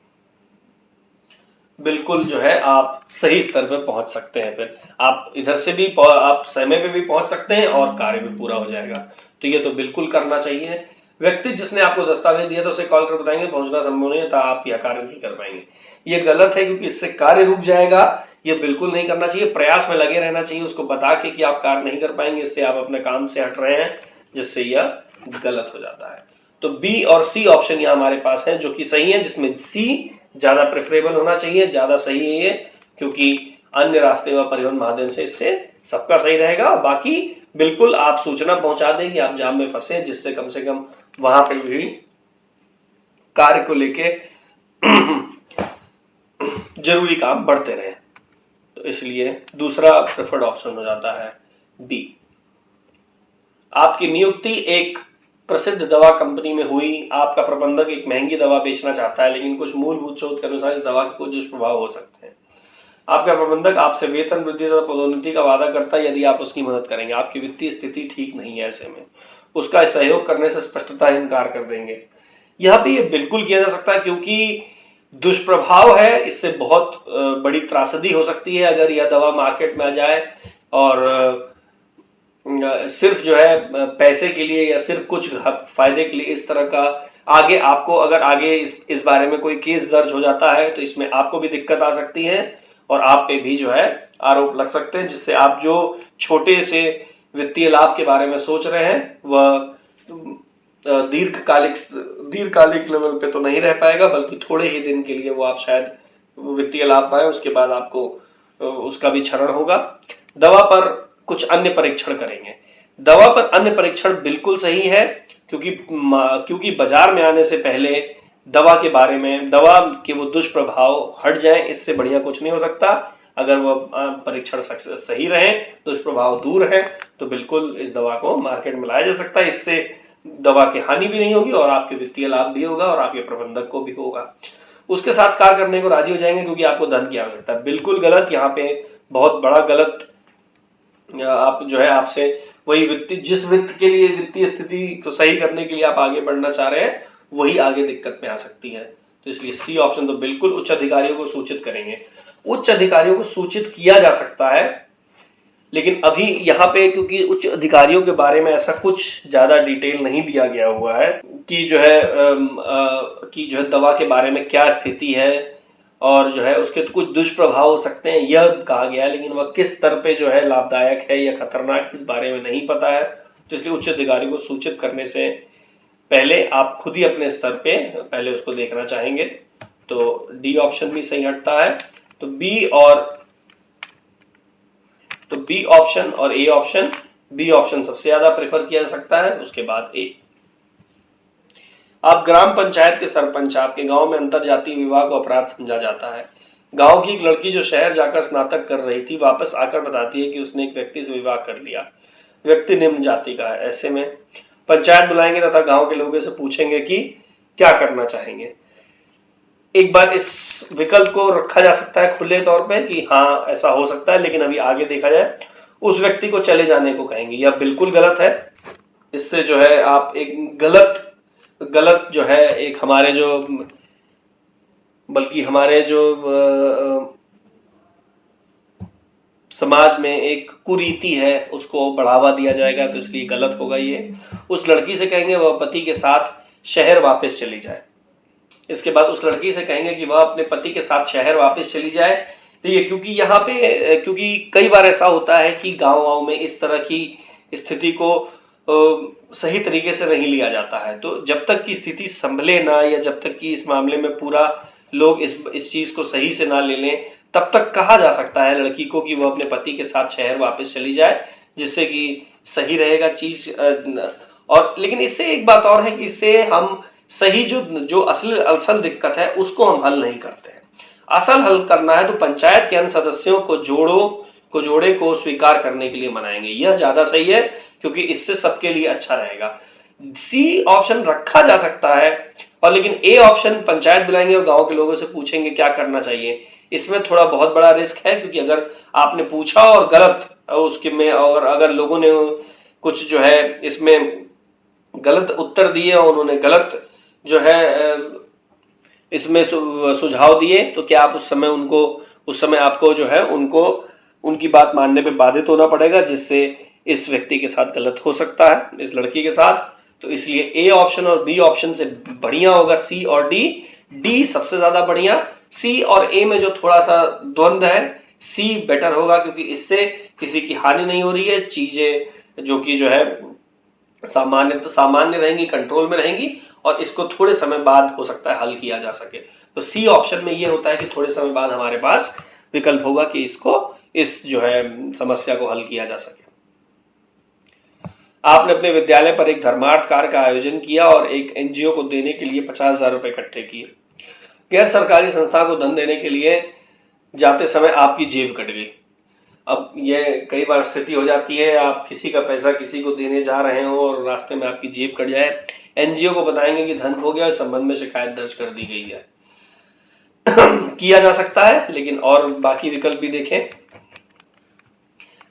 बिल्कुल जो है आप सही स्तर पे पहुंच सकते हैं। फिर आप इधर से भी आप समय पे भी पहुंच सकते हैं और कार्य भी पूरा हो जाएगा। तो ये तो बिल्कुल करना चाहिए। व्यक्ति जिसने आपको दस्तावेज दिया तो उसे कॉल कर बताएंगे पहुंचना संभव नहीं है, तो आप यह कार्य नहीं कर पाएंगे। ये गलत है, क्योंकि इससे कार्य रुक जाएगा, ये बिल्कुल नहीं करना चाहिए। प्रयास में लगे रहना चाहिए, उसको बता के कि आप कार्य नहीं कर पाएंगे, इससे आप अपने काम से हट रहे हैं, जिससे यह गलत हो जाता है। तो बी और सी ऑप्शन यहाँ हमारे पास है जो कि सही है, जिसमें सी ज्यादा प्रेफरेबल होना चाहिए, ज्यादा सही है ये, क्योंकि अन्य रास्ते व परिवहन माध्यम से इससे सबका सही रहेगा। बाकी बिल्कुल आप सूचना पहुंचा दें कि आप जाम में फंसे, जिससे कम से कम वहां पर भी कार्य को लेके जरूरी काम बढ़ते रहे। तो इसलिए दूसरा प्रेफर्ड ऑप्शन हो जाता है बी। आपकी नियुक्ति एक प्रसिद्ध दवा कंपनी में हुई, आपका प्रबंधक एक महंगी दवा बेचना चाहता है, लेकिन कुछ मूलभूत शोध के अनुसार इस दवा के कुछ दुष्प्रभाव हो सकते हैं। आपका प्रबंधक आपसे वेतन वृद्धि तथा पदोन्नति का वादा करता है यदि आप उसकी मदद करेंगे। आपकी वित्तीय स्थिति ठीक नहीं है, ऐसे में उसका सहयोग करने से स्पष्टता इनकार कर देंगे। यह भी बिल्कुल किया जा सकता है, क्योंकि दुष्प्रभाव है, इससे बहुत बड़ी त्रासदी हो सकती है अगर यह दवा मार्केट में आ जाए और सिर्फ जो है पैसे के लिए या सिर्फ कुछ फायदे के लिए इस तरह का आगे आपको, अगर आगे इस बारे में कोई केस दर्ज हो जाता है तो इसमें आपको भी दिक्कत आ सकती है और आप पे भी जो है आरोप लग सकते हैं, जिससे आप जो छोटे से वित्तीय लाभ के बारे में सोच रहे हैं वह दीर्घकालिक लेवल पे तो नहीं रह पाएगा, बल्कि थोड़े ही दिन के लिए वो आप शायद वित्तीय लाभ पाए, उसके बाद आपको उसका भी क्षरण होगा। दवा पर कुछ अन्य परीक्षण करेंगे। दवा पर अन्य परीक्षण बिल्कुल सही है, क्योंकि बाजार में आने से पहले दवा के बारे में, दवा के वो दुष्प्रभाव हट जाए, इससे बढ़िया कुछ नहीं हो सकता। अगर वो परीक्षण सही रहे, दुष्प्रभाव दूर है, तो बिल्कुल इस दवा को मार्केट में लाया जा सकता है। इससे दवा की हानि भी नहीं होगी और आपके वित्तीय लाभ भी होगा और आपके प्रबंधक को भी होगा। उसके साथ कार्य करने को राजी हो जाएंगे क्योंकि आपको धन की आवश्यकता है। बिल्कुल गलत, यहाँ पे बहुत बड़ा गलत। आप जो है आपसे वही जिस वित्त के लिए, वित्तीय स्थिति को सही करने के लिए आप आगे बढ़ना चाह रहे हैं, वही आगे दिक्कत में आ सकती है। तो इसलिए सी ऑप्शन तो बिल्कुल उच्च अधिकारियों को सूचित करेंगे। उच्च अधिकारियों को सूचित किया जा सकता है, लेकिन अभी यहाँ पे क्योंकि उच्च अधिकारियों के बारे में ऐसा कुछ ज्यादा डिटेल नहीं दिया गया हुआ है कि जो है दवा के बारे में क्या स्थिति है और जो है उसके तो कुछ दुष्प्रभाव हो सकते हैं, यह कहा गया है, लेकिन वह किस स्तर पे जो है लाभदायक है या खतरनाक, इस बारे में नहीं पता है। तो इसलिए उच्च अधिकारी को सूचित करने से पहले आप खुद ही अपने स्तर पे पहले उसको देखना चाहेंगे। तो डी ऑप्शन भी सही हटता है। तो बी ऑप्शन और ए ऑप्शन, बी ऑप्शन सबसे ज्यादा प्रेफर किया जा सकता है, उसके बाद ए। आप ग्राम पंचायत के सरपंच, आपके गांव में अंतर जातीय विवाह को अपराध समझा जाता है। गांव की एक लड़की जो शहर जाकर स्नातक कर रही थी, वापस आकर बताती है कि उसने एक व्यक्ति से विवाह कर लिया। व्यक्ति निम्न जाति का है। ऐसे में पंचायत बुलाएंगे तथा गांव के लोगों से पूछेंगे कि क्या करना चाहेंगे। एक बार इस विकल्प को रखा जा सकता है खुले तौर पे कि हाँ ऐसा हो सकता है, लेकिन अभी आगे देखा जाए उस व्यक्ति को चले जाने को कहेंगे। यह बिल्कुल गलत है। इससे जो है आप एक गलत जो है एक हमारे जो समाज में एक कुरीति है उसको बढ़ावा दिया जाएगा, तो इसलिए गलत होगा ये। उस लड़की से कहेंगे वह पति के साथ शहर वापस चली जाए। इसके बाद उस लड़की से कहेंगे कि वह अपने पति के साथ शहर वापस चली जाए। तो ये क्योंकि कई बार ऐसा होता है कि गांव में इस तरह की स्थिति को सही तरीके से नहीं लिया जाता है। तो जब तक की स्थिति संभले ना, या जब तक कि इस मामले में पूरा लोग इस चीज को सही से ना ले लें, तब तक कहा जा सकता है लड़की को कि वह अपने पति के साथ शहर वापस चली जाए, जिससे कि सही रहेगा चीज। और लेकिन इससे एक बात और है कि इससे हम सही जो असल दिक्कत है उसको हम हल नहीं करते हैं। असल हल करना है तो पंचायत के अन्य सदस्यों को जोड़े को स्वीकार करने के लिए मनाएंगे। यह ज्यादा सही है क्योंकि इससे सबके लिए अच्छा रहेगा। सी ऑप्शन रखा जा सकता है, और लेकिन ए ऑप्शन पंचायत बुलाएंगे और गांव के लोगों से पूछेंगे क्या करना चाहिए, इसमें थोड़ा बहुत बड़ा रिस्क है। क्योंकि अगर आपने पूछा और गलत उसके में, और अगर लोगों ने कुछ जो है इसमें गलत उत्तर दिए और उन्होंने गलत जो है इसमें सुझाव दिए, तो क्या आप उस समय आपको जो है उनकी बात मानने पे बाधित होना पड़ेगा, जिससे इस व्यक्ति के साथ गलत हो सकता है, इस लड़की के साथ। तो इसलिए ए ऑप्शन और बी ऑप्शन से बढ़िया होगा सी और डी। डी सबसे ज्यादा बढ़िया। सी और ए में जो थोड़ा सा द्वंद्व है, सी बेटर होगा क्योंकि इससे किसी की हानि नहीं हो रही है। चीजें जो कि जो है सामान्य रहेंगी, कंट्रोल में रहेंगी, और इसको थोड़े समय बाद हो सकता है हल किया जा सके। तो सी ऑप्शन में ये होता है कि थोड़े समय बाद हमारे पास विकल्प होगा कि इस जो है समस्या को हल किया जा सके। आपने अपने विद्यालय पर एक धर्मार्थ कार्य का आयोजन किया और एक एनजीओ को देने के लिए 50,000 रुपए इकट्ठे किए। गैर सरकारी संस्था को धन देने के लिए जाते समय आपकी जेब कट गई। अब ये कई बार स्थिति हो जाती है, आप किसी का पैसा किसी को देने जा रहे हो और रास्ते में आपकी जेब कट जाए। एनजीओ को बताएंगे कि धन खो गया और संबंध में शिकायत दर्ज कर दी गई है। किया जा सकता है, लेकिन और बाकी विकल्प भी देखें।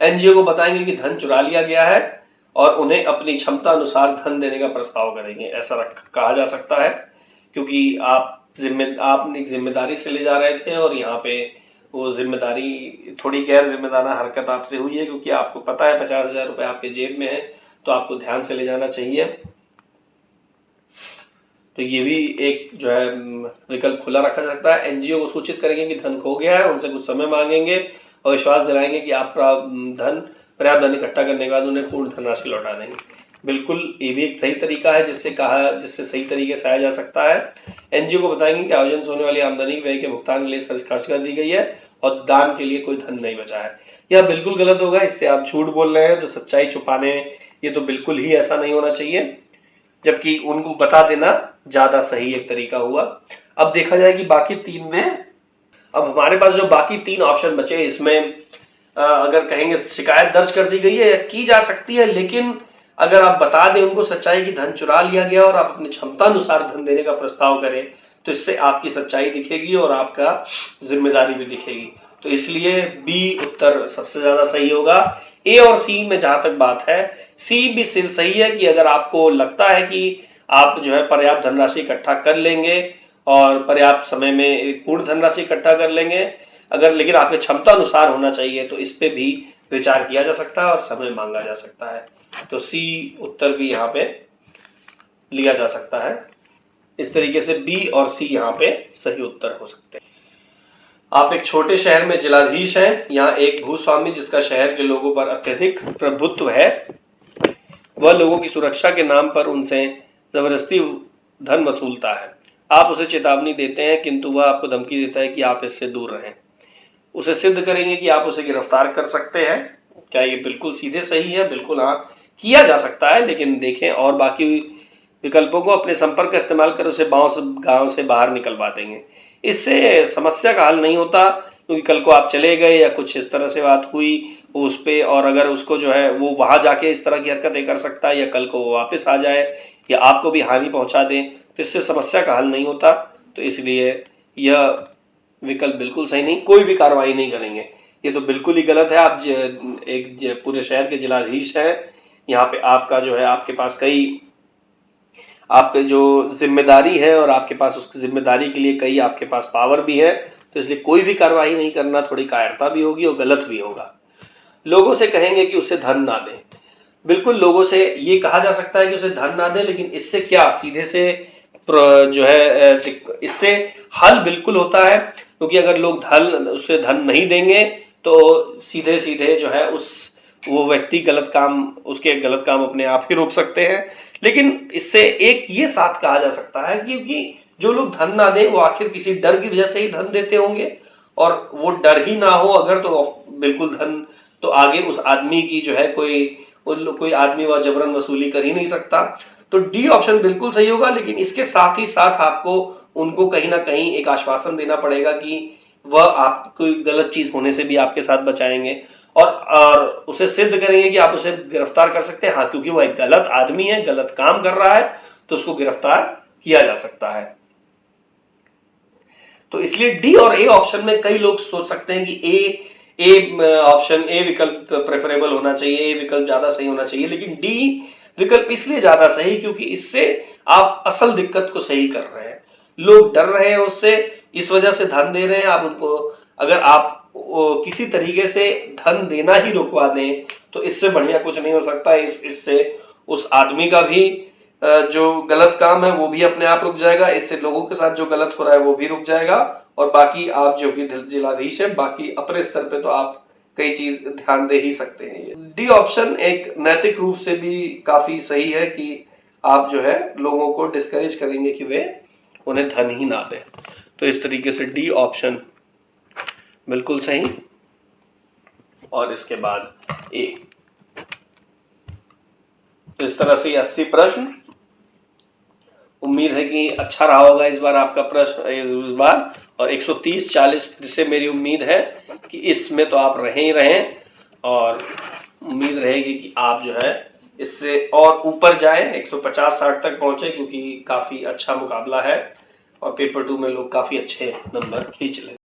एनजीओ को बताएंगे कि धन चुरा लिया गया है और उन्हें अपनी क्षमता अनुसार धन देने का प्रस्ताव करेंगे, ऐसा कहा जा सकता है। क्योंकि आप एक जिम्मेदारी से ले जा रहे थे और यहाँ पे वो जिम्मेदारी थोड़ी गैर जिम्मेदाराना हरकत आपसे हुई है, क्योंकि आपको पता है 50,000 रुपए आपके जेब में है, तो आपको ध्यान से ले जाना चाहिए। तो ये भी एक जो है विकल्प खुला रखा जा सकता है। एनजीओ को सूचित करेंगे कि धन खो गया है, उनसे कुछ समय मांगेंगे और विश्वास दिलाएंगे कि आप पर्याप्त धन इकट्ठा करने के बाद उन्हें पूर्ण धनराशि लौटा देंगे। बिल्कुल ये भी एक सही तरीका है जिससे सही तरीके से आया जा सकता है। एनजीओ को बताएंगे कि आयोजन से होने वाली आमदनी व्यय के भुगतान के लिए खर्च कर दी गई है और दान के लिए कोई धन नहीं बचा है। यह बिल्कुल गलत होगा। इससे आप झूठ बोल रहे हैं, तो सच्चाई छुपाने, ये तो बिल्कुल ही ऐसा नहीं होना चाहिए, जबकि उनको बता देना ज्यादा सही एक तरीका हुआ। अब देखा जाए कि बाकी तीन में, अब हमारे पास जो बाकी तीन ऑप्शन बचे, इसमें अगर कहेंगे शिकायत दर्ज कर दी गई है, की जा सकती है, लेकिन अगर आप बता दें उनको सच्चाई की धन चुरा लिया गया और आप अपनी क्षमता अनुसार धन देने का प्रस्ताव करें तो इससे आपकी सच्चाई दिखेगी और आपका जिम्मेदारी भी दिखेगी। तो इसलिए बी उत्तर सबसे ज्यादा सही होगा। ए और सी में जहां तक बात है, सी भी सही है कि अगर आपको लगता है कि आप जो है पर्याप्त धनराशि इकट्ठा कर लेंगे और पर्याप्त समय में पूर्ण धनराशि इकट्ठा कर लेंगे, अगर लेकिन आपके क्षमता अनुसार होना चाहिए तो इस पे भी विचार किया जा सकता है और समय मांगा जा सकता है। तो सी उत्तर भी यहाँ पे लिया जा सकता है। इस तरीके से बी और सी यहाँ पे सही उत्तर हो सकते हैं। आप एक छोटे शहर में जिलाधीश हैं। यहाँ एक भूस्वामी जिसका शहर के लोगों पर अत्यधिक प्रभुत्व है, वह लोगों की सुरक्षा के नाम पर उनसे जबरदस्ती धन वसूलता है। आप उसे चेतावनी देते हैं किंतु वह आपको धमकी देता है कि आप इससे दूर रहें। उसे सिद्ध करेंगे कि आप उसे गिरफ्तार कर सकते हैं। क्या ये बिल्कुल सीधे सही है? बिल्कुल हाँ, किया जा सकता है, लेकिन देखें और बाकी विकल्पों को अपने संपर्क का इस्तेमाल कर उसे गांव से बाहर निकलवा देंगे। इससे समस्या का हल नहीं होता, क्योंकि कल को आप चले गए या कुछ इस तरह से बात हुई उस पे, और अगर उसको जो है वो वहां जाके इस तरह की हरकतें कर सकता है या कल को वो वापस आ जाए या आपको भी हानि पहुंचा दें, तो इससे समस्या का हल नहीं होता। तो इसलिए यह विकल्प बिल्कुल सही नहीं, कोई भी कार्रवाई नहीं करेंगे, ये तो बिल्कुल ही गलत है। आप एक पूरे शहर के जिलाधीश हैं, यहाँ पे आपका जो है आपके पास कई आपके जो जिम्मेदारी है और आपके पास उसकी जिम्मेदारी के लिए कई आपके पास पावर भी है, तो इसलिए कोई भी कार्रवाई नहीं करना थोड़ी कायरता भी होगी और गलत भी होगा। लोगों से कहेंगे कि उसे धन ना दें। बिल्कुल लोगों से ये कहा जा सकता है कि उसे धन ना दें, लेकिन इससे क्या सीधे से जो है इससे हल बिल्कुल होता है, क्योंकि अगर लोग उसे धन नहीं देंगे तो सीधे सीधे जो है वो व्यक्ति उसके गलत काम अपने आप ही रोक सकते हैं। लेकिन इससे एक ये साथ कहा जा सकता है, क्योंकि जो लोग धन ना दें वो आखिर किसी डर की वजह से ही धन देते होंगे, और वो डर ही ना हो अगर तो बिल्कुल धन तो आगे उस आदमी की जो है कोई आदमी वह जबरन वसूली कर ही नहीं सकता। तो डी ऑप्शन बिल्कुल सही होगा, लेकिन इसके साथ ही साथ आपको उनको कहीं ना कहीं एक आश्वासन देना पड़ेगा कि वह आपको गलत चीज होने से भी आपके साथ बचाएंगे और उसे सिद्ध करेंगे कि आप उसे गिरफ्तार कर सकते हैं। हाँ, क्योंकि वह एक गलत आदमी है, गलत काम कर रहा है, तो उसको गिरफ्तार किया जा सकता है। तो इसलिए डी और ए ऑप्शन में कई लोग सोच सकते हैं कि ए विकल्प प्रेफरेबल होना चाहिए, ए विकल्प ज्यादा सही होना चाहिए, लेकिन डी विकल्प इसलिए ज्यादा सही क्योंकि इससे आप असल दिक्कत को सही कर रहे हैं। लोग डर रहे हैं उससे, इस वजह से धन दे रहे हैं। आप उनको अगर आप किसी तरीके से धन देना ही रुकवा दें तो इससे बढ़िया कुछ नहीं हो सकता। इससे उस आदमी का भी जो गलत काम है वो भी अपने आप रुक जाएगा, इससे लोगों के साथ जो गलत हो रहा है वो भी रुक जाएगा, और बाकी आप जो भी जिलाधीश है बाकी अपने स्तर पे तो आप कई चीज ध्यान दे ही सकते हैं। डी ऑप्शन एक नैतिक रूप से भी काफी सही है कि आप जो है लोगों को डिस्करेज करेंगे कि वे उन्हें धन ही ना दें। तो इस तरीके से डी ऑप्शन बिल्कुल सही। और इसके बाद ए। तो इस तरह से 80 प्रश्न, उम्मीद है कि अच्छा रहा होगा इस बार आपका प्रश्न इस बार, और 130-40 से मेरी उम्मीद है कि इसमें तो आप रहे ही रहें, और उम्मीद रहेगी कि आप जो है इससे और ऊपर जाएं, 150-60 तक पहुंचे, क्योंकि काफी अच्छा मुकाबला है और पेपर 2 में लोग काफी अच्छे नंबर खींच लें।